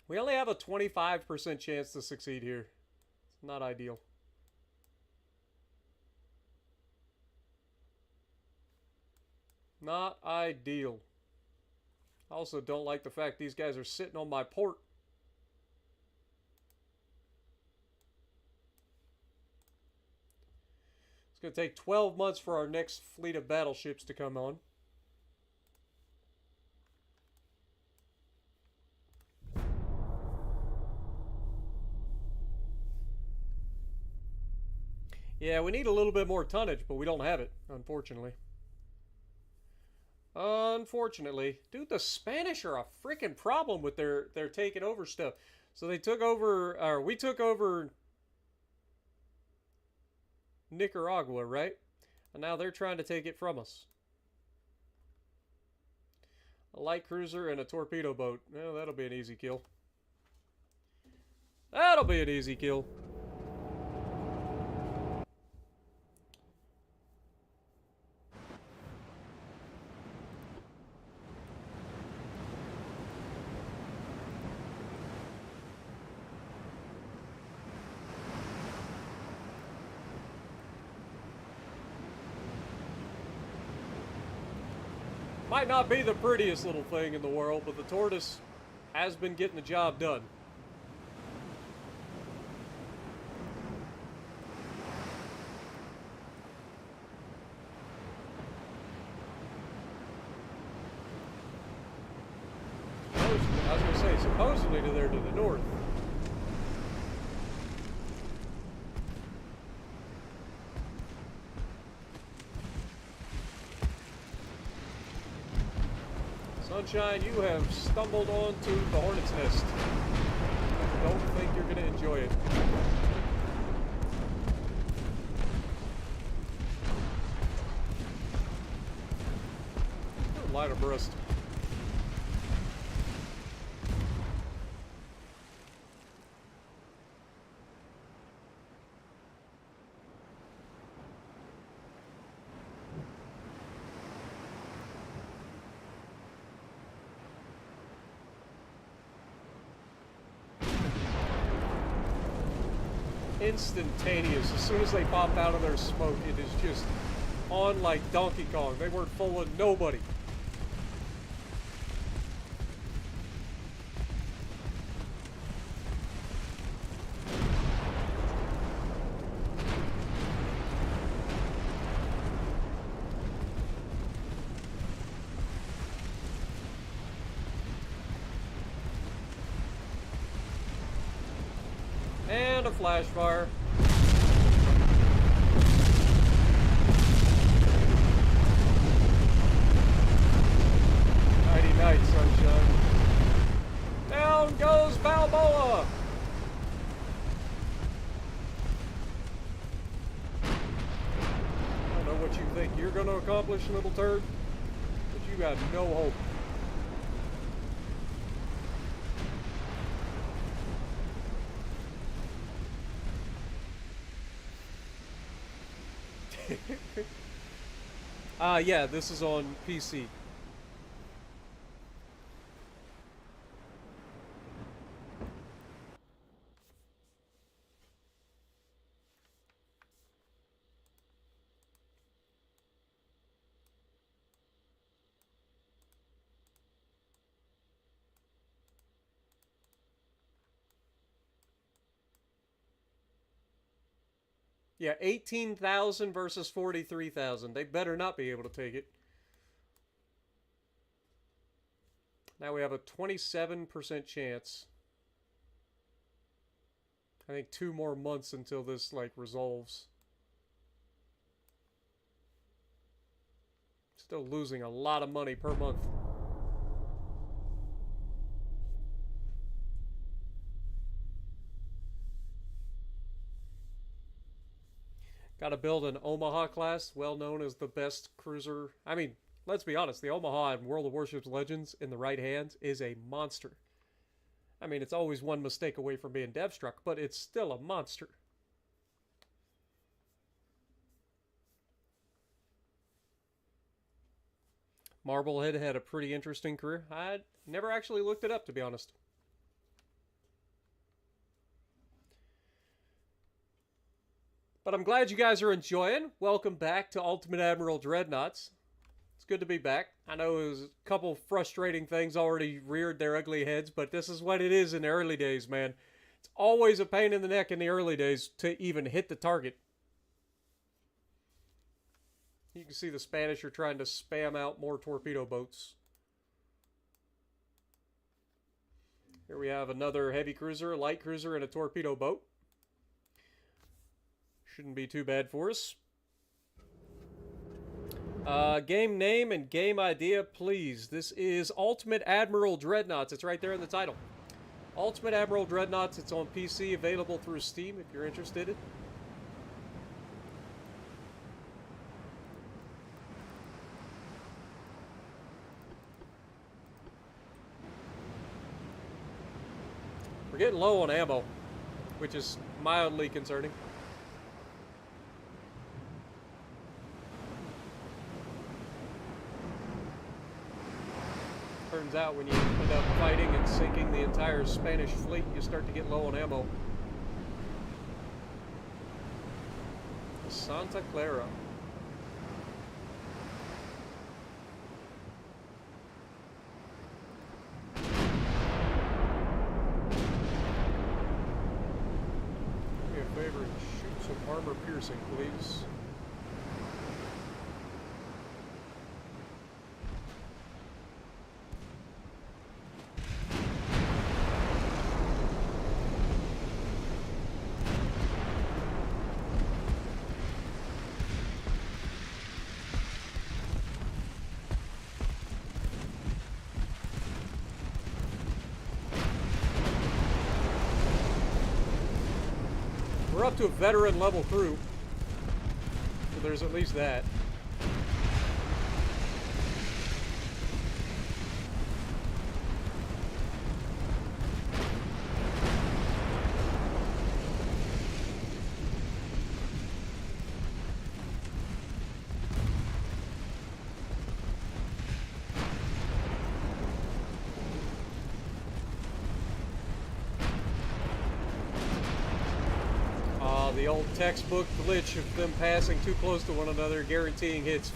We only have a 25% chance to succeed here. It's not ideal. Not ideal. I also don't like the fact these guys are sitting on my port. It's going to take 12 months for our next fleet of battleships to come on. Yeah, we need a little bit more tonnage, but we don't have it, unfortunately. Unfortunately. Dude, the Spanish are a freaking problem with their taking over stuff. So they took over, or we took over Nicaragua, right? And now they're trying to take it from us. A light cruiser and a torpedo boat. Well, that'll be an easy kill. That'll be an easy kill. Might not be the prettiest little thing in the world, but the tortoise has been getting the job done. I was going to say, supposedly they're to the north. Sunshine, you have stumbled onto the hornet's nest. I don't think you're going to enjoy it. Light abreast. Instantaneous. As soon as they pop out of their smoke, it is just on like Donkey Kong. They weren't fooling nobody. And a flash fire. Nighty night, sunshine. Down goes Balboa! I don't know what you think you're going to accomplish, little turd, but you got no hope. Yeah, this is on PC. Yeah, 18,000 versus 43,000. They better not be able to take it. Now we have a 27% chance. I think 2 more months until this, like, resolves. Still losing a lot of money per month. Got to build an Omaha class, well known as the best cruiser. I mean, let's be honest, the Omaha in World of Warships Legends in the right hands is a monster. I mean, it's always one mistake away from being dev-struck, but it's still a monster. Marblehead had a pretty interesting career. I never actually looked it up, to be honest. But I'm glad you guys are enjoying. Welcome back to Ultimate Admiral Dreadnoughts. It's good to be back. I know it was a couple frustrating things already reared their ugly heads, but this is what it is in the early days, man. It's always a pain in the neck in the early days to even hit the target. You can see the Spanish are trying to spam out more torpedo boats. Here we have another heavy cruiser, a light cruiser, and a torpedo boat. Shouldn't be too bad for us. Game name and game idea, please. This is Ultimate Admiral Dreadnoughts. It's right there in the title. Ultimate Admiral Dreadnoughts. It's on PC, available through Steam if you're interested. We're getting low on ammo, which is mildly concerning. Turns out when you end up fighting and sinking the entire Spanish fleet, you start to get low on ammo. Santa Clara. Do me a favor and shoot some armor piercing, please. We're up to a veteran level crew, so there's at least that. The old textbook glitch of them passing too close to one another, guaranteeing hits.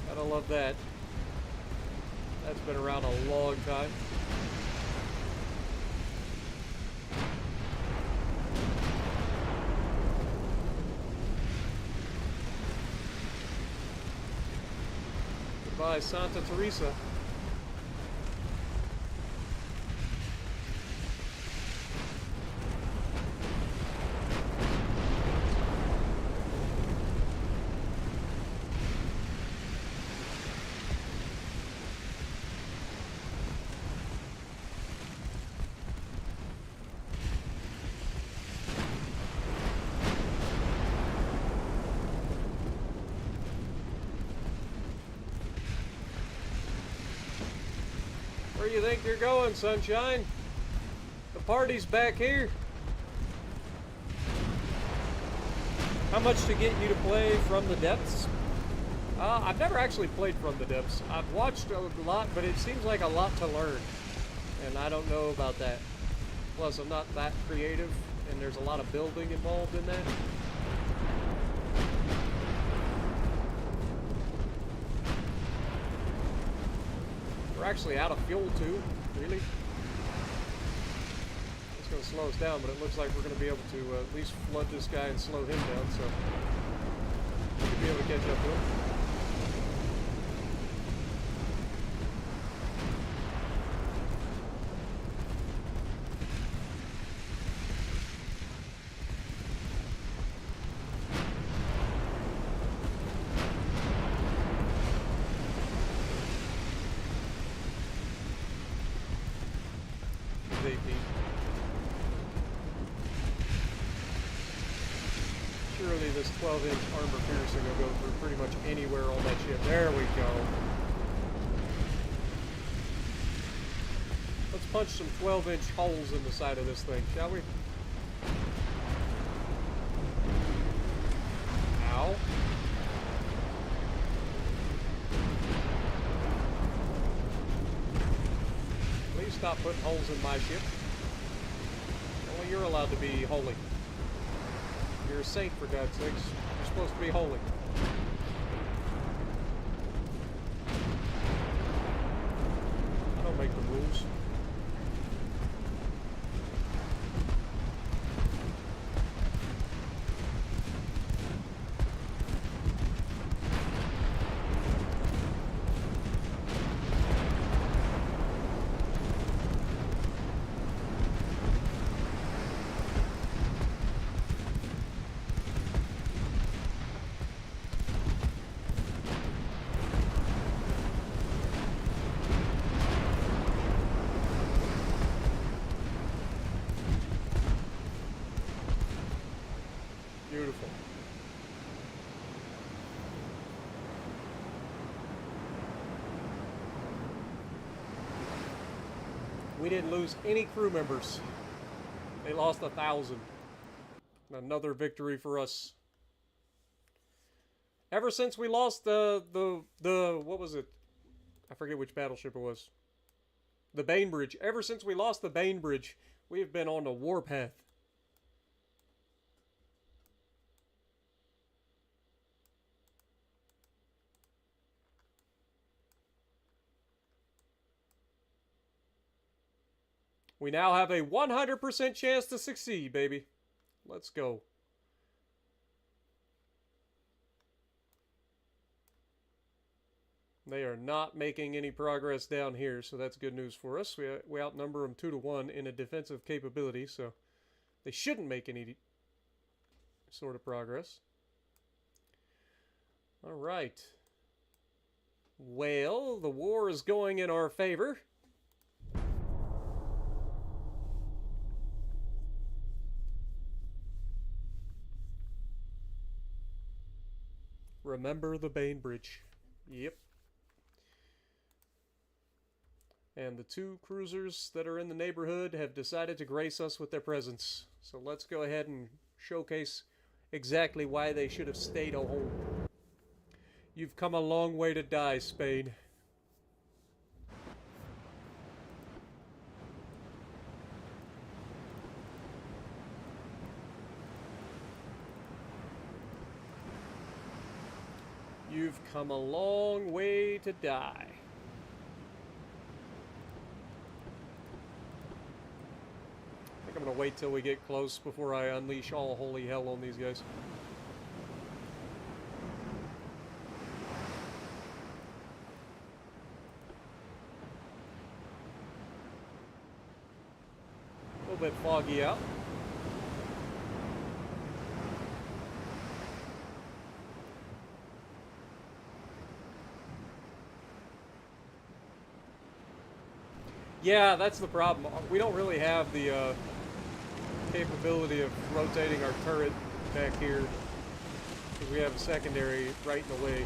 Gotta love that. That's been around a long time. Goodbye, Santa Teresa. Where you think you're going, sunshine? The party's back here. How much to get you to play From the Depths? I've never actually played From the Depths. I've watched a lot, but it seems like a lot to learn. And I don't know about that. Plus, I'm not that creative, and there's a lot of building involved in that. We're actually out of fuel too, really. It's going to slow us down, but it looks like we're going to be able to at least flood this guy and slow him down, so we should be able to catch up to him. see this 12-inch armor piercing will go through pretty much anywhere on that ship. There we go. Let's punch some 12-inch holes in the side of this thing, shall we? Ow. Please stop putting holes in my ship. Only you're allowed to be holy. You're a saint, for God's sakes. You're supposed to be holy. I don't make the rules. Beautiful. We didn't lose any crew members. They lost 1,000. Another victory for us. Ever since we lost the what was it? I forget which battleship it was. The Bainbridge. Ever since we lost the Bainbridge, we have been on a warpath. We now have a 100% chance to succeed, baby. Let's go. They are not making any progress down here, so that's good news for us. We outnumber them 2-1 in a defensive capability, so they shouldn't make any sort of progress. All right. Well, the war is going in our favor. Remember the Bainbridge. Yep. And the 2 cruisers that are in the neighborhood have decided to grace us with their presence. So let's go ahead and showcase exactly why they should have stayed at home. You've come a long way to die, Spain. You've come a long way to die. I think I'm going to wait till we get close before I unleash all holy hell on these guys. A little bit foggy out. Yeah, that's the problem. We don't really have the capability of rotating our turret back here because we have a secondary right in the way.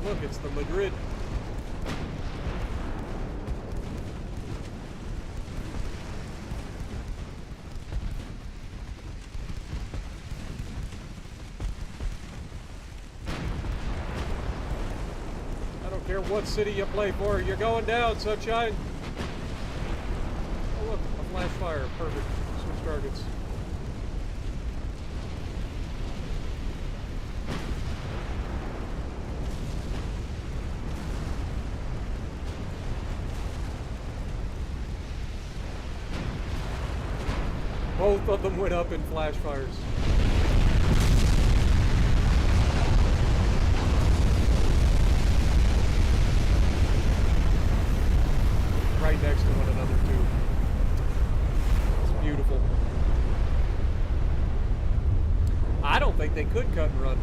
Look, it's the Madrid. I don't care what city you play for, you're going down, sunshine. flash fire. Perfect. Switch targets. Both of them went up in flash fires. Right next to one another, too. It's beautiful. I don't think they could cut and run.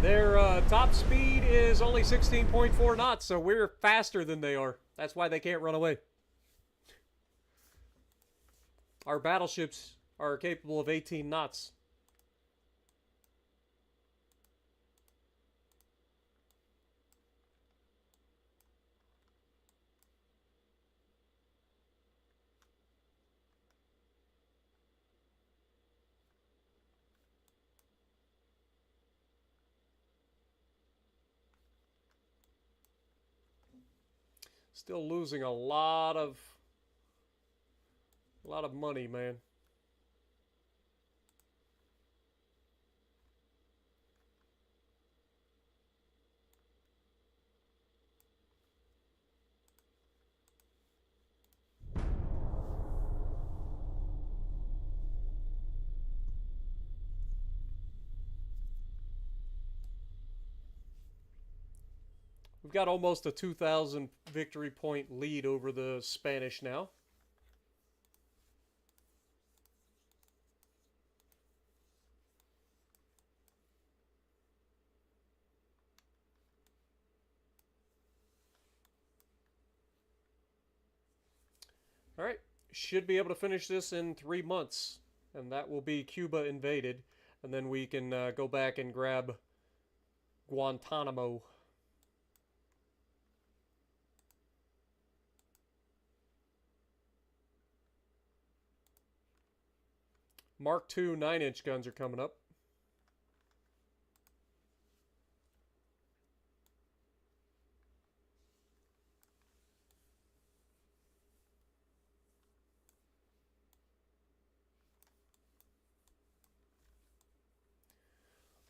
Their top speed is only 16.4 knots, so we're faster than they are. That's why they can't run away. Our battleships are capable of 18 knots. Still losing a lot of money, man. We've got almost a 2,000 victory point lead over the Spanish now. All right, should be able to finish this in 3 months, and that will be Cuba invaded, and then we can go back and grab Guantanamo. Mark II 9-inch guns are coming up.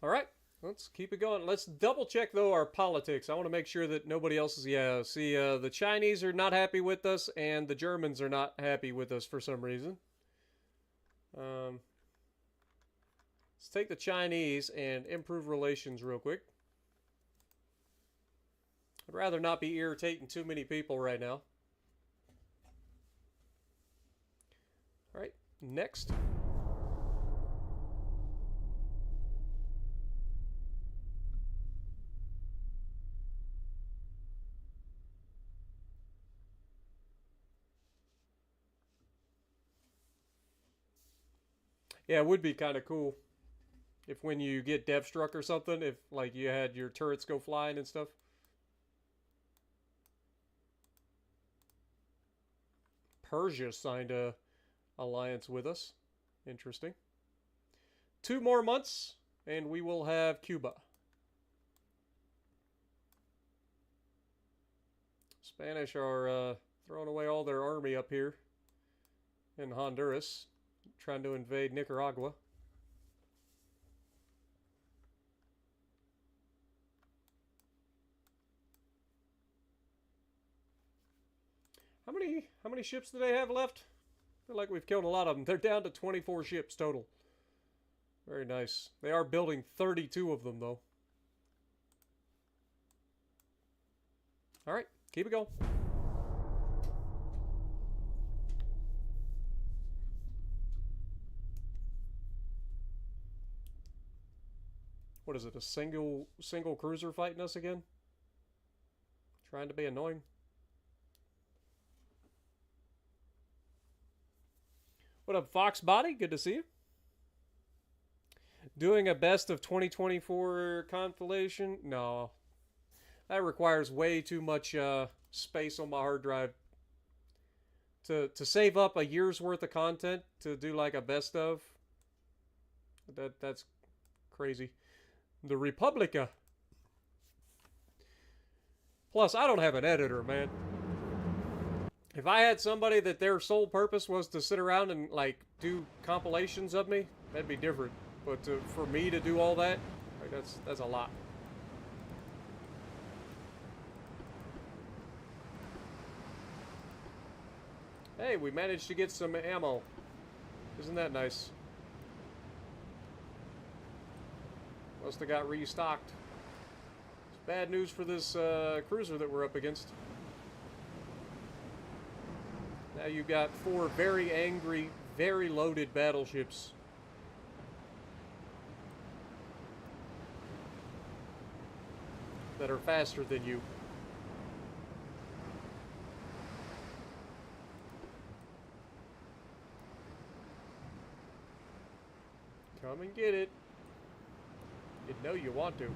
All right, let's keep it going. Let's double check, though, our politics. I want to make sure that nobody else is... Yeah, see, the Chinese are not happy with us, and the Germans are not happy with us for some reason. Let's take the Chinese and improve relations real quick. I'd rather not be irritating too many people right now. All right, next. Yeah, it would be kind of cool if when you get dev struck or something, if like you had your turrets go flying and stuff. Persia signed a alliance with us. Interesting. 2 more months and we will have Cuba. Spanish are throwing away all their army up here in Honduras, trying to invade Nicaragua. How many ships do they have left? I feel like we've killed a lot of them. They're down to 24 ships total. Very nice. They are building 32 of them, though. All right, keep it going. What is it, a single cruiser fighting us again? Trying to be annoying. What up, Fox Body? Good to see you. Doing a best of 2024 compilation? No. That requires way too much space on my hard drive. To save up a year's worth of content to do like a best of. That's crazy. The Republica. Plus, I don't have an editor, man. If I had somebody that their sole purpose was to sit around and, like, do compilations of me, that'd be different. But for me to do all that, like, that's a lot. Hey, we managed to get some ammo. Isn't that nice? Must have got restocked. It's bad news for this cruiser that we're up against. Now you've got 4 very angry, very loaded battleships. That are faster than you. Come and get it. You know you want to.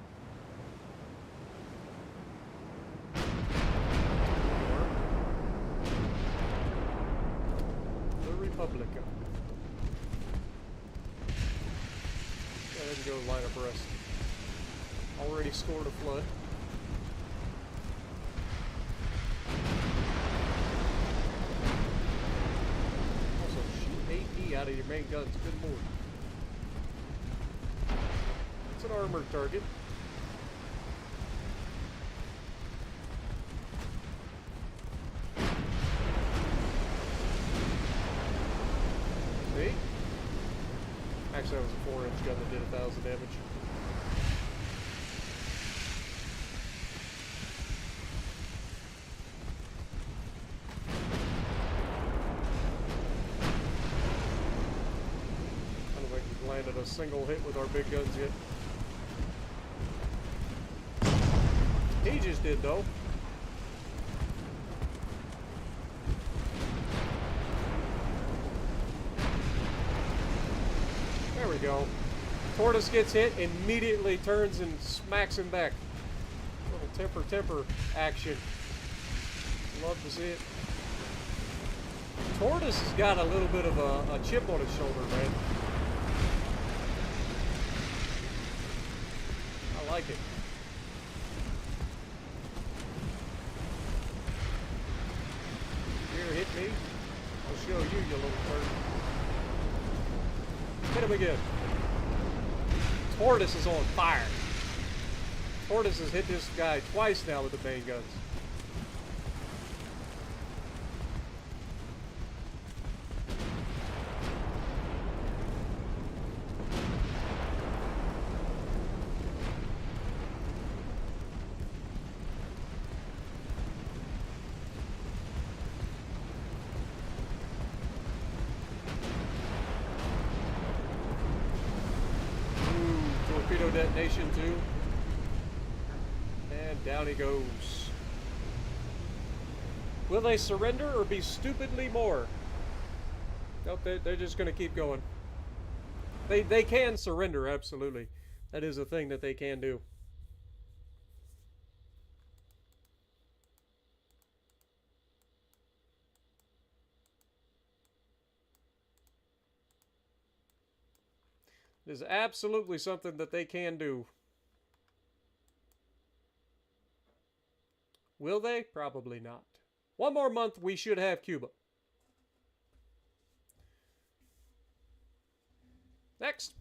The Republic. Go ahead and go line abreast. Already scored a flood. Also, shoot AP out of your main guns. Good lord. It's an armored target. See? Actually, that was a 4-inch gun that did 1,000 damage. I don't think we've landed a single hit with our big guns yet. He just did, though. There we go. Tortoise gets hit, immediately turns and smacks him back. Little temper action. Love to see it. Tortoise has got a little bit of a chip on his shoulder, man. I like it. Hit me. I'll show you, you little turd. Hit him again. Tortoise is on fire. Tortoise has hit this guy twice now with the main guns. Torpedo detonation too. And down he goes. Will they surrender or be stupidly more? Nope, they're just going to keep going. They can surrender, absolutely. That is a thing that they can do. It is absolutely something that they can do. Will they? Probably not. 1 more month, we should have Cuba. Next.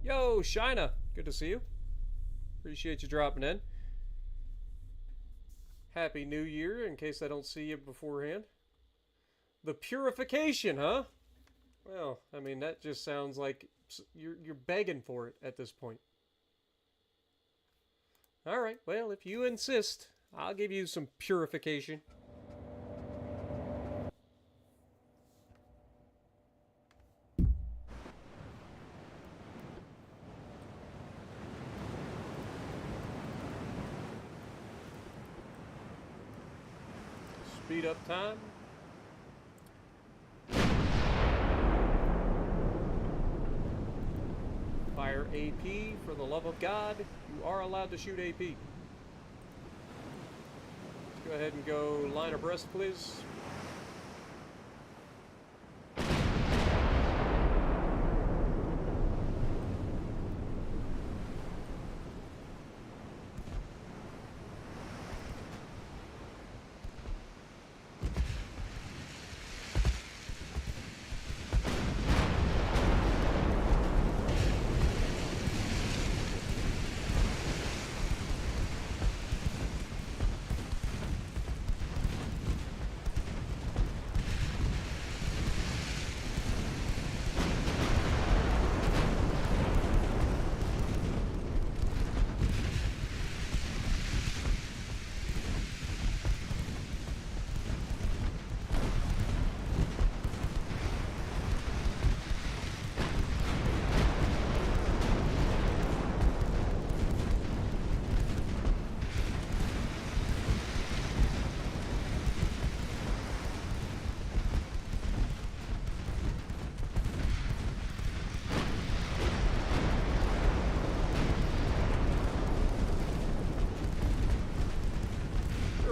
Yo, Shina. Good to see you. Appreciate you dropping in. Happy New Year, in case I don't see you beforehand. The purification, huh? Well, I mean, that just sounds like you're begging for it at this point. All right, well, if you insist, I'll give you some purification. Speed up time. Fire AP, for the love of God. You are allowed to shoot AP. Let's go ahead and go line abreast, please.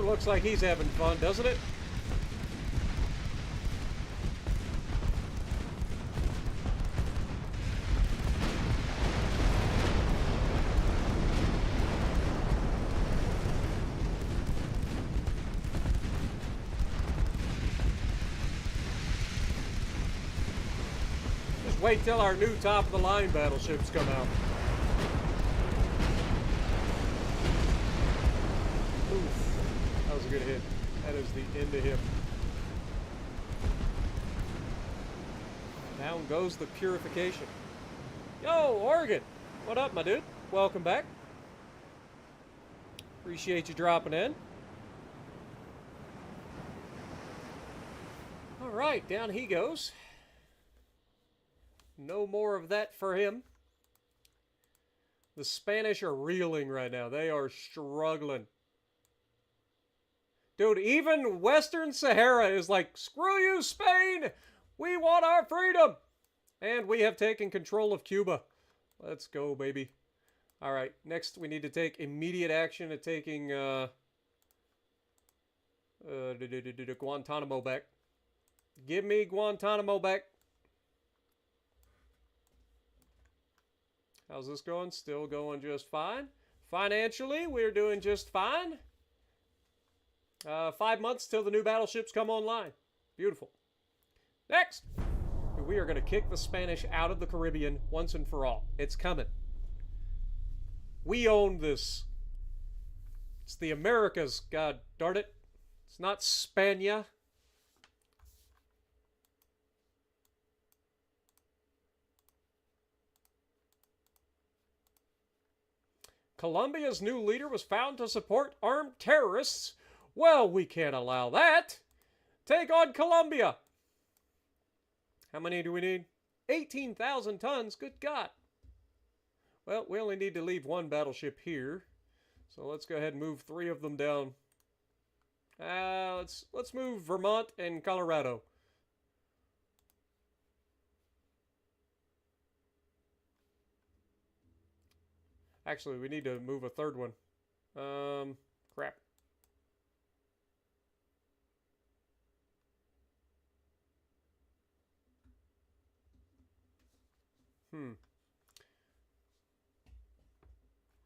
looks like he's having fun, doesn't it? Just wait till our new top-of-the-line battleships come out. Oof. That was a good hit. That is the end of him. Down goes the purification. Yo, Oregon! What up, my dude? Welcome back. Appreciate you dropping in. Alright, down he goes. No more of that for him. The Spanish are reeling right now. They are struggling. Dude, even Western Sahara is like, screw you, Spain! We want our freedom! And we have taken control of Cuba. Let's go, baby. Alright, next we need to take immediate action at taking Guantanamo back. Give me Guantanamo back. How's this going? Still going just fine. Financially, we're doing just fine. 5 months till the new battleships come online. Beautiful. Next! We are going to kick the Spanish out of the Caribbean once and for all. It's coming. We own this. It's the Americas, god darn it. It's not Spania. Colombia's new leader was found to support armed terrorists. Well, we can't allow that. Take on Colombia. How many do we need? 18,000 tons. Good God. Well, we only need to leave one battleship here. So let's go ahead and move 3 of them down. Let's move Vermont and Colorado. Actually, we need to move a 3rd one. Crap.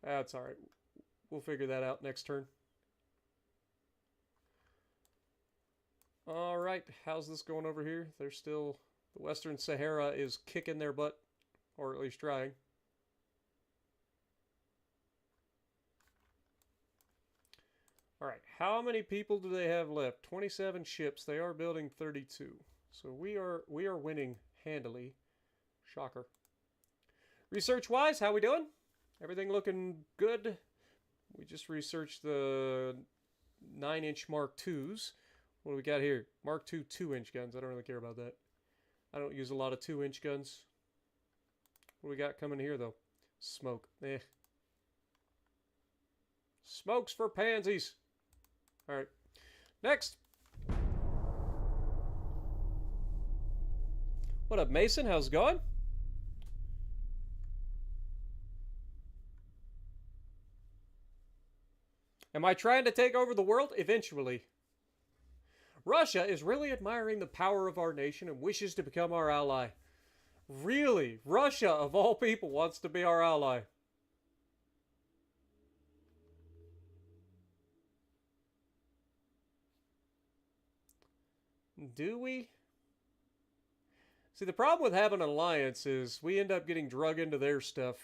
That's alright. We'll figure that out next turn. Alright, how's this going over here? They're still... The Western Sahara is kicking their butt. Or at least trying. Alright, how many people do they have left? 27 ships. They are building 32. So we are winning handily. Shocker. Research-wise, how we doing? Everything looking good? We just researched the 9-inch Mark IIs. What do we got here? Mark II 2-inch guns. I don't really care about that. I don't use a lot of 2-inch guns. What do we got coming here, though? Smoke. Eh. Smokes for pansies. Alright. Next. What up, Mason? How's it going? Am I trying to take over the world? Eventually. Russia is really admiring the power of our nation and wishes to become our ally. Really? Russia, of all people, wants to be our ally. Do we? See, the problem with having an alliance is we end up getting drug into their stuff.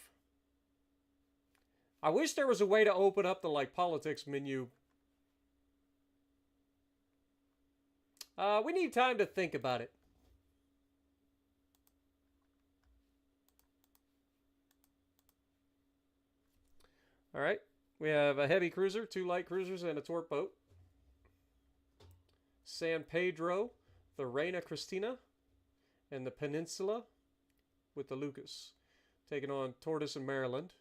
I wish there was a way to open up the, like, politics menu. We need time to think about it. Alright. We have a heavy cruiser, 2 light cruisers, and a torp boat. San Pedro, the Reina Cristina, and the Peninsula with the Lucas. Taking on Tortoise and Maryland.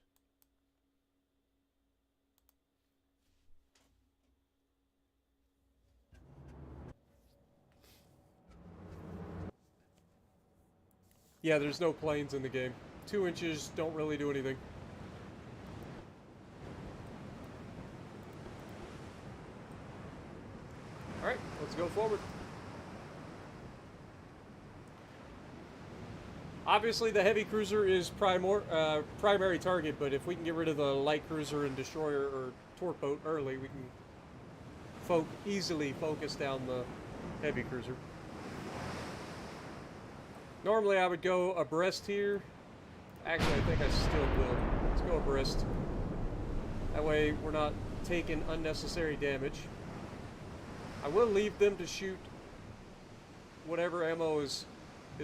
Yeah, there's no planes in the game. 2 inches don't really do anything. Let's go forward. Obviously, the heavy cruiser is primary target, but if we can get rid of the light cruiser and destroyer or torp boat early, we can easily focus down the heavy cruiser. Normally, I would go abreast here. Actually, I think I still will. Let's go abreast. That way, we're not taking unnecessary damage. I will leave them to shoot whatever ammo is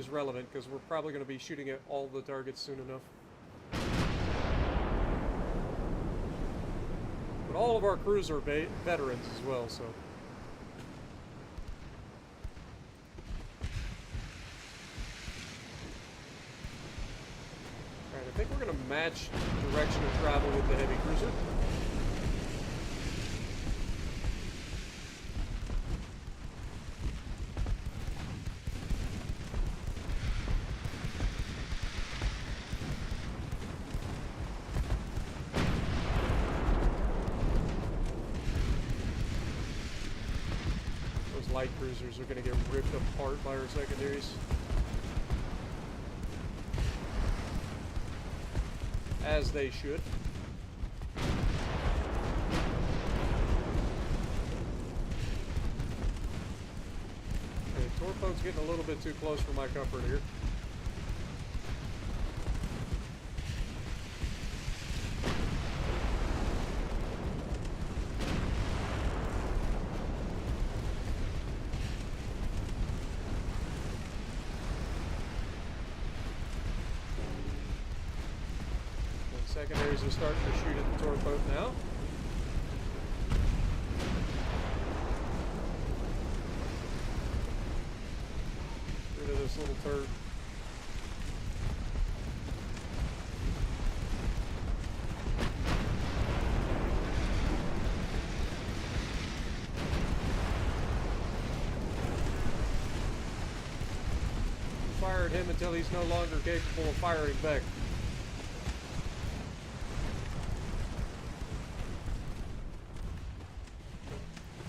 relevant, because we're probably going to be shooting at all the targets soon enough. But all of our crews are veterans as well, so. Alright, I think we're going to match direction of travel with the heavy cruiser. Light cruisers are going to get ripped apart by our secondaries. As they should. Okay, torp boat's getting a little bit too close for my comfort here. Secondaries are starting to shoot at the torp boat now. Rid of this little turd. Fire at him until he's no longer capable of firing back.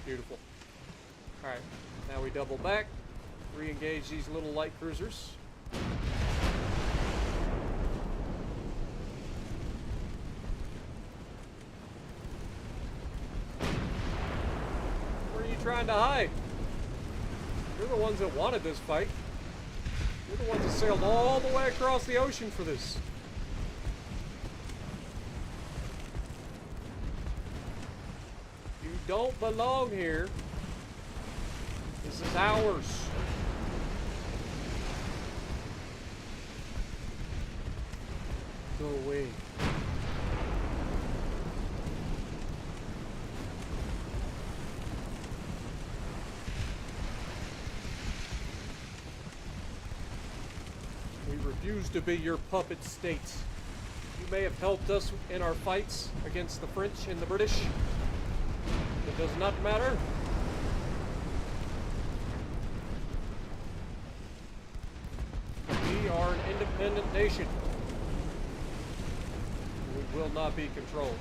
Beautiful. Alright, now we double back, re-engage these little light cruisers. Where are you trying to hide? You're the ones that wanted this fight. You're the ones that sailed all the way across the ocean for this. Don't belong here. This is ours. Go away. We refuse to be your puppet state. You may have helped us in our fights against the French and the British. It does not matter. We are an independent nation. We will not be controlled.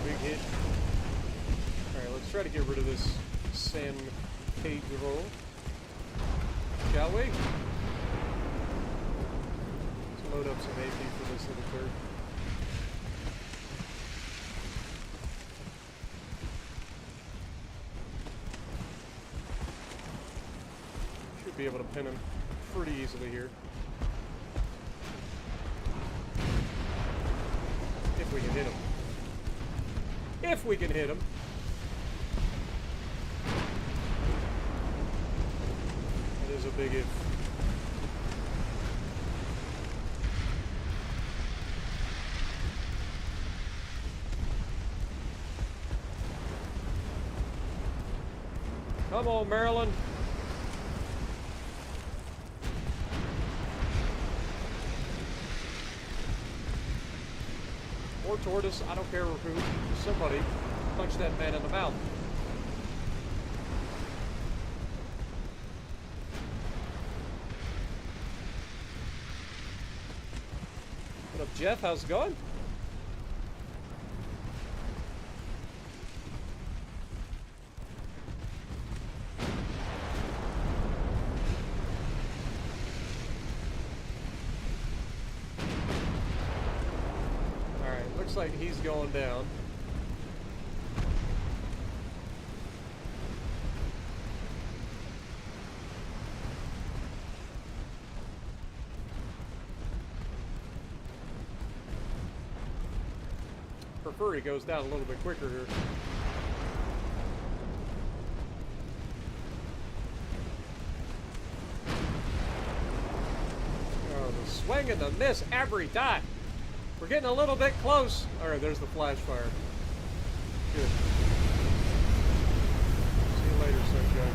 Big hit. Try to get rid of this San Pedro, shall we? Let's load up some AP for this little turd. Should be able to pin him pretty easily here. If we can hit him. If we can hit him. Is a big if. Come on, Maryland. Or tortoise, I don't care who. Somebody punch that man in the mouth. Jeff. How's it going? Alright, looks like he's going down. Prefer he goes down a little bit quicker here. Oh, the swing and the miss every time. We're getting a little bit close. Alright, there's the flash fire. Good. See you later, sunshine.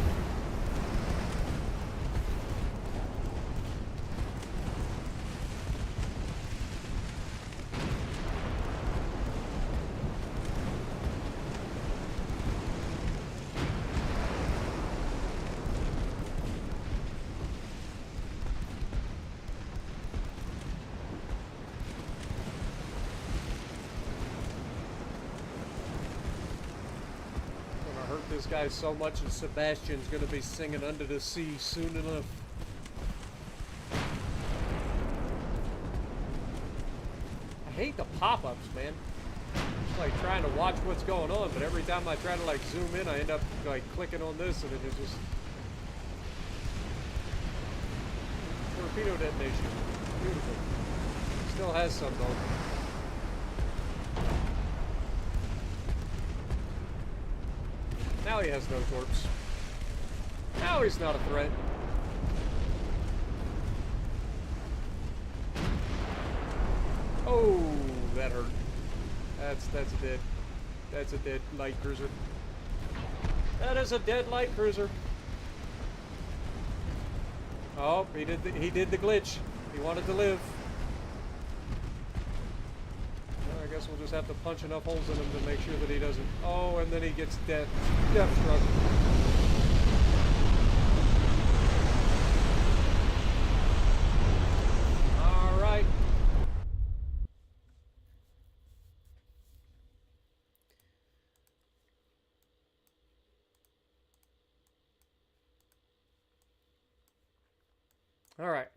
This guy so much, and Sebastian's gonna be singing Under the Sea soon enough. I hate the pop-ups, man. It's like trying to watch what's going on, but every time I try to like zoom in, I end up like clicking on this, and it just torpedo detonation. Beautiful. Still has some though. Now he has no torps. Now he's not a threat. Oh, that hurt. That's a dead light cruiser. That is a dead light cruiser. Oh, he did the glitch. He wanted to live. I guess we'll just have to punch enough holes in him to make sure that he doesn't. Oh, and then he gets death struck. All right. All right.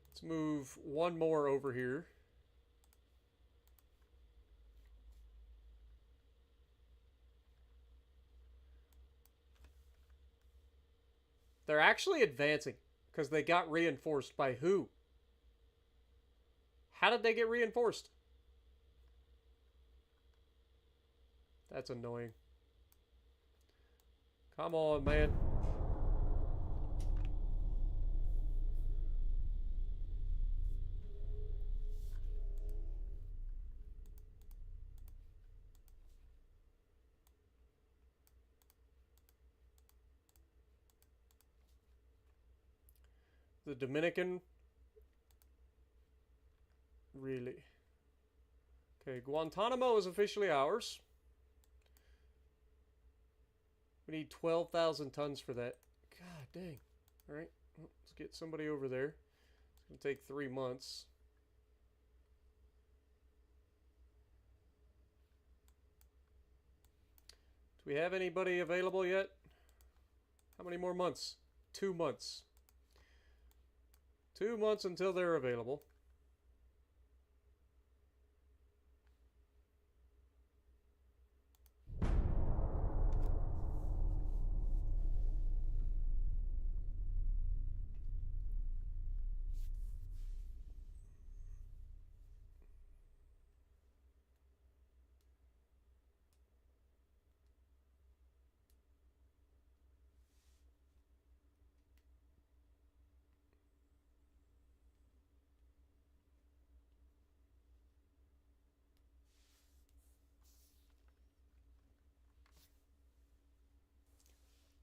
Let's move one more over here. They're actually advancing because they got reinforced by who? How did they get reinforced? That's annoying. Come on, man. The Dominican? Really? Okay, Guantanamo is officially ours. We need 12,000 tons for that. God dang. Alright, well, let's get somebody over there. It's going to take 3 months. Do we have anybody available yet? How many more months? 2 months. 2 months until they're available.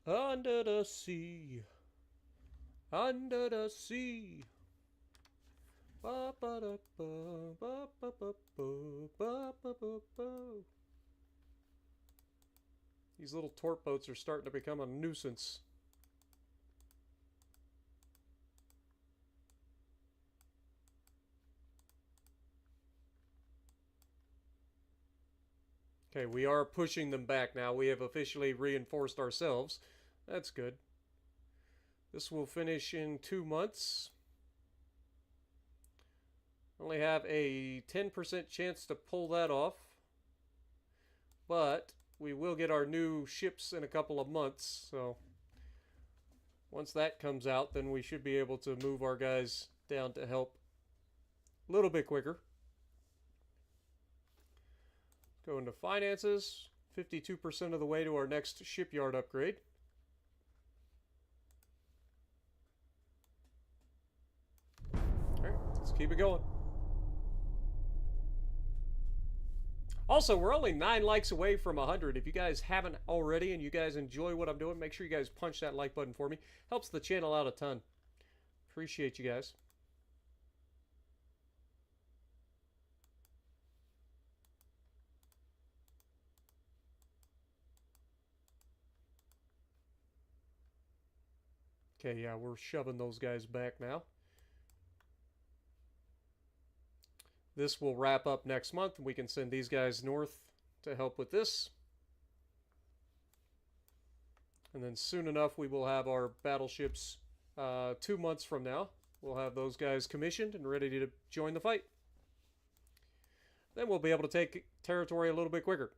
Under the sea. Under the sea. These little torp boats are starting to become a nuisance. Okay, we are pushing them back now. We have officially reinforced ourselves. That's good. This will finish in 2 months. Only have a 10% chance to pull that off. But we will get our new ships in a couple of months. So once that comes out, then we should be able to move our guys down to help a little bit quicker. Go into finances. 52% of the way to our next shipyard upgrade. Alright, let's keep it going. Also, we're only 9 likes away from 100. If you guys haven't already and you guys enjoy what I'm doing, make sure you guys punch that like button for me. Helps the channel out a ton. Appreciate you guys. Okay, yeah, we're shoving those guys back now. This will wrap up next month, and we can send these guys north to help with this. And then soon enough, we will have our battleships 2 months from now. We'll have those guys commissioned and ready to join the fight. Then we'll be able to take territory a little bit quicker.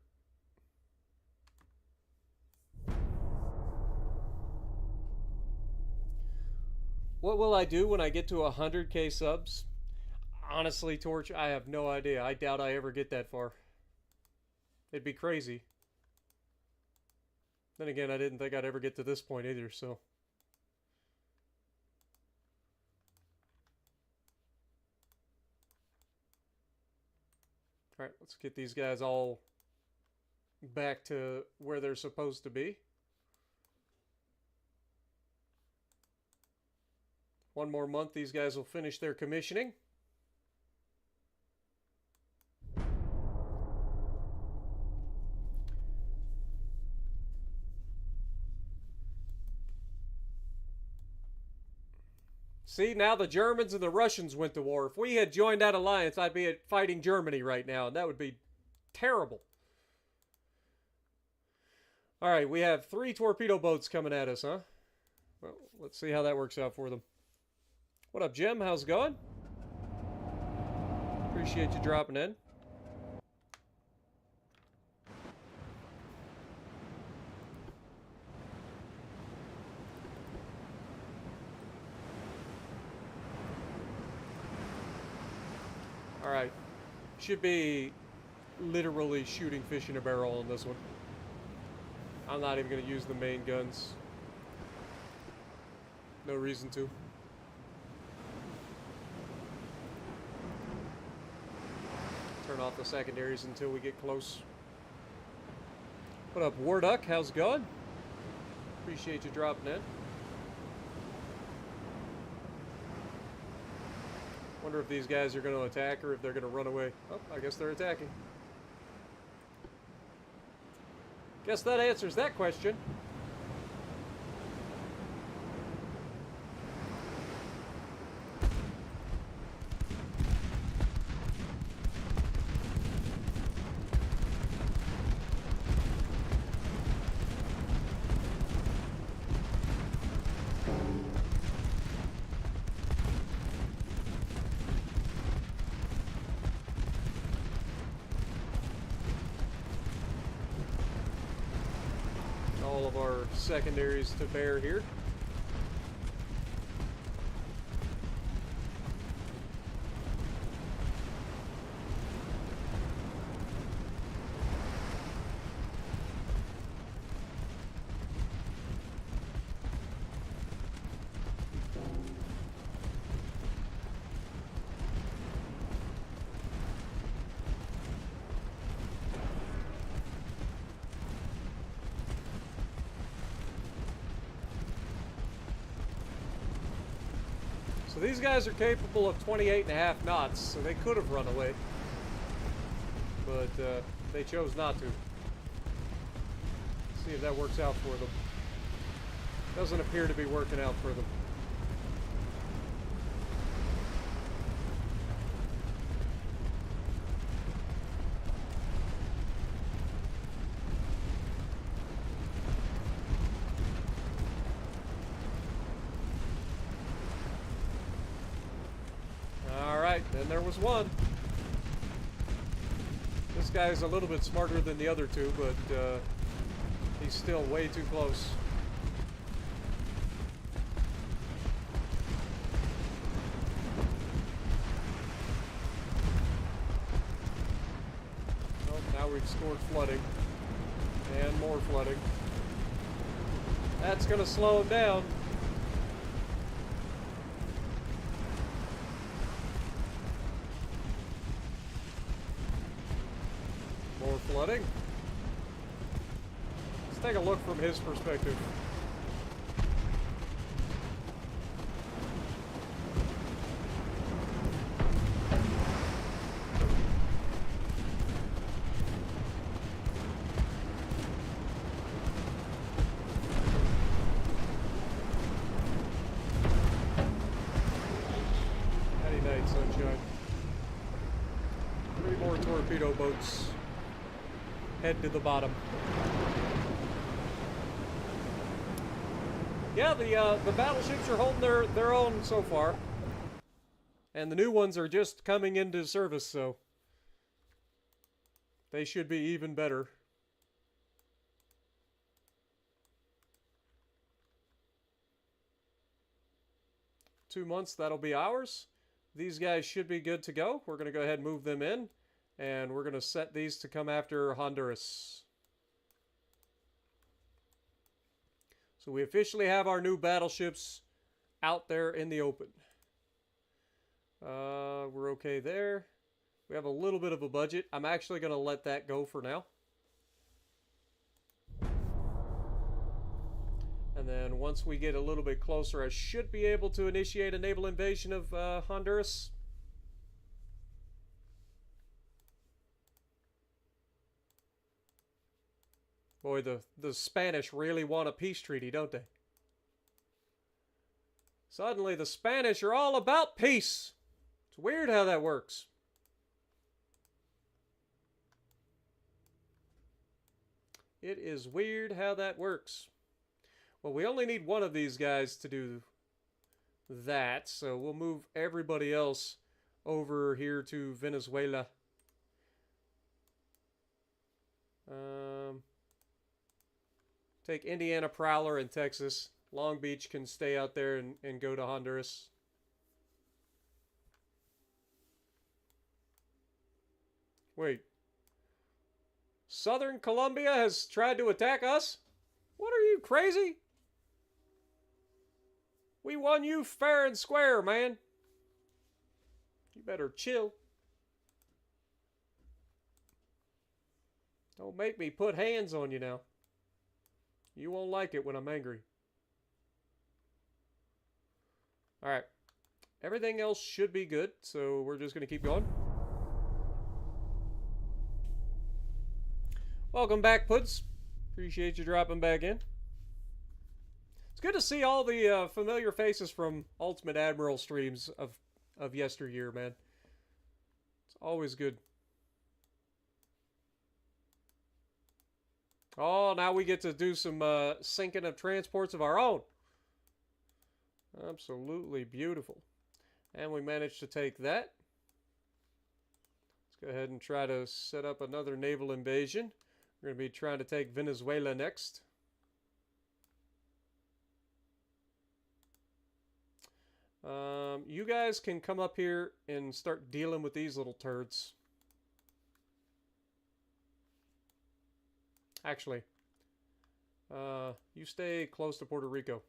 What will I do when I get to 100k subs? Honestly, Torch, I have no idea. I doubt I ever get that far. It'd be crazy. Then again, I didn't think I'd ever get to this point either, so. Alright, let's get these guys all back to where they're supposed to be. 1 more month, these guys will finish their commissioning. See, now the Germans and the Russians went to war. If we had joined that alliance, I'd be fighting Germany right now, and that would be terrible. All right, we have 3 torpedo boats coming at us, huh? Well, let's see how that works out for them. What up, Jim? How's it going? Appreciate you dropping in. Alright. Should be literally shooting fish in a barrel on this one. I'm not even going to use the main guns. No reason to. Turn off the secondaries until we get close. What up, Warduck? How's it going? Appreciate you dropping in. Wonder if these guys are going to attack or if they're going to run away. Oh, I guess they're attacking. Guess that answers that question. All of our secondaries to bear here. So these guys are capable of 28.5 knots, so they could have run away. But they chose not to. See if that works out for them. Doesn't appear to be working out for them. Alright, then there was one. This guy's a little bit smarter than the other two, but he's still way too close. Oh, now we've scored flooding. And more flooding. That's going to slow him down. More flooding. Let's take a look from his perspective. Nighty night, sunshine. 3 more torpedo boats. Head to the bottom. Yeah, the battleships are holding their own so far. And the new ones are just coming into service, so they should be even better. Two months, that'll be ours. These guys should be good to go. We're going to go ahead and move them in. And we're going to set these to come after Honduras. So we officially have our new battleships out there in the open. We're okay there. We have a little bit of a budget. I'm actually going to let that go for now. And then once we get a little bit closer, I should be able to initiate a naval invasion of Honduras. Boy, the Spanish really want a peace treaty, don't they? Suddenly, the Spanish are all about peace. It's weird how that works. It is weird how that works. Well, we only need one of these guys to do that, so we'll move everybody else over here to Venezuela. Take Indiana Prowler and Texas. Long Beach can stay out there and go to Honduras. Wait. Southern Colombia has tried to attack us? What are you, crazy? We won you fair and square, man. You better chill. Don't make me put hands on you now. You won't like it when I'm angry. Alright. Everything else should be good, so we're just going to keep going. Welcome back, Puds. Appreciate you dropping back in. It's good to see all the familiar faces from Ultimate Admiral streams of yesteryear, man. It's always good. Oh, now we get to do some sinking of transports of our own. Absolutely beautiful. And we managed to take that. Let's go ahead and try to set up another naval invasion. We're going to be trying to take Venezuela next. You guys can come up here and start dealing with these little turds. Actually, you stay close to Puerto Rico.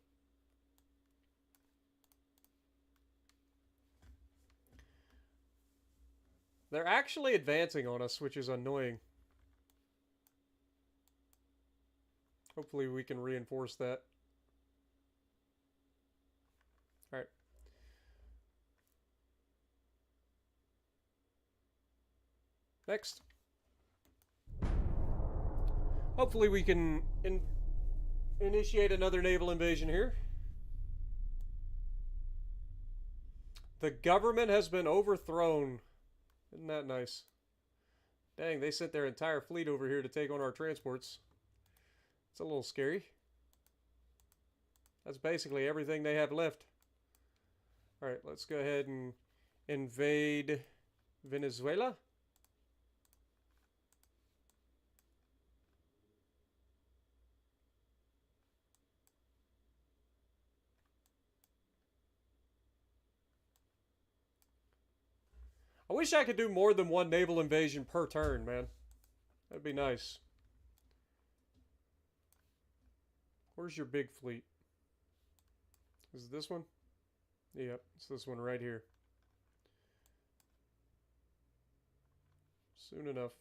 They're actually advancing on us, which is annoying. Hopefully we can reinforce that. Alright. Next. Hopefully we can initiate another naval invasion here. The government has been overthrown. Isn't that nice? Dang, they sent their entire fleet over here to take on our transports. It's a little scary. That's basically everything they have left. Alright, let's go ahead and invade Venezuela. I wish I could do more than one naval invasion per turn, man. That'd be nice. Where's your big fleet? Is it this one? Yep, it's this one right here. Soon enough.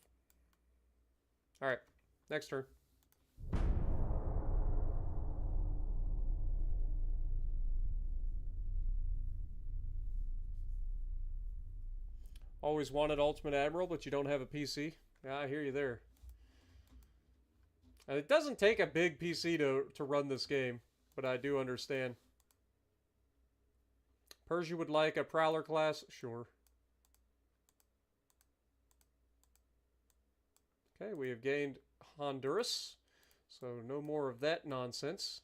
Alright, next turn. Always wanted Ultimate Admiral, but you don't have a PC. Yeah, I hear you there. And it doesn't take a big PC to run this game, but I do understand. Persia would like a Prowler class? Sure. Okay, we have gained Honduras, so no more of that nonsense.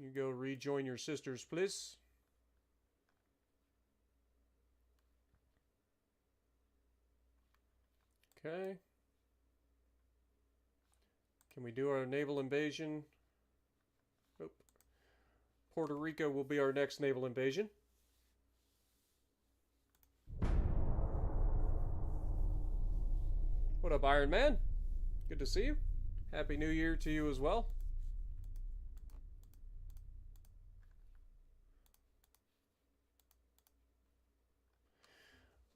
You go rejoin your sisters, please. Okay. Can we do our naval invasion? Nope. Puerto Rico will be our next naval invasion. What up, Iron Man? Good to see you. Happy New Year to you as well.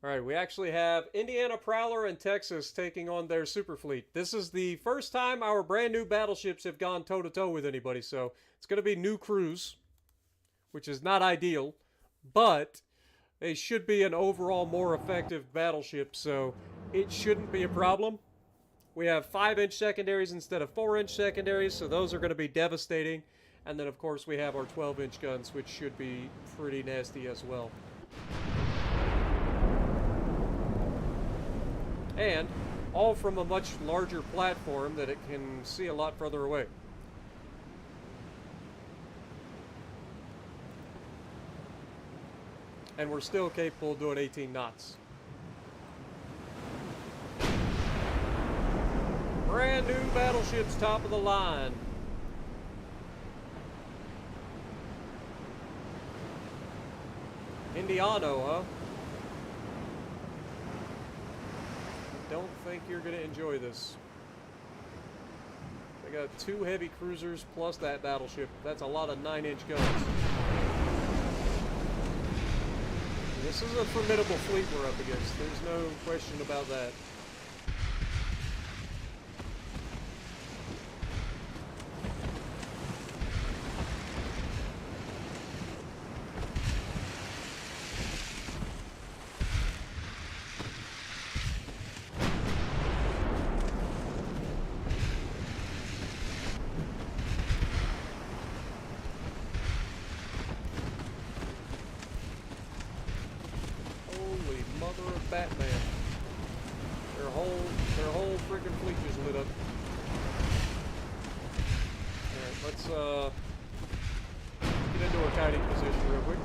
Alright, we actually have Indiana Prowler and Texas taking on their super fleet. This is the first time our brand new battleships have gone toe-to-toe with anybody, so it's going to be new crews, which is not ideal, but they should be an overall more effective battleship, so it shouldn't be a problem. We have 5-inch secondaries instead of 4-inch secondaries, so those are going to be devastating. And then, of course, we have our 12-inch guns, which should be pretty nasty as well. And all from a much larger platform that it can see a lot further away. And we're still capable of doing 18 knots. Brand new battleships, top of the line. Indiano, huh? Don't think you're going to enjoy this. They got 2 heavy cruisers plus that battleship. That's a lot of 9-inch guns. This is a formidable fleet we're up against. There's no question about that. Batman. Their whole freaking fleet just lit up. Alright, let's get into a kiting position real quick.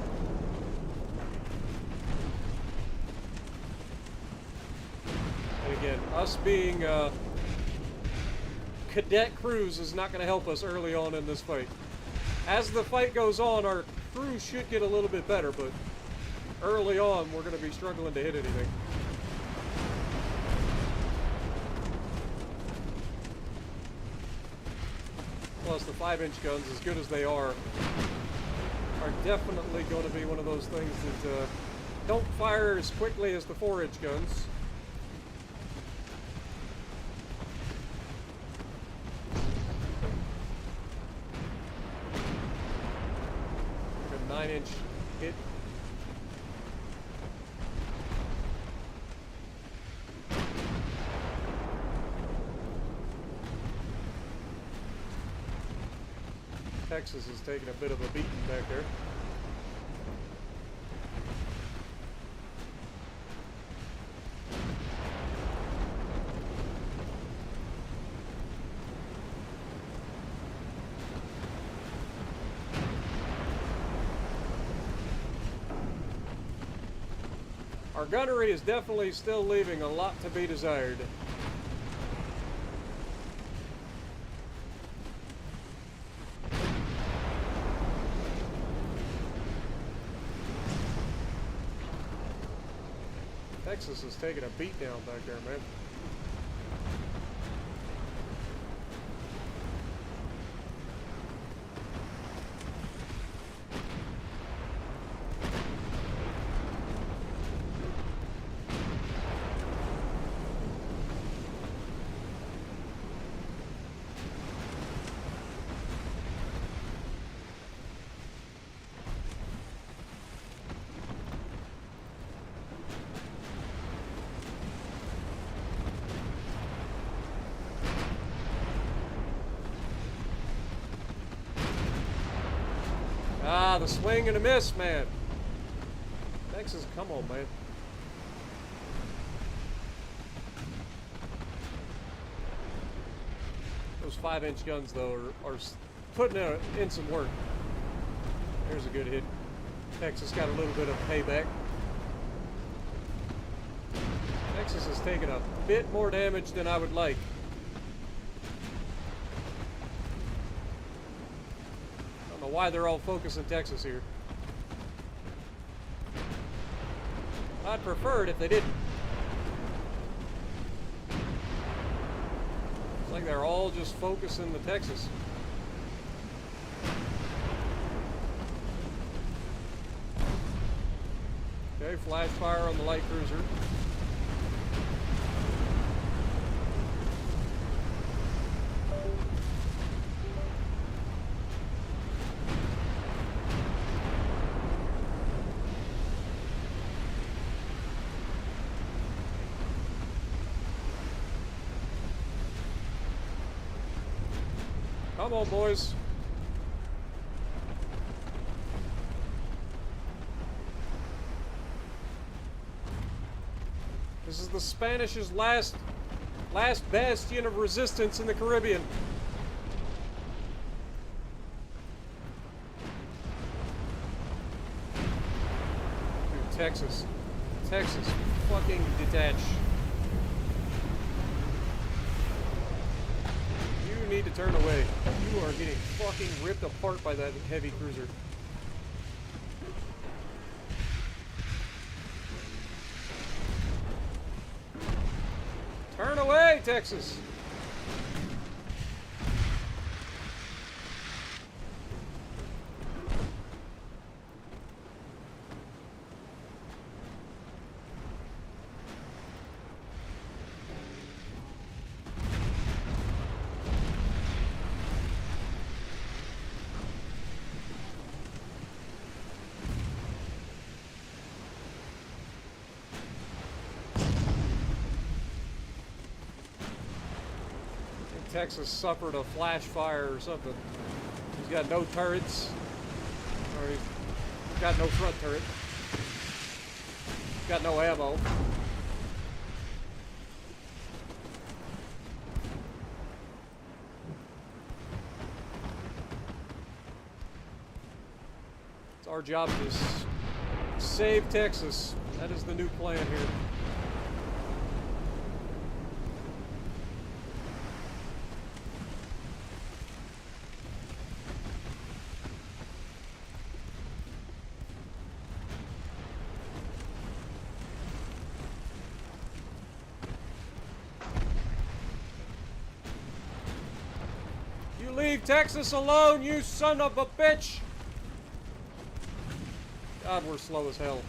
And again, us being cadet crews is not going to help us early on in this fight. As the fight goes on, our crews should get a little bit better, but early on, we're going to be struggling to hit anything. Plus, the 5-inch guns, as good as they are definitely going to be one of those things that don't fire as quickly as the 4-inch guns. A 9-inch hit. Texas is taking a bit of a beating back there. Our gunnery is definitely still leaving a lot to be desired. Texas is taking a beat down back there, man. Ah, the swing and a miss, man. Texas, come on, man. Those 5-inch guns, though, are putting in some work. There's a good hit. Texas got a little bit of payback. Texas has taken a bit more damage than I would like. Why they're all focusing Texas here. I'd prefer it if they didn't. It's like they're all just focusing the Texas. Okay, flash fire on the light cruiser. Come on, boys. This is the Spanish's last bastion of resistance in the Caribbean. Dude, Texas, fucking detach. You need to turn away. You are getting fucking ripped apart by that heavy cruiser. Turn away, Texas! Texas suffered a flash fire or something. He's got no turrets. Or he's got no front turret. He's got no ammo. It's our job to save Texas. That is the new plan here. Leave Texas alone, you son of a bitch! God, we're slow as hell.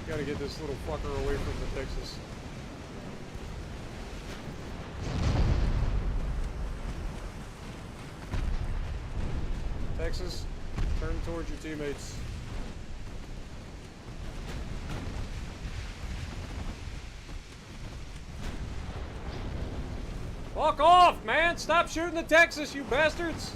Gotta get this little fucker away from the Texas. Texas, turn towards your teammates. Fuck off, man! Stop shooting the Texas, you bastards!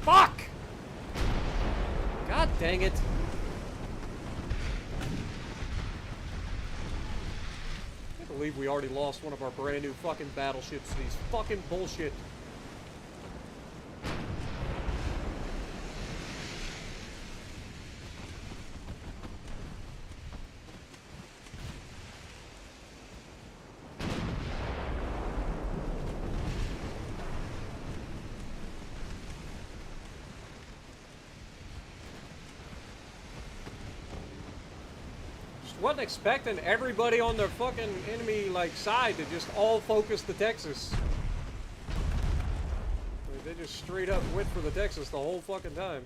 Fuck! God dang it. I can't believe we already lost one of our brand new fucking battleships to these fucking bullshit. Wasn't expecting everybody on their fucking enemy like side to just all focus the Texas. I mean, they just straight up went for the Texas the whole fucking time.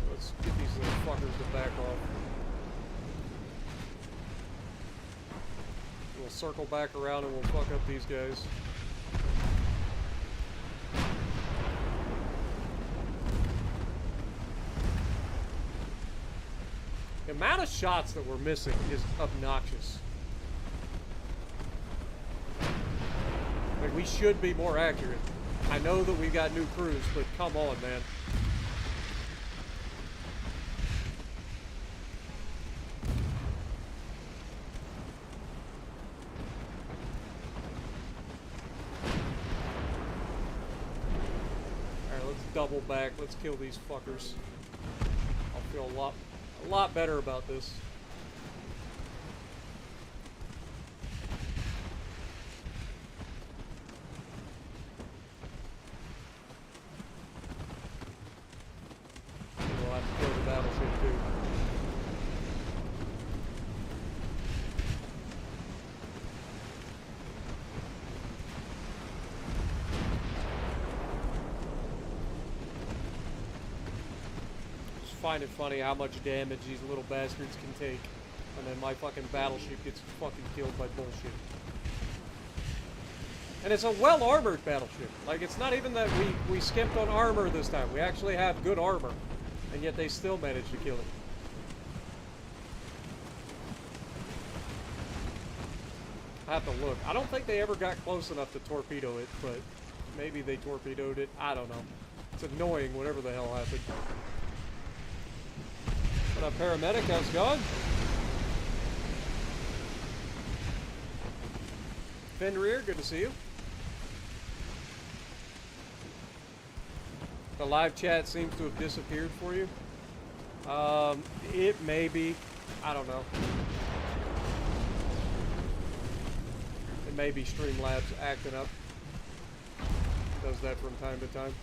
Let's get these little fuckers to back off. We'll circle back around and we'll fuck up these guys. The amount of shots that we're missing is obnoxious. Like, we should be more accurate. I know that we've got new crews, but come on, man. Alright, let's double back. Let's kill these fuckers. I'll feel a lot better about this. We'll have to kill the battleship too. Find it funny how much damage these little bastards can take, and then my fucking battleship gets fucking killed by bullshit. And it's a well-armored battleship. Like, it's not even that we skimped on armor this time. We actually have good armor, and yet they still managed to kill it. I have to look. I don't think they ever got close enough to torpedo it, but maybe they torpedoed it. I don't know. It's annoying, whatever the hell happened. What up, paramedic? How's it going? Fenrir, good to see you. The live chat seems to have disappeared for you. It may be. I don't know. It may be Streamlabs acting up. It does that from time to time.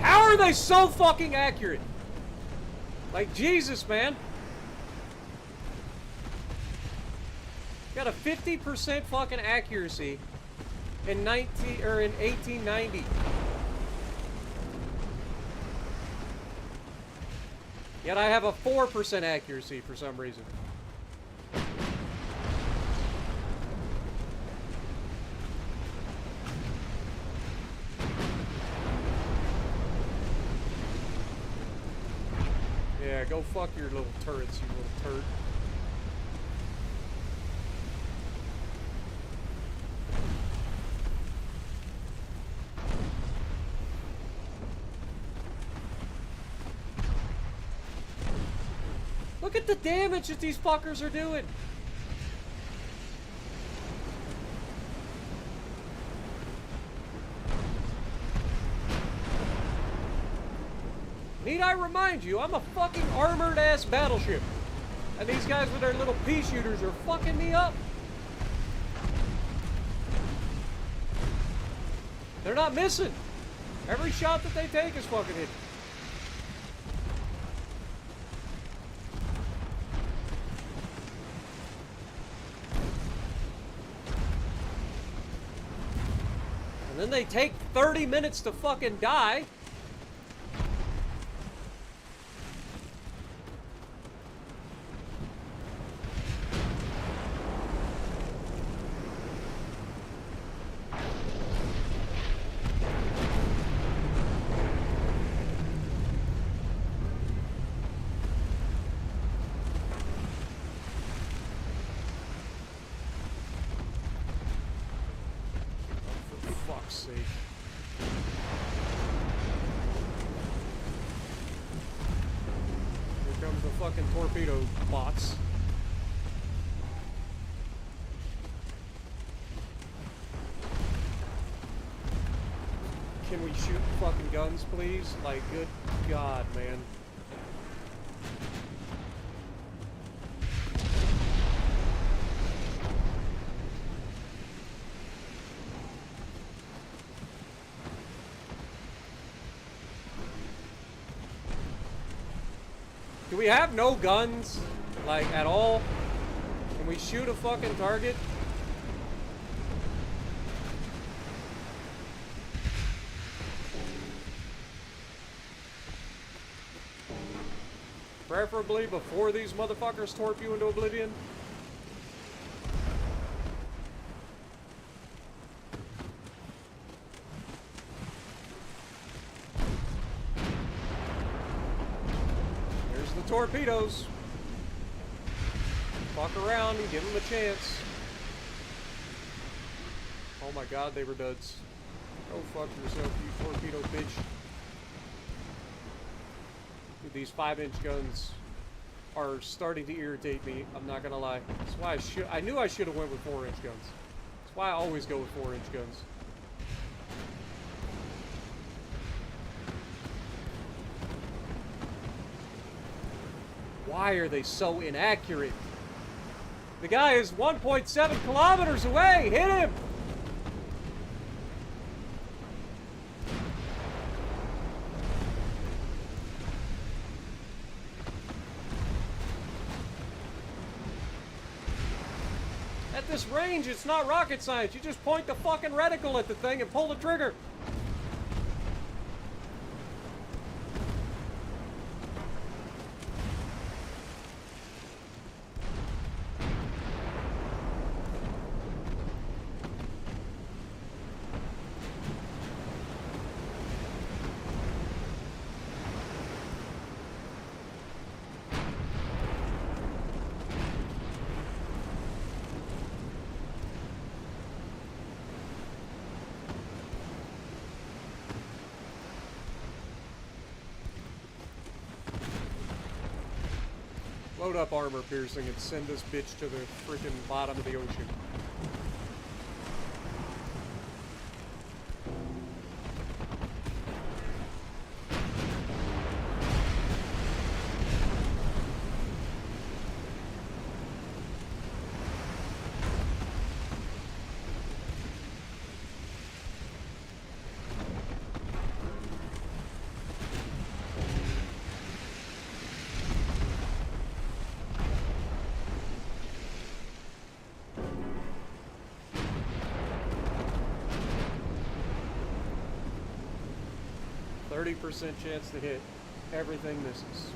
How are they so fucking accurate? Like, Jesus, man. Got a 50% fucking accuracy in 1890. Yet I have a 4% accuracy for some reason. Yeah, go fuck your little turrets, you little turd. Look at the damage that these fuckers are doing. Need I remind you, I'm a fucking armored ass battleship. And these guys with their little pea shooters are fucking me up. They're not missing. Every shot that they take is fucking hitting. And then they take 30 minutes to fucking die. Sake. Here comes the fucking torpedo bots. Can we shoot fucking guns, please? Like, good God, man. Do we have no guns? Like, at all? Can we shoot a fucking target? Preferably before these motherfuckers torp you into oblivion. Torpedoes. Fuck around and give them a chance. Oh my God, they were duds. Go fuck yourself, you torpedo bitch. Dude, these 5-inch guns are starting to irritate me. I'm not gonna lie. That's why I knew I should have went with 4-inch guns. That's why I always go with 4-inch guns. Why are they so inaccurate? The guy is 1.7 kilometers away! Hit him! At this range, it's not rocket science. You just point the fucking reticle at the thing and pull the trigger. Load up armor piercing and send this bitch to the freaking bottom of the ocean. %, chance to hit. Everything misses.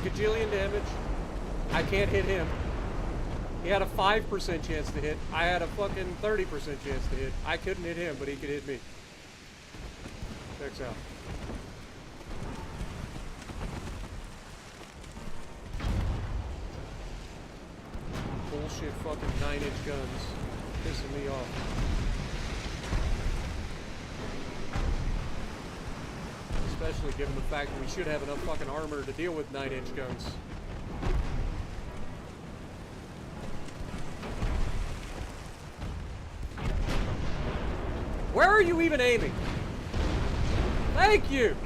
Gajillion damage. I can't hit him. He had a 5% chance to hit. I had a fucking 30% chance to hit. I couldn't hit him, but he could hit me. Checks out. Bullshit fucking 9-inch guns. Pissing me off. Especially given the fact that we should have enough fucking armor to deal with 9-inch guns. Where are you even aiming? Thank you!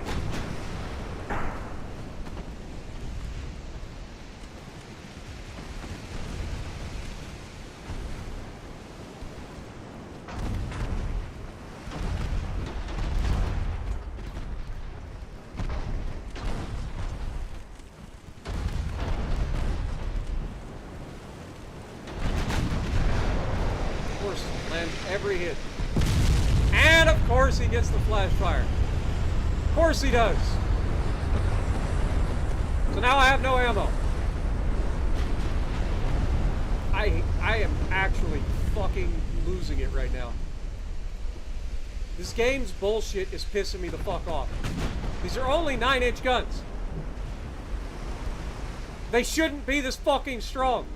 Of course, land every hit. And of course he gets the flash fire. Of course he does. So now I have no ammo. I am actually fucking losing it right now. This game's bullshit is pissing me the fuck off. These are only 9-inch guns. They shouldn't be this fucking strong.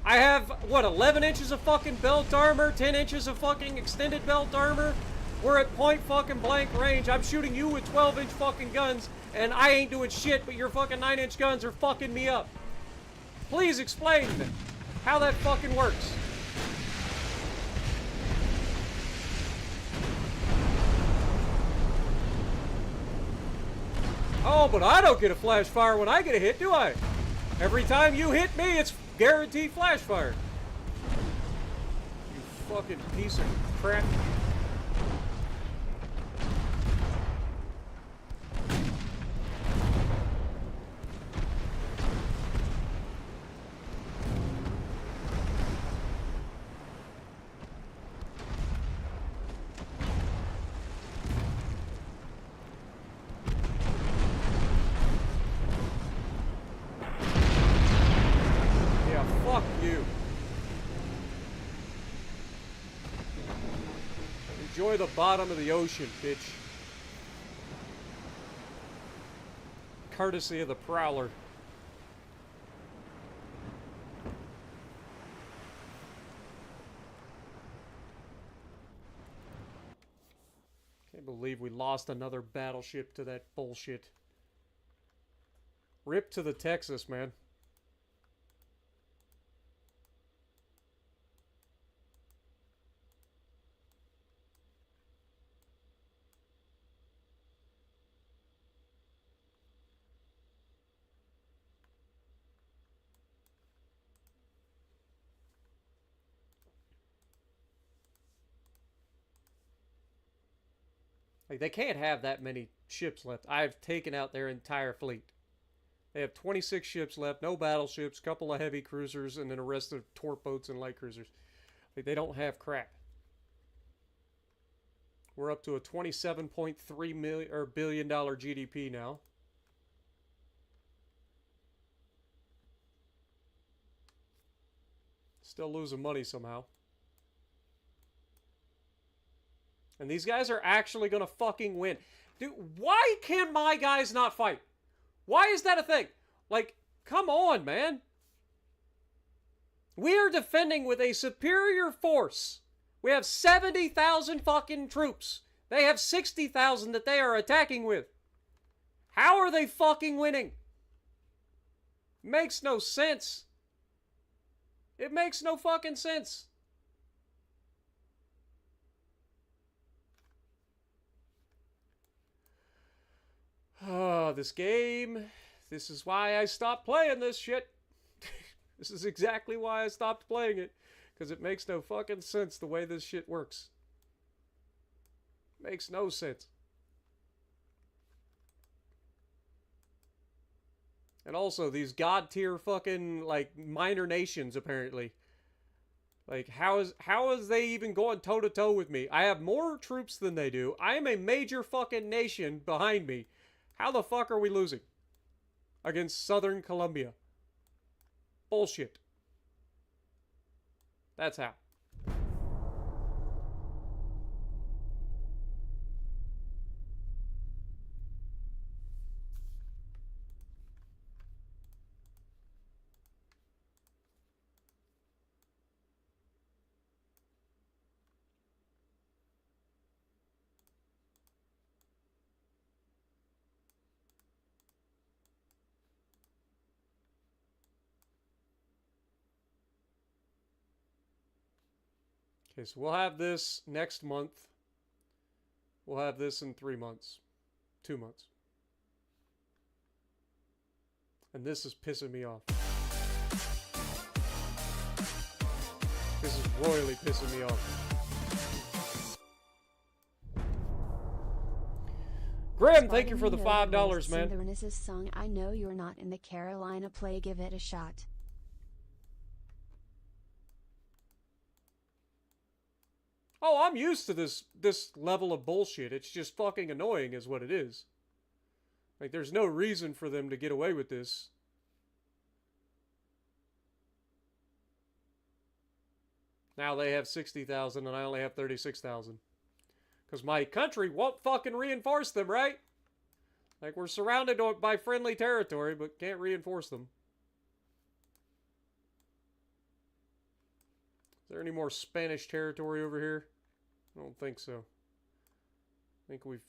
I have, what, 11 inches of fucking belt armor, 10 inches of fucking extended belt armor. We're at point fucking blank range. I'm shooting you with 12-inch fucking guns, and I ain't doing shit, but your fucking 9-inch guns are fucking me up. Please explain how that fucking works. Oh, but I don't get a flash fire when I get a hit, do I? Every time you hit me, it's guaranteed flash fire. You fucking piece of crap. Fuck you. Enjoy the bottom of the ocean, bitch. Courtesy of the Prowler. Can't believe we lost another battleship to that bullshit. Rip to the Texas, man. Like, they can't have that many ships left. I've taken out their entire fleet. They have 26 ships left, no battleships, couple of heavy cruisers, and then the rest of torp boats and light cruisers. Like, they don't have crap. We're up to a $27.3 billion GDP now. Still losing money somehow. And these guys are actually going to fucking win. Dude, why can my guys not fight? Why is that a thing? Like, come on, man. We are defending with a superior force. We have 70,000 fucking troops. They have 60,000 that they are attacking with. How are they fucking winning? Makes no sense. It makes no fucking sense. Oh, this game. This is why I stopped playing this shit. This is exactly why I stopped playing it. Because it makes no fucking sense the way this shit works. Makes no sense. And also, these god tier fucking, like, minor nations, apparently. Like, how is they even going toe-to-toe with me? I have more troops than they do. I am a major fucking nation behind me. How the fuck are we losing against Southern Colombia? Bullshit. That's how. Okay, so we'll have this next month. We'll have this in 3 months. 2 months. And this is pissing me off. This is royally pissing me off. Grim, thank you for the $5, man. The Renaissance song, I know you're not in the Carolina play, give it a shot. Oh, I'm used to this level of bullshit. It's just fucking annoying is what it is. Like, there's no reason for them to get away with this. Now they have 60,000 and I only have 36,000. Because my country won't fucking reinforce them, right? Like, we're surrounded by friendly territory, but can't reinforce them. Is there any more Spanish territory over here? I don't think so. I think we've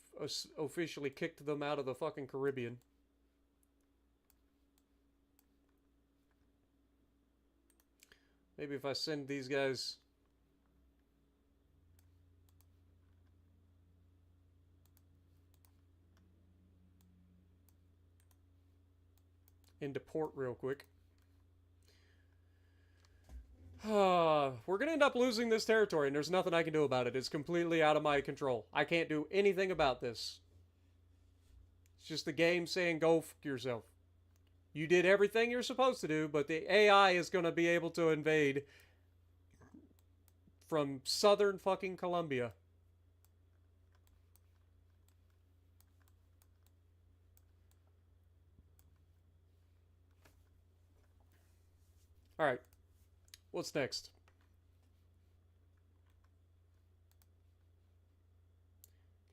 officially kicked them out of the fucking Caribbean. Maybe if I send these guys into port real quick. We're going to end up losing this territory, and there's nothing I can do about it. It's completely out of my control. I can't do anything about this. It's just the game saying, go fuck yourself. You did everything you're supposed to do, but the AI is going to be able to invade from southern fucking Colombia. Alright. What's next?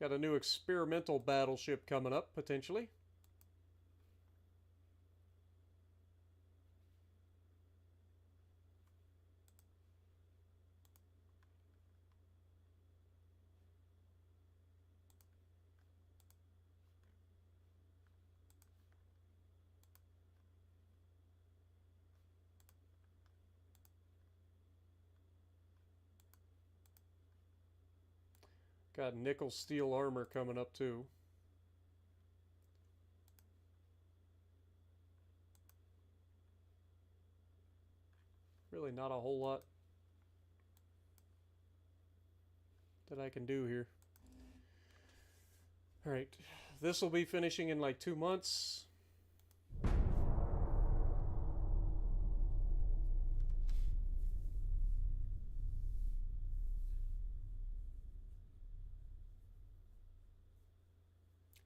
Got a new experimental battleship coming up, potentially. Got nickel steel armor coming up too. Really not a whole lot that I can do here. Alright, this will be finishing in like 2 months.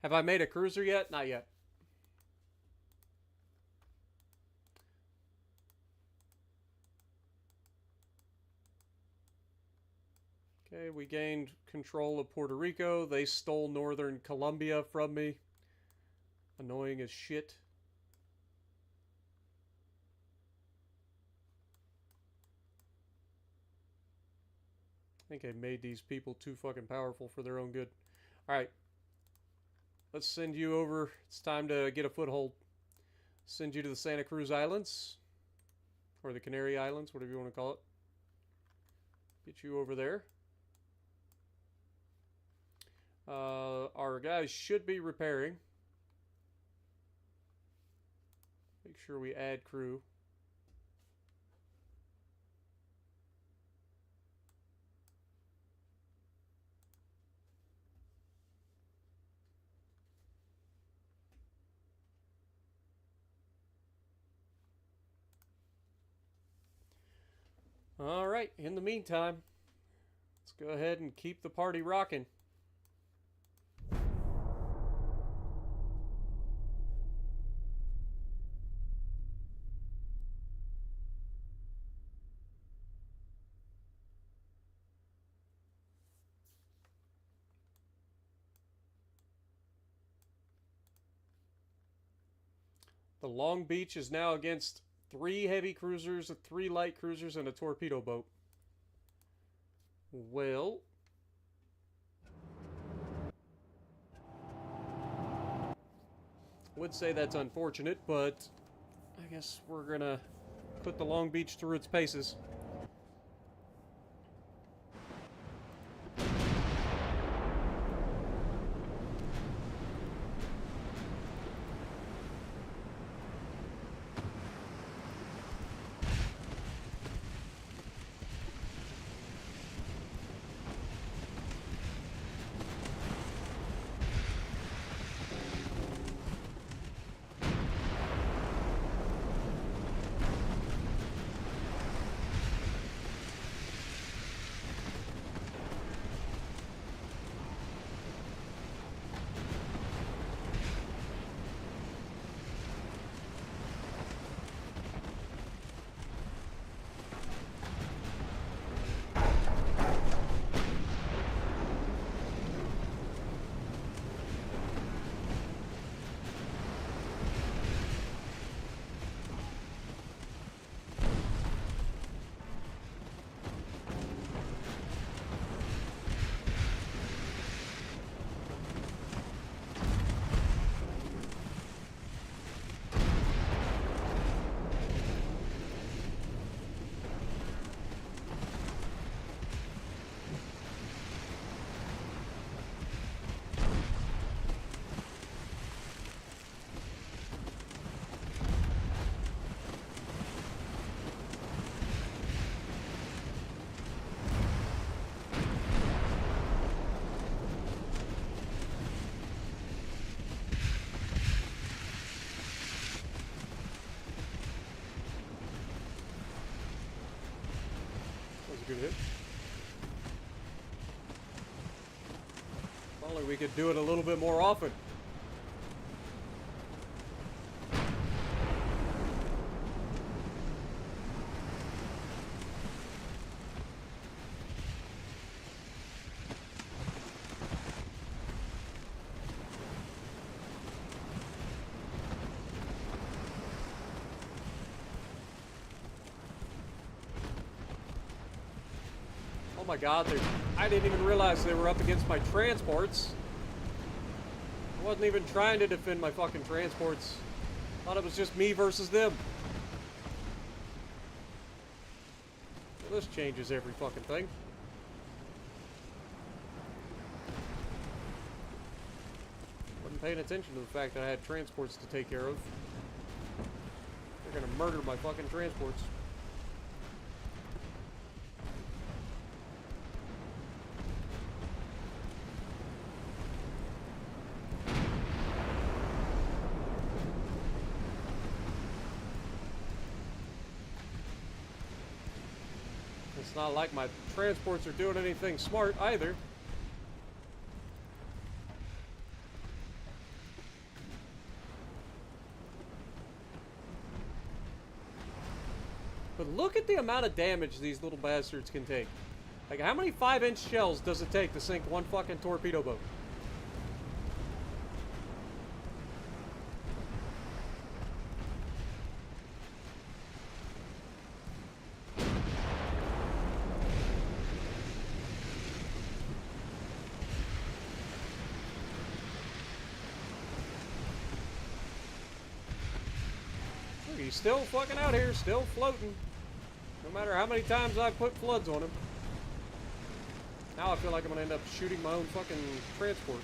Have I made a cruiser yet? Not yet. Okay, we gained control of Puerto Rico. They stole northern Colombia from me. Annoying as shit. I think I made these people too fucking powerful for their own good. Alright. Let's send you over. It's time to get a foothold. Send you to the Santa Cruz Islands. Or the Canary Islands, whatever you want to call it. Get you over there. Our guys should be repairing. Make sure we add crew. Alright, in the meantime, let's go ahead and keep the party rocking. The Long Beach is now against 3 heavy cruisers, 3 light cruisers, and a torpedo boat. Well, would say that's unfortunate, but I guess we're gonna put the Long Beach through its paces. Good hit. If only we could do it a little bit more often. Oh my god, I didn't even realize they were up against my transports. I wasn't even trying to defend my fucking transports. Thought it was just me versus them. Well, this changes every fucking thing. Wasn't paying attention to the fact that I had transports to take care of. They're gonna murder my fucking transports. It's not like my transports are doing anything smart either. But look at the amount of damage these little bastards can take. Like, how many 5-inch shells does it take to sink one fucking torpedo boat? He's still fucking out here, still floating. No matter how many times I put floods on him. Now I feel like I'm gonna end up shooting my own fucking transport.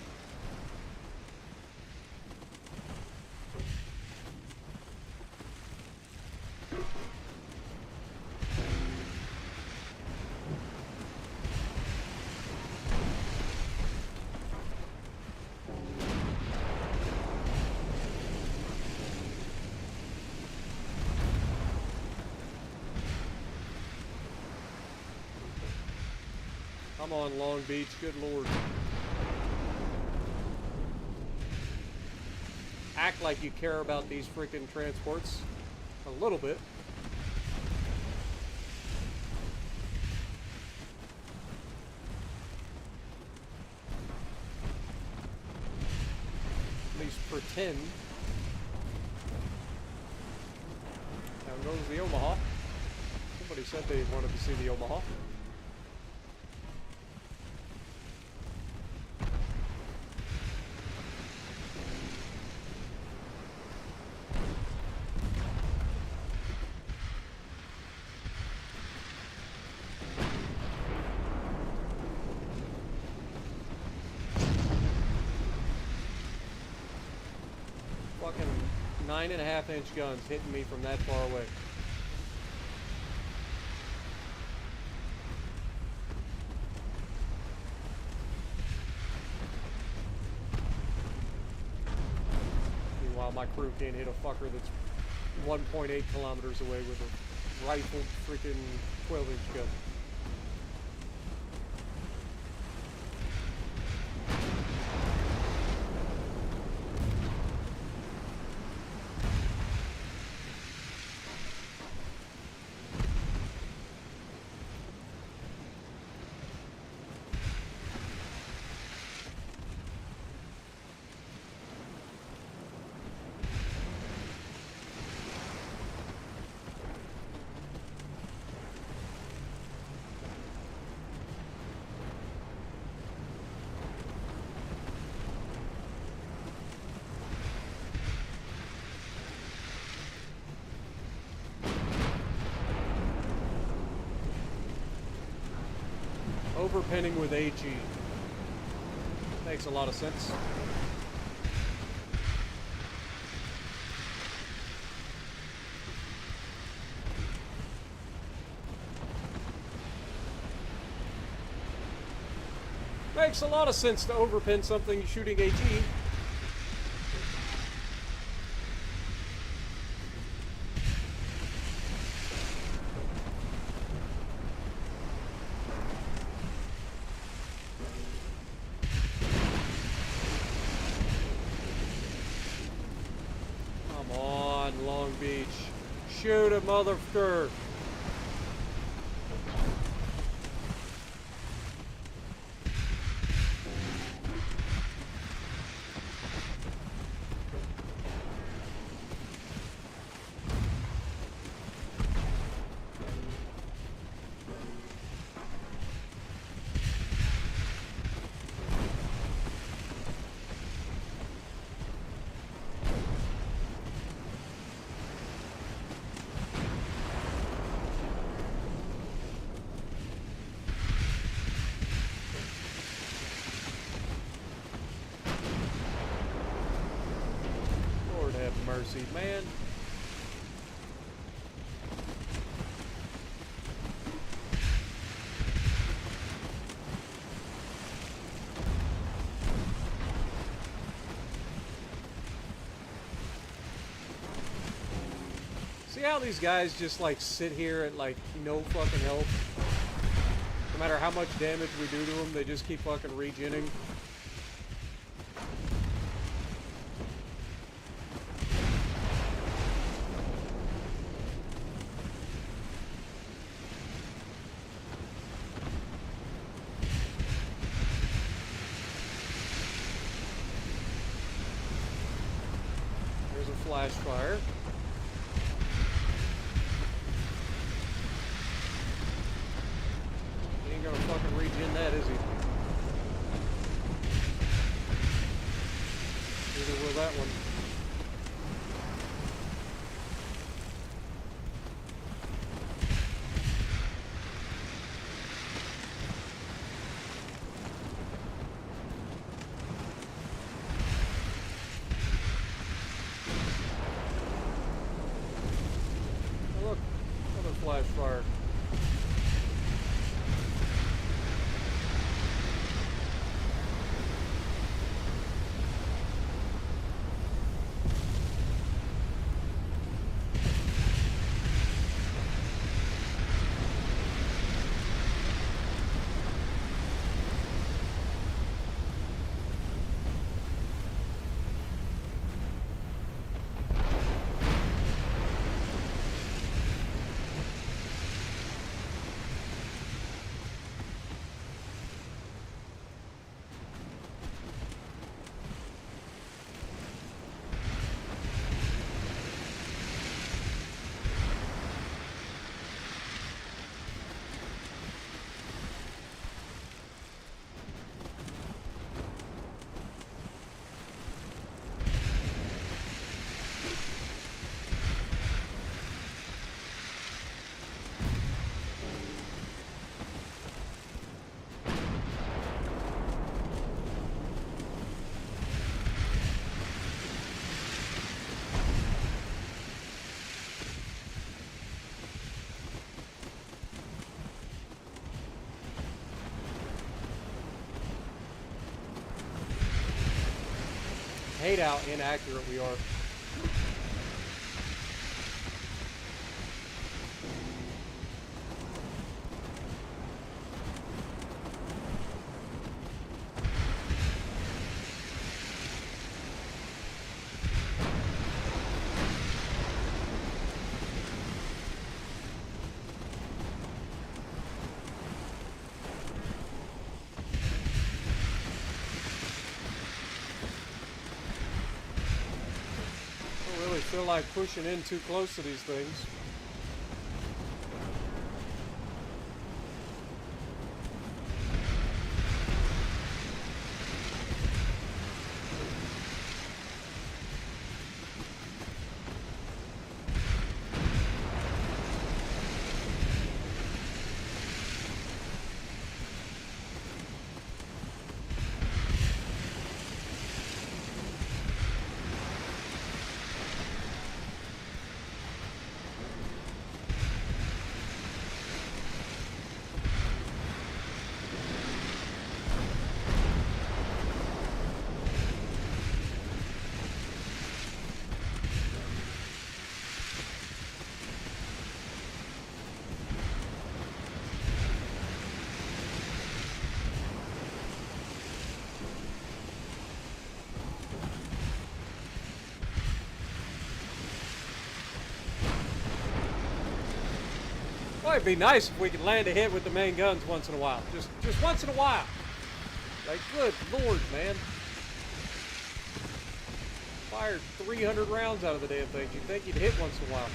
Come on, Long Beach, good lord. Act like you care about these freaking transports. A little bit. At least pretend. There goes the Omaha. Somebody said they wanted to see the Omaha. Fucking 9.5-inch guns hitting me from that far away. Meanwhile, my crew can't hit a fucker that's 1.8 kilometers away with a rifled freaking 12-inch gun. Overpinning with AG. Makes a lot of sense. Makes a lot of sense to overpin something shooting AG. Shoot a motherfucker. Mercy, man. See how these guys just like sit here at like no fucking help? No matter how much damage we do to them, they just keep fucking regenning. Flash fire. He ain't gonna fucking regen that, is he? Neither will that one. Flash fire. hate how inaccurate we are. Feel like pushing in too close to these things. Well, it'd be nice if we could land a hit with the main guns once in a while. Just once in a while. Like, good lord, man. Fired 300 rounds out of the damn thing. You'd think you'd hit once in a while.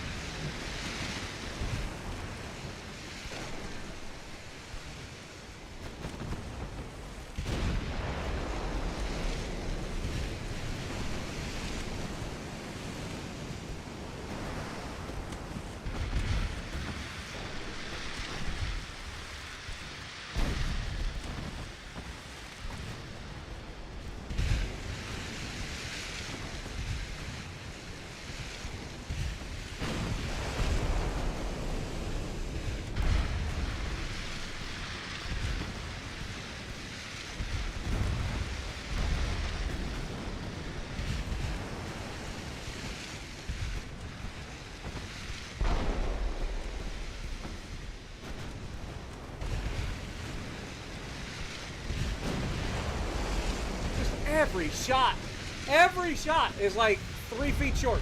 Every shot is like 3 feet short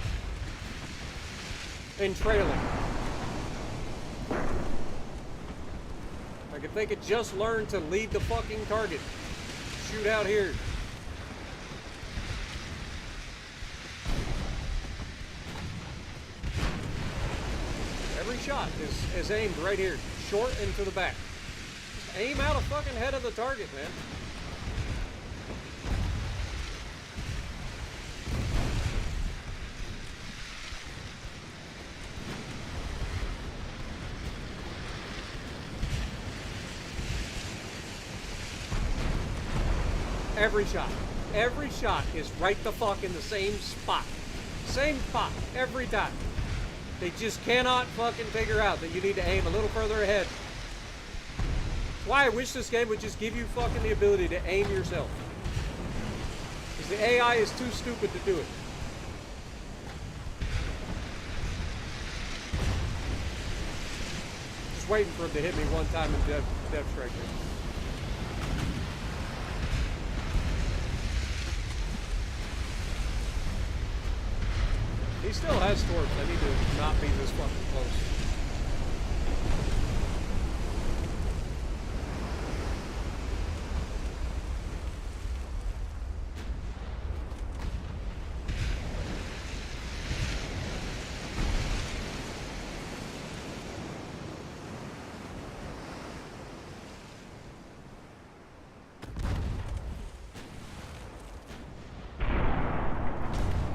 and trailing. Like if they could just learn to lead the fucking target, shoot out here. Every shot is aimed right here, short and to the back. Just aim out a fucking head of the target, man. Every shot is right the fuck in the same spot. Same spot, every time. They just cannot fucking figure out that you need to aim a little further ahead. That's why I wish this game would just give you fucking the ability to aim yourself. Because the AI is too stupid to do it. Just waiting for him to hit me one time in Depth Strike. He still has torps. I need to not be this fucking close.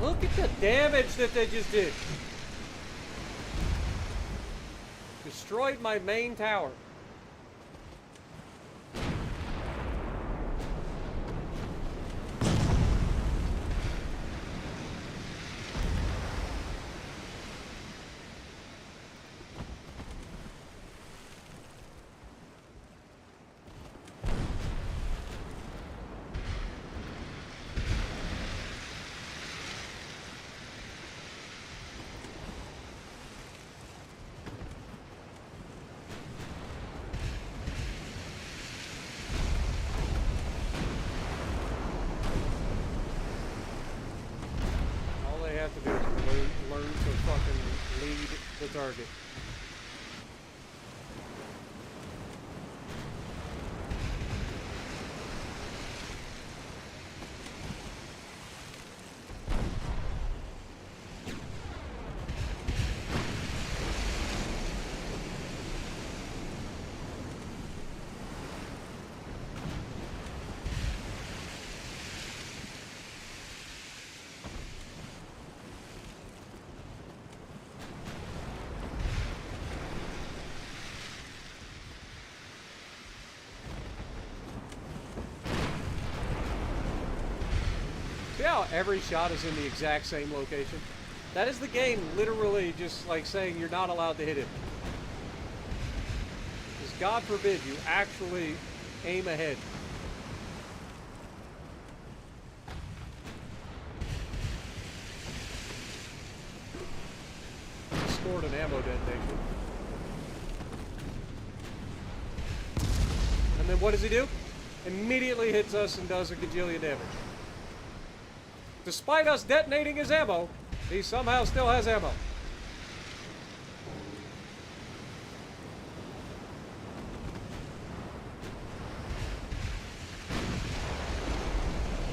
Look at the damage that they just did. Destroyed my main tower. target. See how every shot is in the exact same location? That is the game literally just like saying you're not allowed to hit it. Because God forbid you actually aim ahead. Scored an ammo detonation. And then what does he do? Immediately hits us and does a gajillion damage. Despite us detonating his ammo, he somehow still has ammo.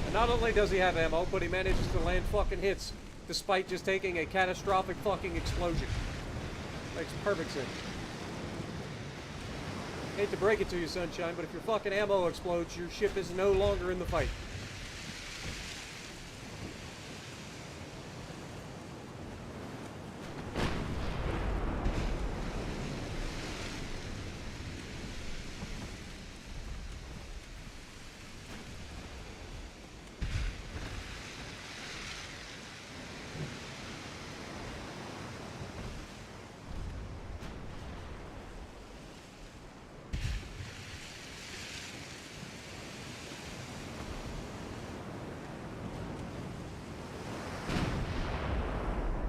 And not only does he have ammo, but he manages to land fucking hits, despite just taking a catastrophic fucking explosion. Makes perfect sense. Hate to break it to you, Sunshine, but if your fucking ammo explodes, your ship is no longer in the fight.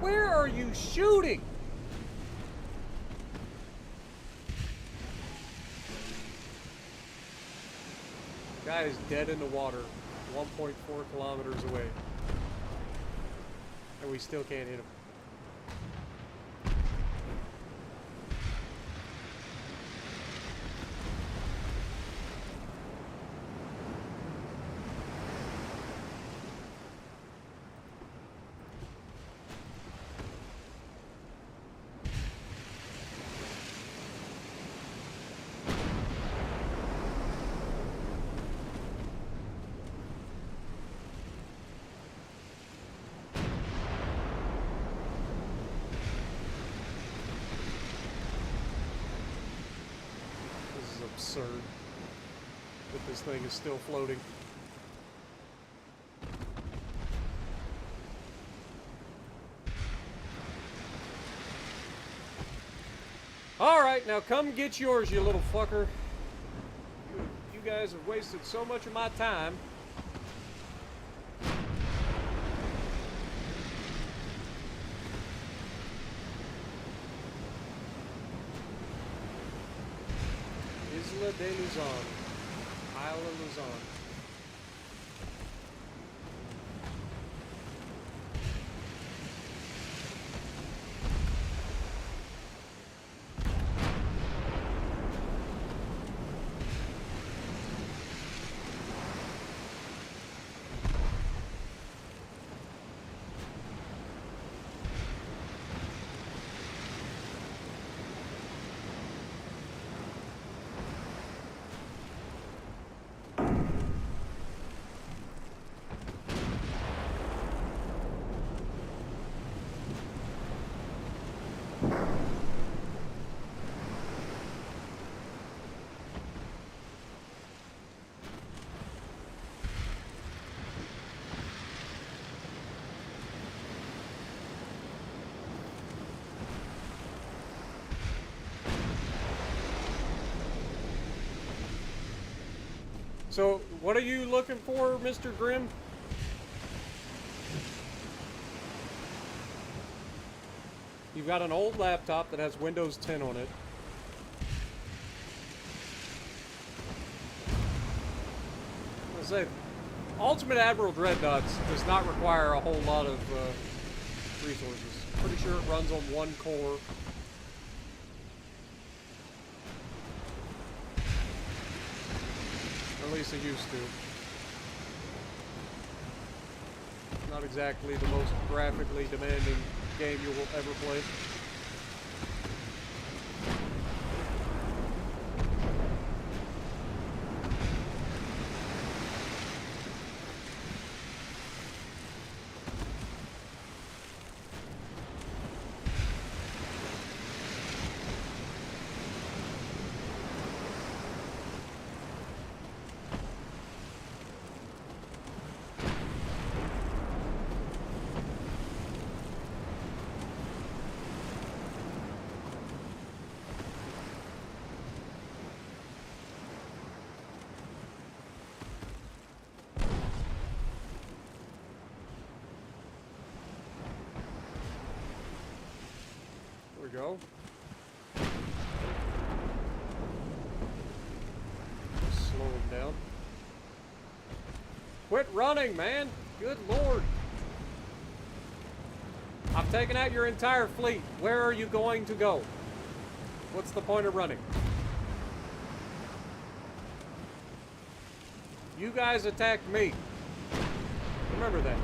Where are you shooting? Guy is dead in the water, 1.4 kilometers away. And we still can't hit him. Absurd that this thing is still floating. Alright, now come get yours, you little fucker. You guys have wasted so much of my time. Isla de Luzon. Isle of Luzon. So, what are you looking for, Mr. Grimm? You've got an old laptop that has Windows 10 on it. I'm gonna say, Ultimate Admiral Dreadnoughts does not require a whole lot of resources. Pretty sure it runs on one core, at least it used to. Not exactly the most graphically demanding game you will ever play. Go. Slow him down. Quit running, man! Good lord! I've taken out your entire fleet. Where are you going to go? What's the point of running? You guys attacked me. Remember that.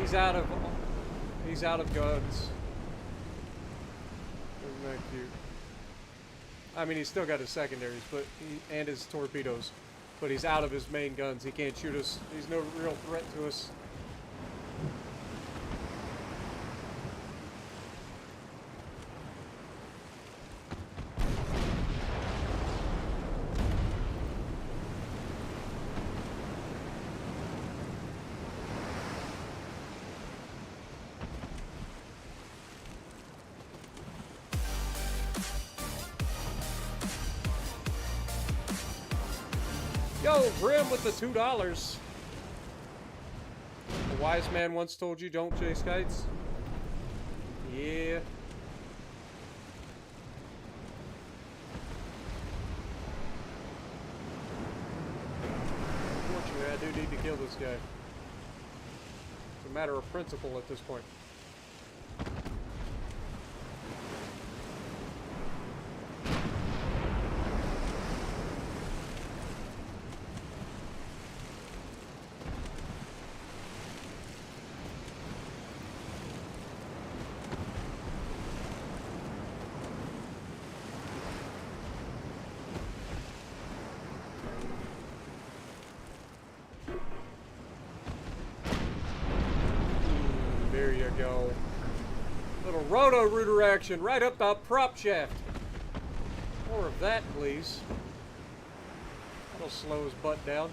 He's out of guns. Isn't that cute? I mean, he's still got his secondaries, and his torpedoes, but he's out of his main guns. He can't shoot us. He's no real threat to us. Yo, Grim with the $2. A wise man once told you don't chase kites. Yeah. Unfortunately, I do need to kill this guy. It's a matter of principle at this point. There you go. Little roto-rooter action right up the prop shaft. More of that, please. That'll slow his butt down.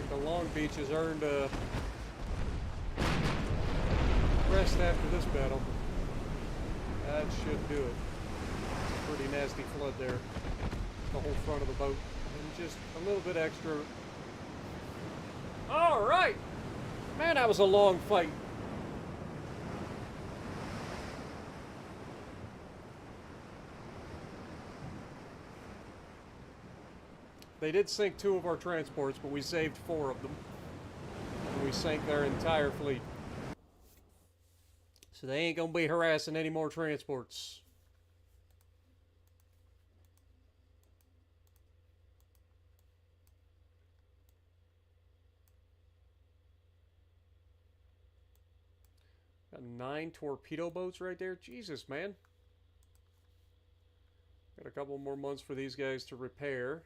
The Long Beach has earned a rest after this battle. That should do it. Pretty nasty flood there. The whole front of the boat. And just a little bit extra. Alright! Man, that was a long fight. They did sink 2 of our transports, but we saved 4 of them. And we sank their entire fleet. So they ain't gonna be harassing any more transports. Got 9 torpedo boats right there. Jesus, man. Got a couple more months for these guys to repair.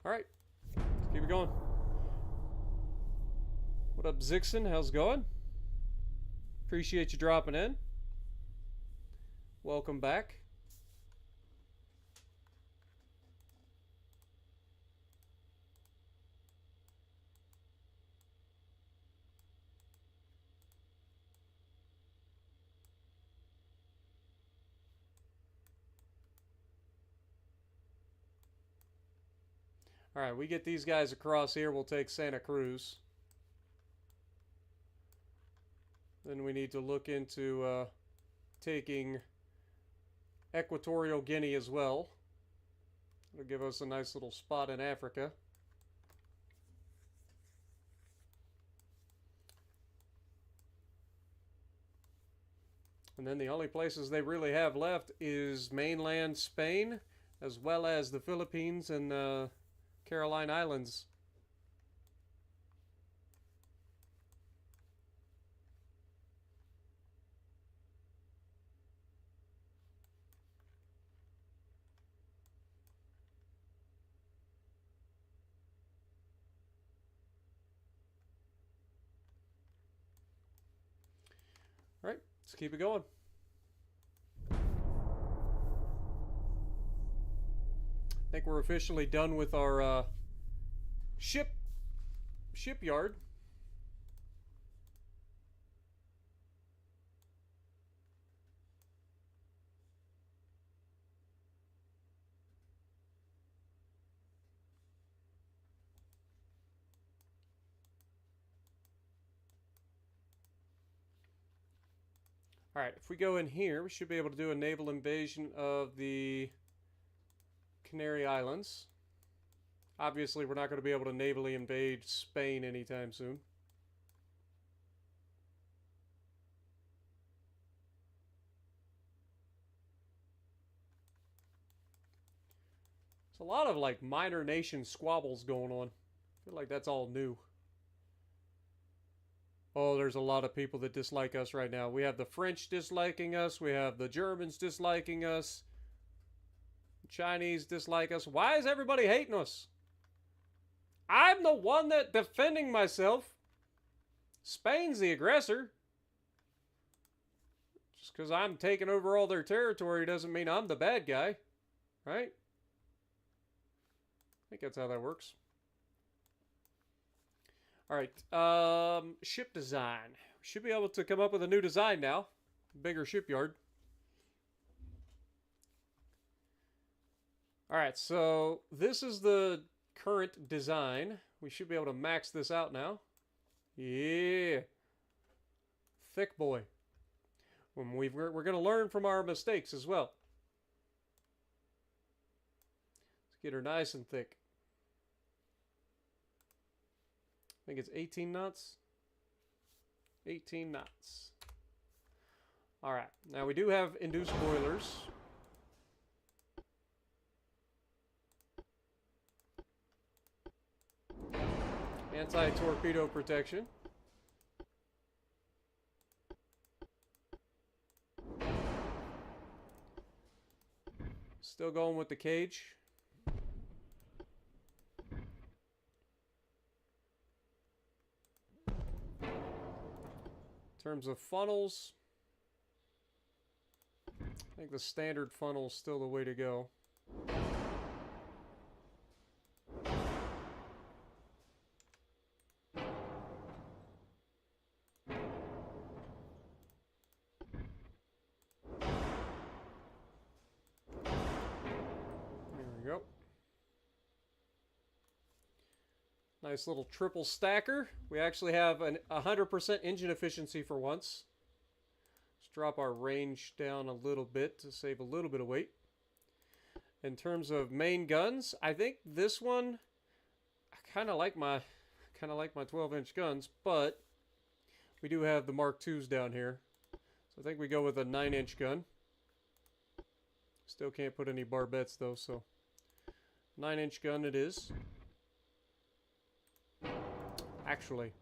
All right, let's keep it going. What up, Zixon? How's it going? Appreciate you dropping in. Welcome back. All right, we get these guys across here. We'll take Santa Cruz. Then we need to look into taking Equatorial Guinea as well. It'll give us a nice little spot in Africa. And then the only places they really have left is mainland Spain, as well as the Philippines and Caroline Islands. All right, let's keep it going. I think we're officially done with our shipyard. All right, if we go in here, we should be able to do a naval invasion of the Canary Islands. Obviously, we're not going to be able to navally invade Spain anytime soon. There's a lot of like minor nation squabbles going on. I feel like that's all new. Oh, there's a lot of people that dislike us right now. We have the French disliking us. We have the Germans disliking us. Chinese dislike us. Why is everybody hating us? I'm the one that defending myself. Spain's the aggressor. Just because I'm taking over all their territory doesn't mean I'm the bad guy. Right? I think that's how that works. All right, ship design. We should be able to come up with a new design now. Bigger shipyard. All right, so this is the current design. We should be able to max this out now. Yeah. Thick boy. We're going to learn from our mistakes as well. Let's get her nice and thick. I think it's 18 knots. 18 knots. All right. Now we do have induced boilers. Anti-torpedo protection. Still going with the cage. In terms of funnels, I think the standard funnel is still the way to go. There we go. Nice little triple stacker. We actually have an 100% engine efficiency for once. Let's drop our range down a little bit to save a little bit of weight. In terms of main guns, I think this one, I kind of like my 12-inch guns, but we do have the Mark IIs down here. So I think we go with a 9-inch gun. Still can't put any barbettes though, so 9-inch gun it is. Actually,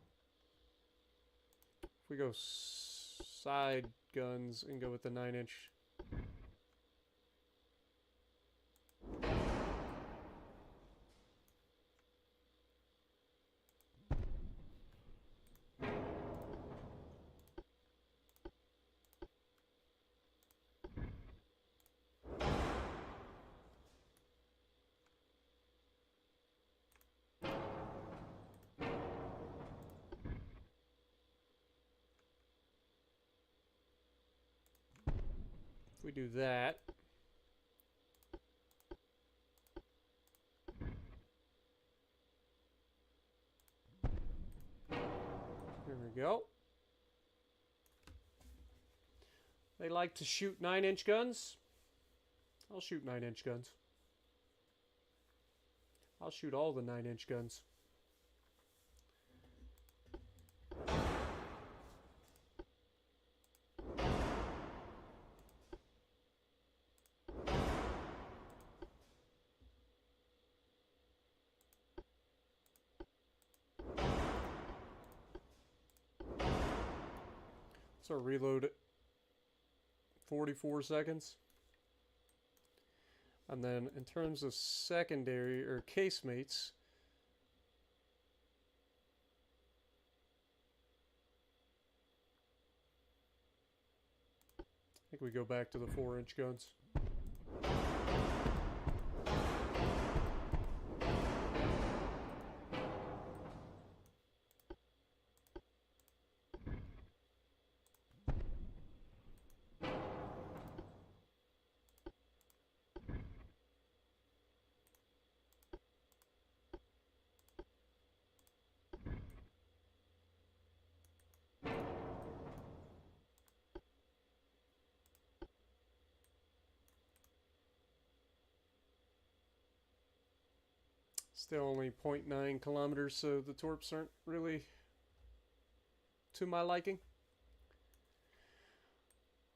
if we go side guns and go with the 9-inch. We do that. Here we go. They like to shoot 9-inch guns. I'll shoot 9-inch guns. I'll shoot all the 9-inch guns. So reload it. 44 seconds. And then in terms of secondary or casemates, I think we go back to the 4-inch guns. Still only 0.9 kilometers, so the torps aren't really to my liking.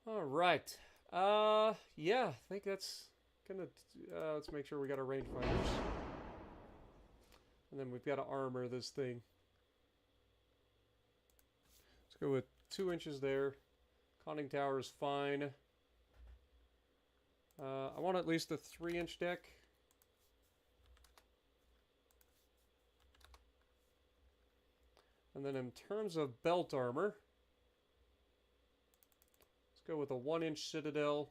All right. Yeah, I think that's gonna. Let's make sure we got our rangefinders, and then we've got to armor this thing. Let's go with 2 inches there. Conning tower is fine. I want at least a 3-inch deck. And then in terms of belt armor, let's go with a 1-inch citadel.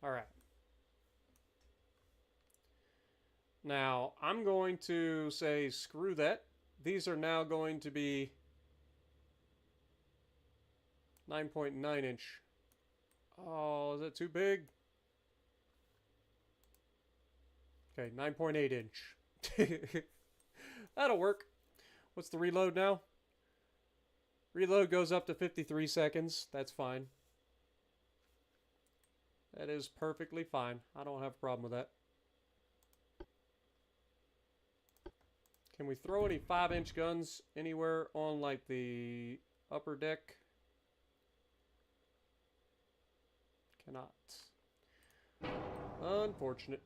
All right. Now, I'm going to say screw that. These are now going to be 9.9 inch. Oh, is that too big? Okay, 9.8 inch. That'll work. What's the reload now? Reload goes up to 53 seconds. That's fine. That is perfectly fine. I don't have a problem with that. Can we throw any 5-inch guns anywhere on like the upper deck? Cannot. Unfortunate.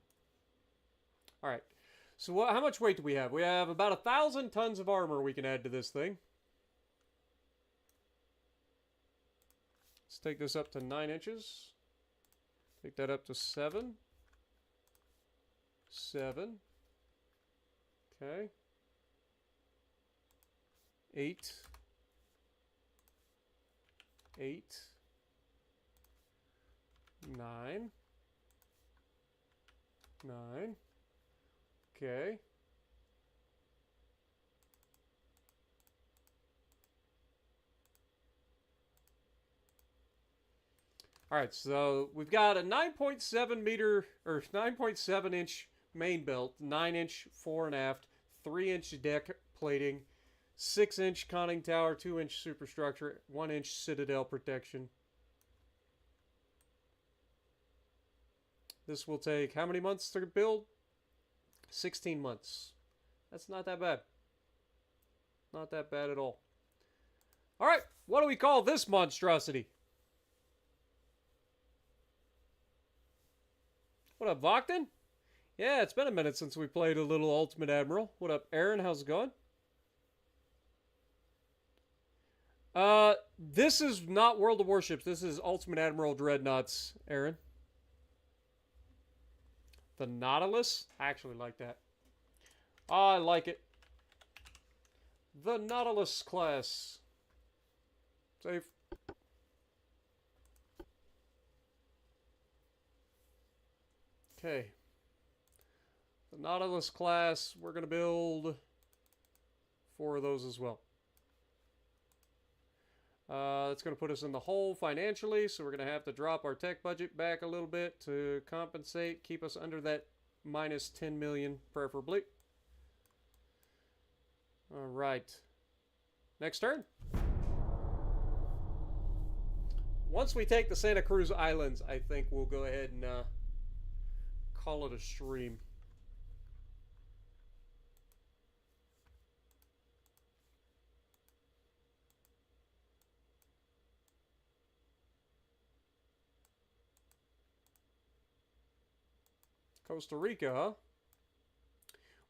All right. So how much weight do we have? We have about 1,000 tons of armor we can add to this thing. Let's take this up to 9 inches. Take that up to 7. 7. Okay. 8. 8. 9. 9. Okay. All right, so we've got a 9.7 meter or 9.7 inch main belt, 9 inch fore and aft, 3 inch deck plating, 6 inch conning tower, 2 inch superstructure, 1 inch citadel protection. This will take how many months to build? 16 months. That's not that bad. Not that bad at all. All right, what do we call this monstrosity? What up, Vokton? Yeah, it's been a minute since we played a little Ultimate Admiral. What up, Aaron? How's it going? This is not World of Warships. This is Ultimate Admiral Dreadnoughts, Aaron. The Nautilus? I actually like that. I like it. The Nautilus class. Save. Okay. The Nautilus class, we're going to build 4 of those as well. That's going to put us in the hole financially, so we're going to have to drop our tech budget back a little bit to compensate, keep us under that minus 10 million, preferably. All right. Next turn. Once we take the Santa Cruz Islands, I think we'll go ahead and call it a stream. Costa Rica, huh?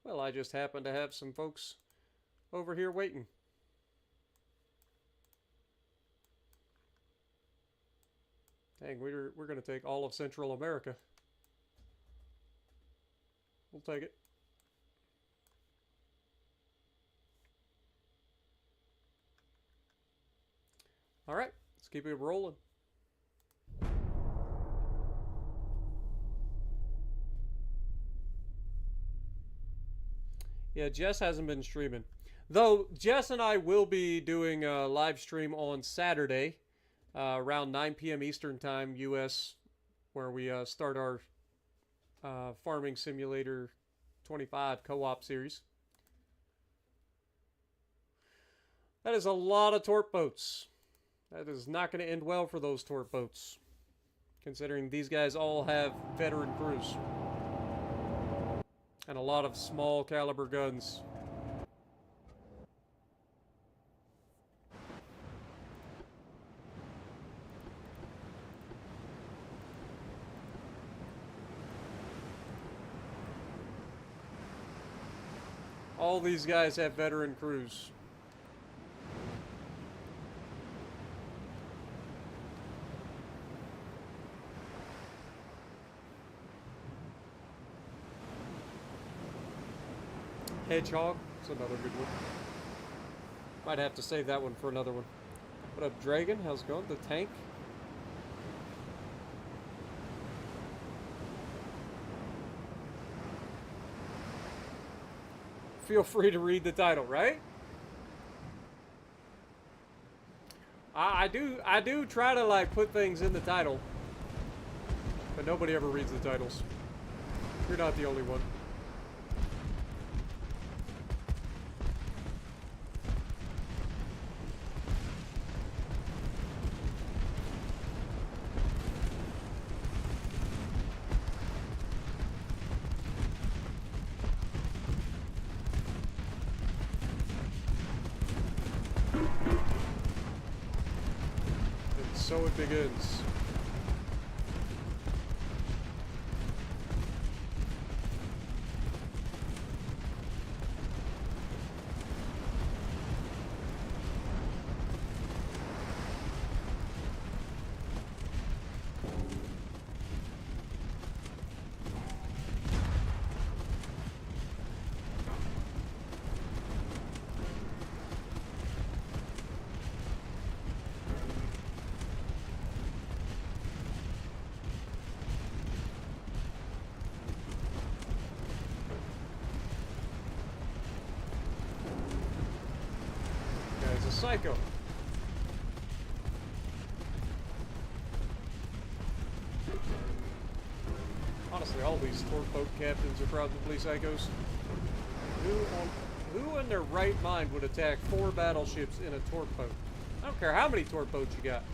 Well, I just happen to have some folks over here waiting. Dang, we're going to take all of Central America. We'll take it. All right, let's keep it rolling. Yeah, Jess hasn't been streaming. Though, Jess and I will be doing a live stream on Saturday, around 9 p.m. Eastern Time, U.S., where we start our Farming Simulator 25 co-op series. That is a lot of torp boats. That is not going to end well for those torp boats, considering these guys all have veteran crews. And a lot of small caliber guns. All these guys have veteran crews. Hedgehog, that's another good one. Might have to save that one for another one. What up, Dragon? How's it going? The tank? Feel free to read the title, right? I do try to like put things in the title, but nobody ever reads the titles. You're not the only one. So it begins. Psycho. Honestly, all these torp boat captains are probably psychos. Who in their right mind would attack 4 battleships in a torp boat? I don't care how many torp boats you got.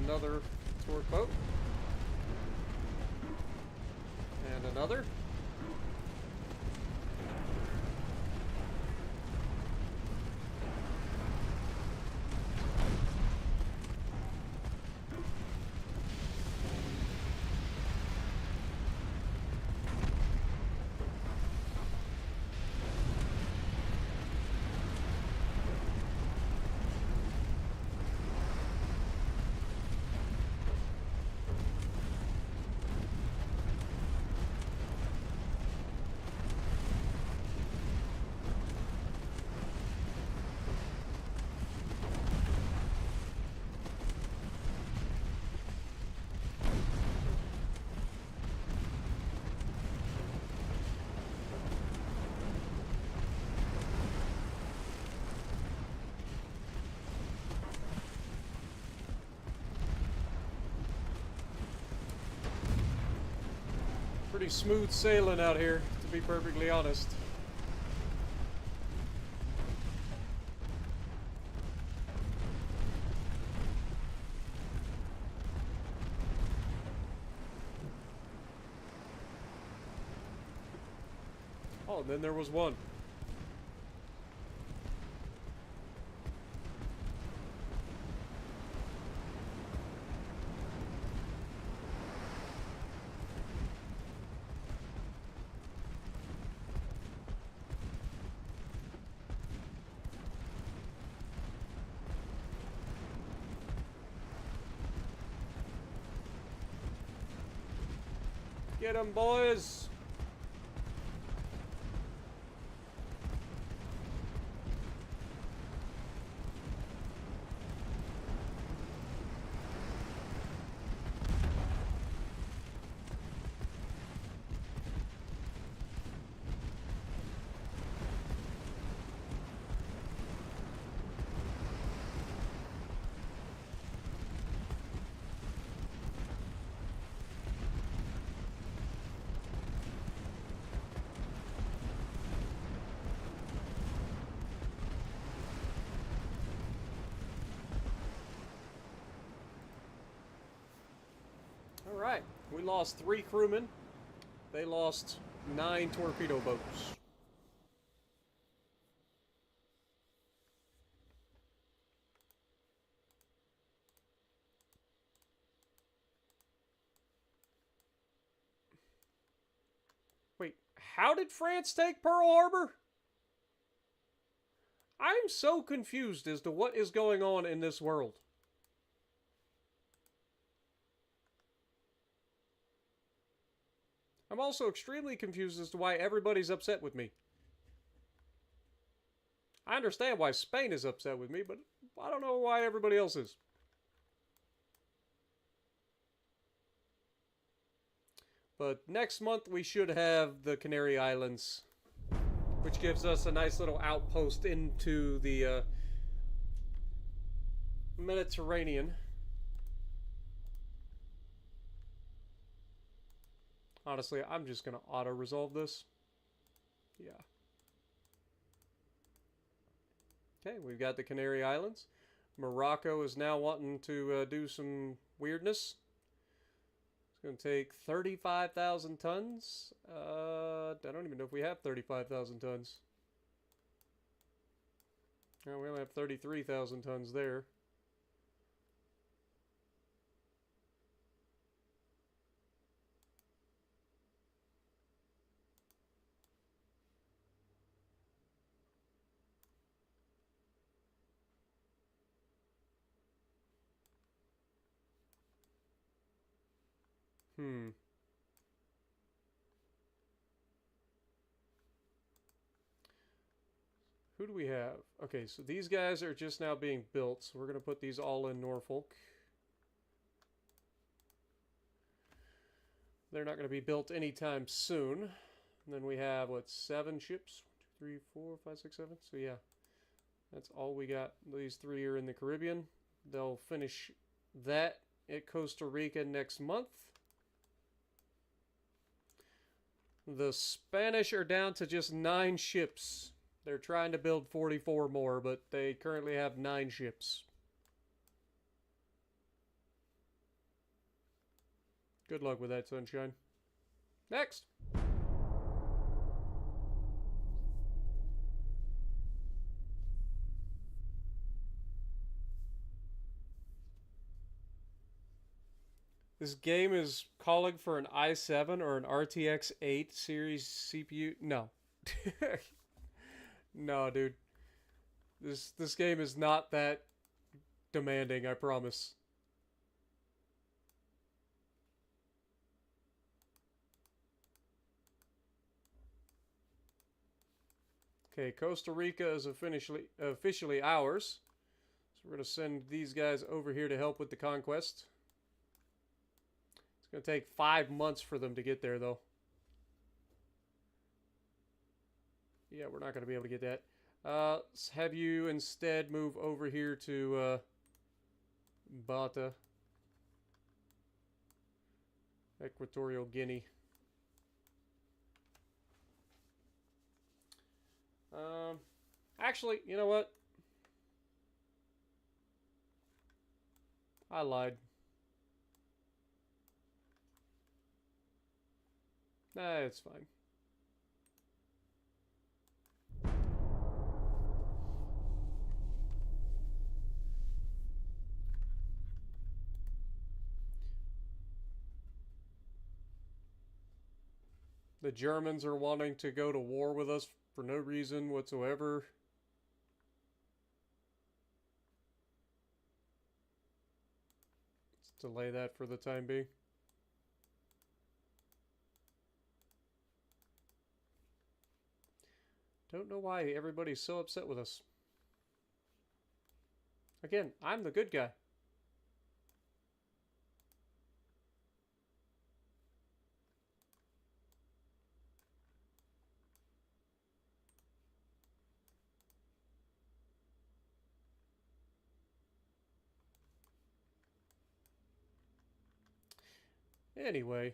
another torque boat. And another. Pretty smooth sailing out here, to be perfectly honest. Oh, and then there was one. Get 'em, boys! Alright, we lost 3 crewmen. They lost 9 torpedo boats. Wait, how did France take Pearl Harbor? I'm so confused as to what is going on in this world. I'm also extremely confused as to why everybody's upset with me. I understand why Spain is upset with me, but I don't know why everybody else is. But next month we should have the Canary Islands, which gives us a nice little outpost into the Mediterranean. Honestly, I'm just going to auto-resolve this. Yeah. Okay, we've got the Canary Islands. Morocco is now wanting to do some weirdness. It's going to take 35,000 tons. I don't even know if we have 35,000 tons. No, we only have 33,000 tons there. Who do we have? Okay, so these guys are just now being built, so we're going to put these all in Norfolk. They're not going to be built anytime soon. And then we have, what, 7 ships? 1, 2, 3, 4, 5, 6, 7. So yeah, that's all we got. These 3 are in the Caribbean. They'll finish that at Costa Rica next month. The Spanish are down to just 9 ships. They're trying to build 44 more, but they currently have 9 ships. Good luck with that, sunshine. Next. This game is calling for an i7 or an RTX 8 series CPU. No. No, dude. This game is not that demanding, I promise. Okay, Costa Rica is officially ours. So we're going to send these guys over here to help with the conquest. It's going to take 5 months for them to get there, though. Yeah, we're not going to be able to get that. Let's have you instead move over here to Bata, Equatorial Guinea. Actually, you know what? I lied. Nah, it's fine. The Germans are wanting to go to war with us for no reason whatsoever. Let's delay that for the time being. Don't know why everybody's so upset with us. Again, I'm the good guy. Anyway,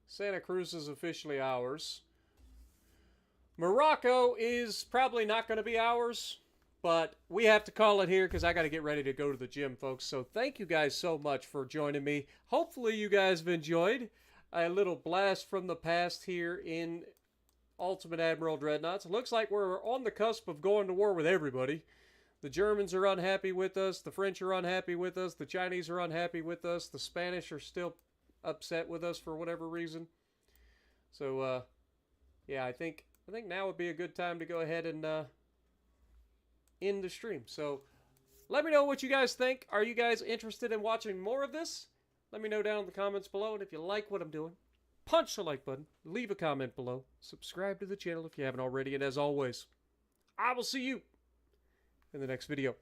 Santa Cruz is officially ours. Morocco is probably not going to be ours, but we have to call it here because I got to get ready to go to the gym, folks. So thank you guys so much for joining me. Hopefully you guys have enjoyed a little blast from the past here in Ultimate Admiral Dreadnoughts. It looks like we're on the cusp of going to war with everybody. The Germans are unhappy with us. The French are unhappy with us. The Chinese are unhappy with us. The Spanish are still upset with us for whatever reason. So, yeah, I think now would be a good time to go ahead and end the stream. So, let me know what you guys think. Are you guys interested in watching more of this? Let me know down in the comments below. And if you like what I'm doing, punch the like button. Leave a comment below. Subscribe to the channel if you haven't already. And as always, I will see you in the next video.